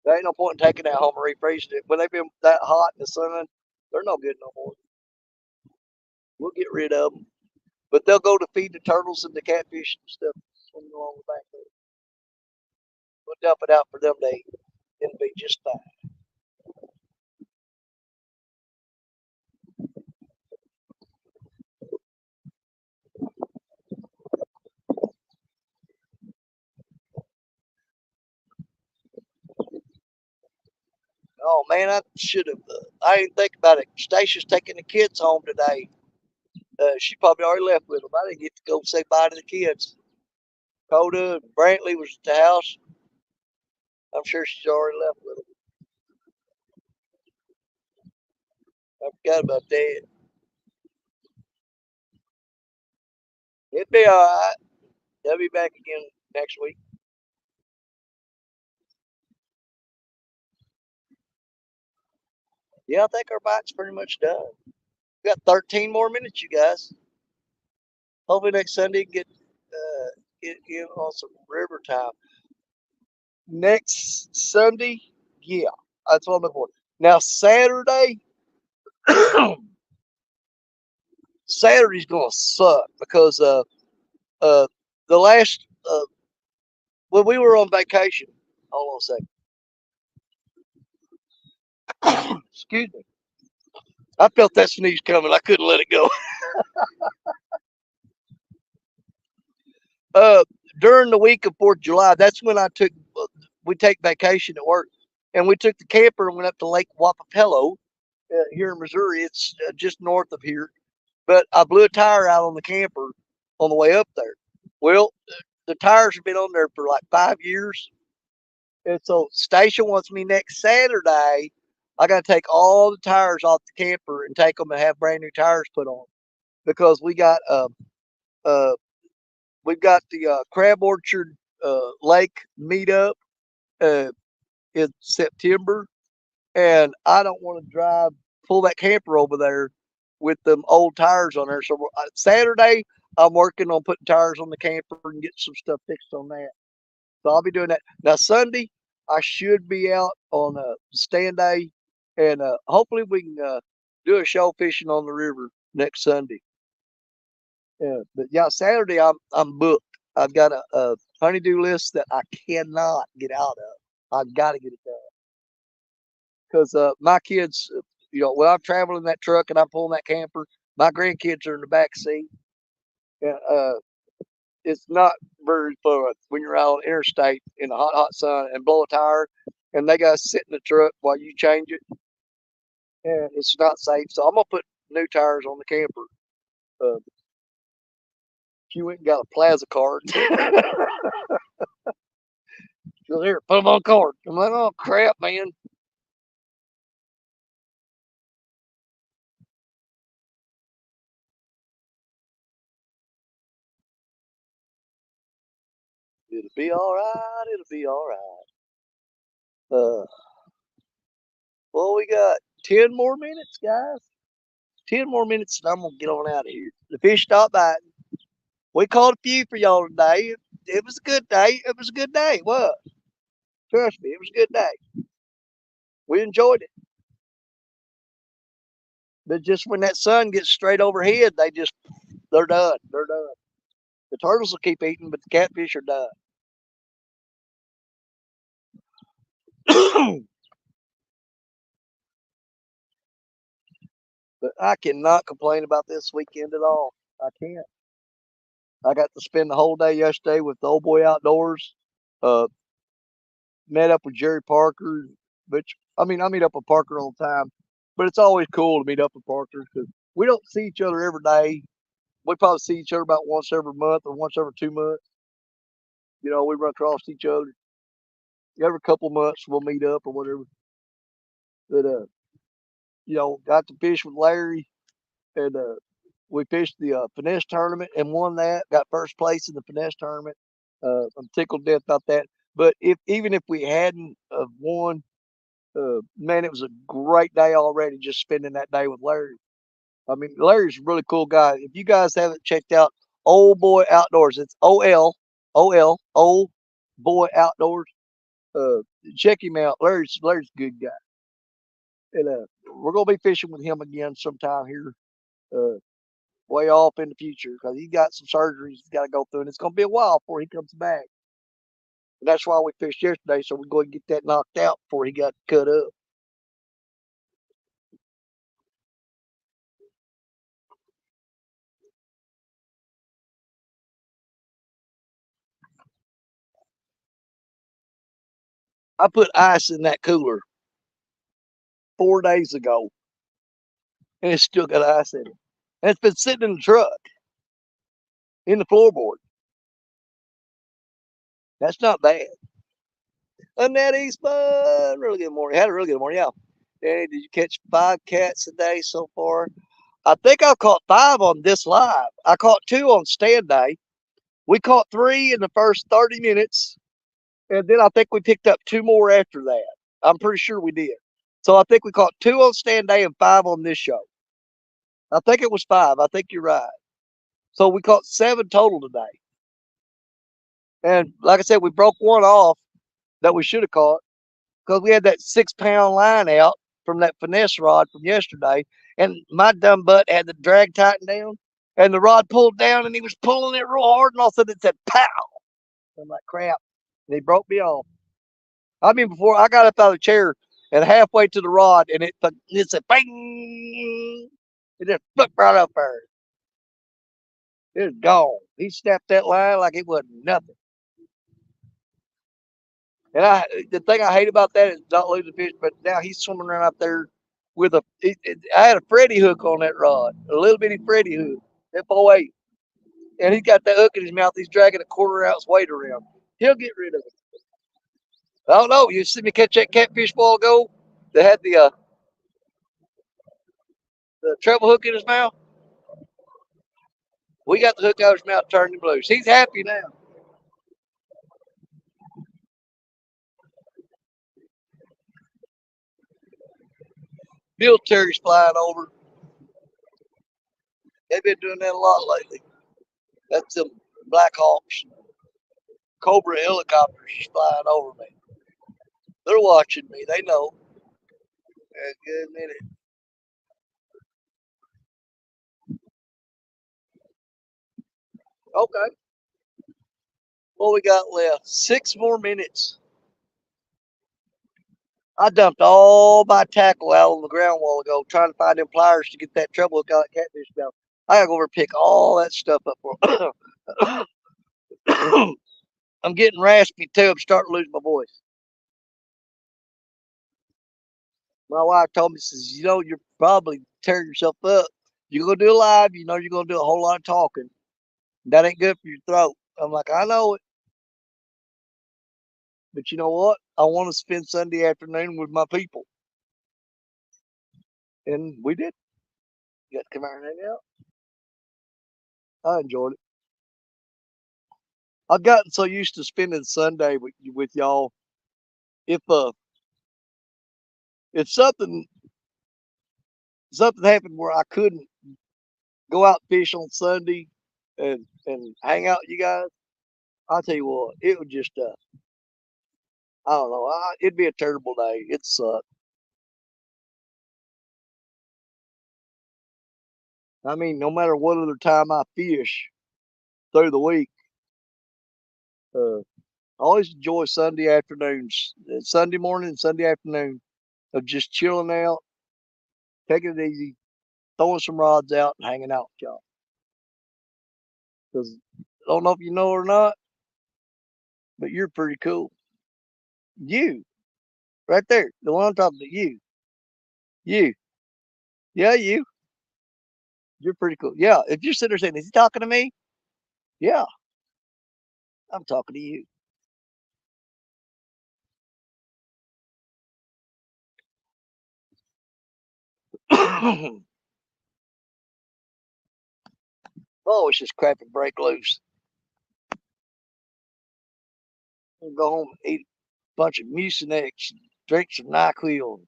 There ain't no point in taking that home and refreezing it. When they've been that hot in the sun, they're no good no more. We'll get rid of them, but they'll go to feed the turtles and the catfish and stuff swimming along the back there. We'll dump it out for them to eat. It'll be just fine. Oh man, I should have. I didn't think about it. Stacia's taking the kids home today. She probably already left with them. I didn't get to go say bye to the kids. Coda and Brantley was at the house. I'm sure she's already left with them. I forgot about that. It'll be all right. They'll be back again next week. Yeah, I think our bite's pretty much done. We got 13 more minutes, you guys. Hopefully next Sunday get in on some river time. Next Sunday, yeah, that's what I'm looking for. Now Saturday, Saturday's gonna suck because uh the last when we were on vacation. Hold on a second. Excuse me. I felt that sneeze coming. I couldn't let it go. Uh, During the week of 4th of July, that's when we take vacation at work, and we took the camper and went up to Lake Wapapello here in Missouri. It's just north of here, but I blew a tire out on the camper on the way up there. Well, the tires have been on there for like 5 years, and so Stacia wants me next Saturday. I got to take all the tires off the camper and take them and have brand new tires put on because uh, we've got the Crab Orchard Lake meetup uh, in September, and I don't want to drive pull that camper over there with them old tires on there. So Saturday, I'm working on putting tires on the camper and getting some stuff fixed on that. So I'll be doing that. Now Sunday, I should be out on a stand day, and hopefully we can do a show fishing on the river next Sunday. Yeah, but yeah, Saturday I'm booked. I've got a honeydew list that I cannot get out of. I've got to get it done because my kids, when I'm traveling that truck and I'm pulling that camper, my grandkids are in the back seat. And, it's not very fun when you're out on the interstate in the hot, hot sun and blow a tire, and they got to sit in the truck while you change it, and it's not safe. So I'm gonna put new tires on the camper. If you went and got a Plaza card, so here, put them on card. I'm like, oh crap, man. It'll be all right. It'll be all right. Well, we got 10 more minutes, guys. 10 more minutes, and I'm gonna get on out of here. The fish stopped biting. We caught a few for y'all today. It was a good day. It was a good day. What? Trust me, it was a good day. We enjoyed it. But just when that sun gets straight overhead, they're done. They're done. The turtles will keep eating, but the catfish are done. But I cannot complain about this weekend at all. I can't. I got to spend the whole day yesterday with the old boy outdoors. Uh, Met up with Jerry Parker, which I meet up with Parker all the time, but it's always cool to meet up with Parker because we don't see each other every day. We probably see each other about once every month or once every 2 months. We run across each other every couple months. We'll meet up or whatever. But got to fish with Larry, and we fished the finesse tournament and won that. Got first place in the finesse tournament. I'm tickled to death about that. But even if we hadn't won, man, it was a great day already. Just spending that day with Larry. I mean, Larry's a really cool guy. If you guys haven't checked out Old Boy Outdoors, it's Old Boy Outdoors. Uh, Check him out. Larry's a good guy, and we're gonna be fishing with him again sometime here, uh, way off in the future because he got some surgeries he's got to go through, and it's gonna be a while before he comes back. And that's why we fished yesterday, so we're going to get that knocked out before he got cut up. I put ice in that cooler 4 days ago, and it's still got ice in it. And it's been sitting in the truck, in the floorboard. That's not bad. A netty spud. Really good morning. Had a really good morning. Yeah. Danny, did you catch 5 cats a day so far? I think I caught 5 on this live. I caught 2 on stand day. We caught 3 in the first 30 minutes, and then I think we picked up 2 more after that. I'm pretty sure we did. So I think we caught 2 on stand day and 5 on this show. I think it was 5. I think you're right. So we caught 7 total today. And like I said, we broke one off that we should have caught because we had that 6 pound line out from that finesse rod from yesterday. And my dumb butt had the drag tightened down, and the rod pulled down, and he was pulling it real hard, and all of a sudden it said pow. I'm like, crap. And he broke me off. I mean, before I got up out of the chair and halfway to the rod, and it said bang. It just flipped right up there. It was gone. He snapped that line like it wasn't nothing. And the thing I hate about that is not losing fish, but now he's swimming around out there with I had a Freddy hook on that rod, a little bitty Freddy hook, FOA. And he's got that hook in his mouth. He's dragging a quarter ounce weight around. He'll get rid of it. I don't know. You see me catch that catfish ball go that had the treble hook in his mouth? We got the hook out of his mouth, turned him loose. He's happy now. Military's flying over. They've been doing that a lot lately. That's them Black Hawks, Cobra helicopters flying over me. They're watching me. They know. A good minute. Okay. What we got left? 6 more minutes. I dumped all my tackle out on the ground a while ago, trying to find them pliers to get that treble hook out of catfish mouth. I gotta go over and pick all that stuff up for. I'm getting raspy too. I'm starting to lose my voice. My wife told me, says, you're probably tearing yourself up. You're gonna do a live, you're gonna do a whole lot of talking. That ain't good for your throat. I'm like, I know it. But you know what? I want to spend Sunday afternoon with my people. And we did. You got to come out and hang out. I enjoyed it. I've gotten so used to spending Sunday with y'all. If something happened where I couldn't go out fish on Sunday and hang out with you guys, I'll tell you what, it would just I don't know, it'd be a terrible day. It sucked. I mean, no matter what other time I fish through the week, I always enjoy Sunday afternoons, Sunday morning and Sunday afternoon of just chilling out, taking it easy, throwing some rods out and hanging out with y'all. Because I don't know if you know or not, but you're pretty cool. You, right there, the one I'm talking to, you, yeah, you're pretty cool. Yeah, if you're sitting there saying, "Is he talking to me?" Yeah, I'm talking to you. Oh, it's just crap and break loose. I'll go home and eat a bunch of Mucinex, drink some NyQuil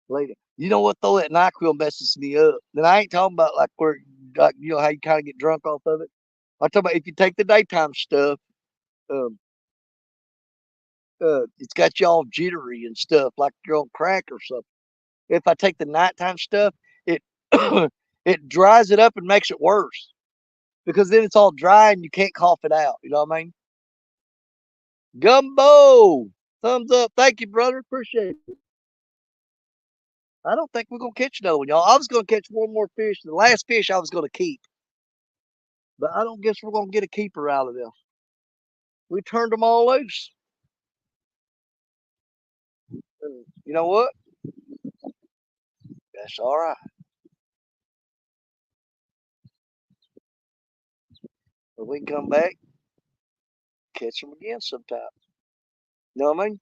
later. You know what though? That NyQuil messes me up. Then I ain't talking about like how you kind of get drunk off of it. I'm talking about if you take the daytime stuff, um, it's got you all jittery and stuff like you're on crack or something. If I take the nighttime stuff, it it dries it up and makes it worse because then it's all dry and you can't cough it out. You know what I mean? Gumbo, thumbs up. Thank you, brother. Appreciate it. I don't think we're gonna catch another one, y'all. I was gonna catch one more fish. The last fish I was gonna keep, but I don't guess we're gonna get a keeper out of this. We turned them all loose. And you know what? That's all right. If we can come back, catch them again sometime. You know what I mean?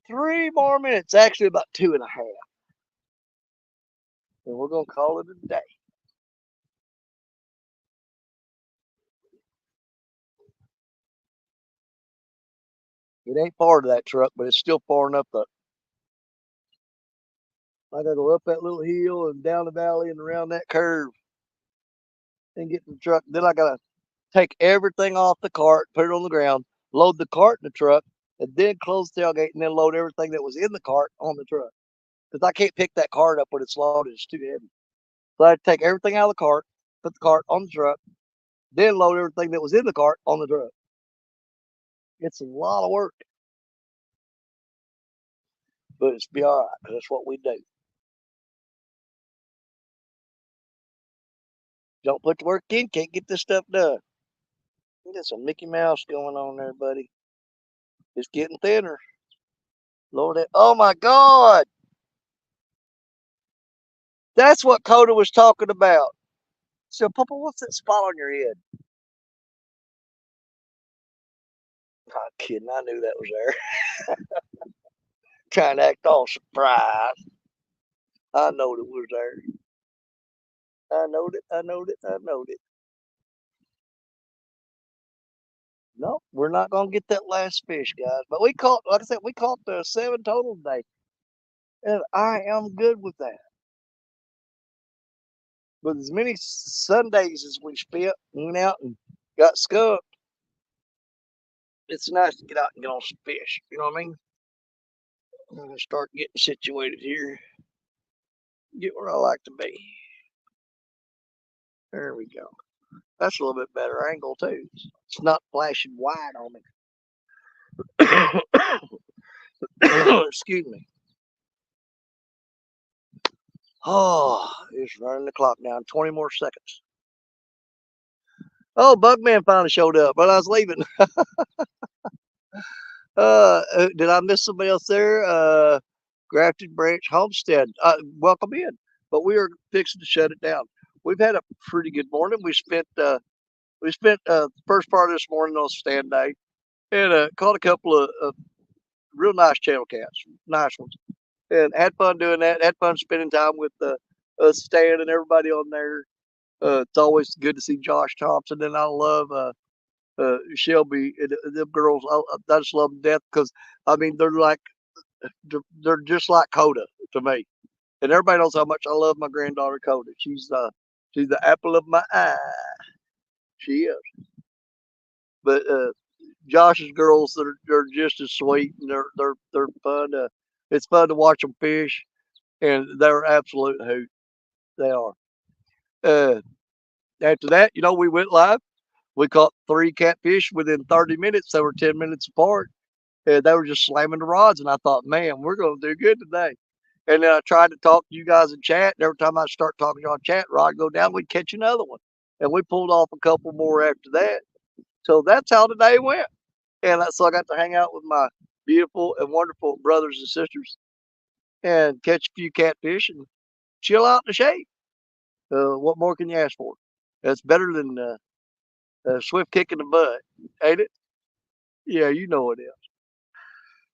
3 more minutes. Actually, about two and a half. And we're gonna call it a day. It ain't far to that truck, but it's still far enough that I gotta go up that little hill and down the valley and around that curve and get to the truck. Then I gotta take everything off the cart, put it on the ground, load the cart in the truck, and then close the tailgate and then load everything that was in the cart on the truck. Because I can't pick that cart up when it's loaded, it's too heavy. So I had to take everything out of the cart, put the cart on the truck, then load everything that was in the cart on the truck. It's a lot of work, but it's be all right because that's what we do. Don't put the work in, can't get this stuff done. You got some Mickey Mouse going on there, buddy. It's getting thinner. Lord, oh my God. That's what Coda was talking about. So, Papa, what's that spot on your head? Not kidding. I knew that was there. Trying to act all surprised. I knowed it was there. I knowed it. I knowed it. I knowed it. No, we're not gonna get that last fish, guys. But we caught, like I said, we caught 7 total today, and I am good with that. With as many Sundays as we spent, went out and got skunked, it's nice to get out and get on some fish. You know what I mean? I'm gonna start getting situated here, get where I like to be. There we go. That's a little bit better angle too. It's not flashing wide on me. Excuse me. Oh, it's running the clock down. 20 more seconds. Oh, Bugman finally showed up, but I was leaving. Did I miss somebody else there? Grafted Branch Homestead. Welcome in. But we are fixing to shut it down. We've had a pretty good morning. We spent the first part of this morning on stand day and caught a couple of real nice channel cats, nice ones, and had fun doing that. Had fun spending time with Stan and everybody on there. It's always good to see Josh Thompson, and I love Shelby. Them girls, I just love them to death because I mean they're just like Coda to me, and everybody knows how much I love my granddaughter Coda. She's the apple of my eye. She is. But Josh's girls, they're just as sweet, and they're fun. It's fun to watch them fish, and they're absolute hoot. They are. Uh, After that, we went live. We caught 3 catfish within 30 minutes. They were 10 minutes apart. And they were just slamming the rods. And I thought, man, we're going to do good today. And then I tried to talk to you guys in chat. And every time I start talking to you on chat, rod go down, we'd catch another one. And we pulled off a couple more after that. So that's how today went. And so I got to hang out with my beautiful and wonderful brothers and sisters and catch a few catfish and chill out in the shade. What more can you ask for? That's better than a swift kick in the butt, ain't it? Yeah, you know it is.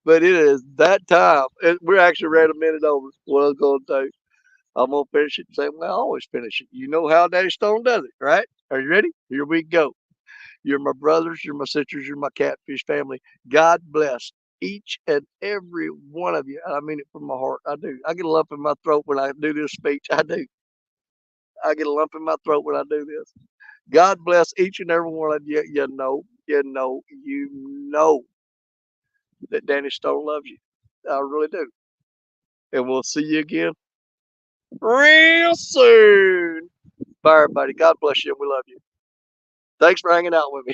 But it is that time. We're actually right a minute over what I was going to do. I'm going to finish it the same way I always finish it. You know how Daddy Stone does it, right? Are you ready? Here we go. You're my brothers, you're my sisters, you're my catfish family. God bless each and every one of you. I mean it from my heart. I do. I get a lump in my throat when I do this speech. I do. I get a lump in my throat when I do this. God bless each and every one of you. You know that Danny Stone loves you. I really do. And we'll see you again real soon. Bye, everybody. God bless you. We love you. Thanks for hanging out with me.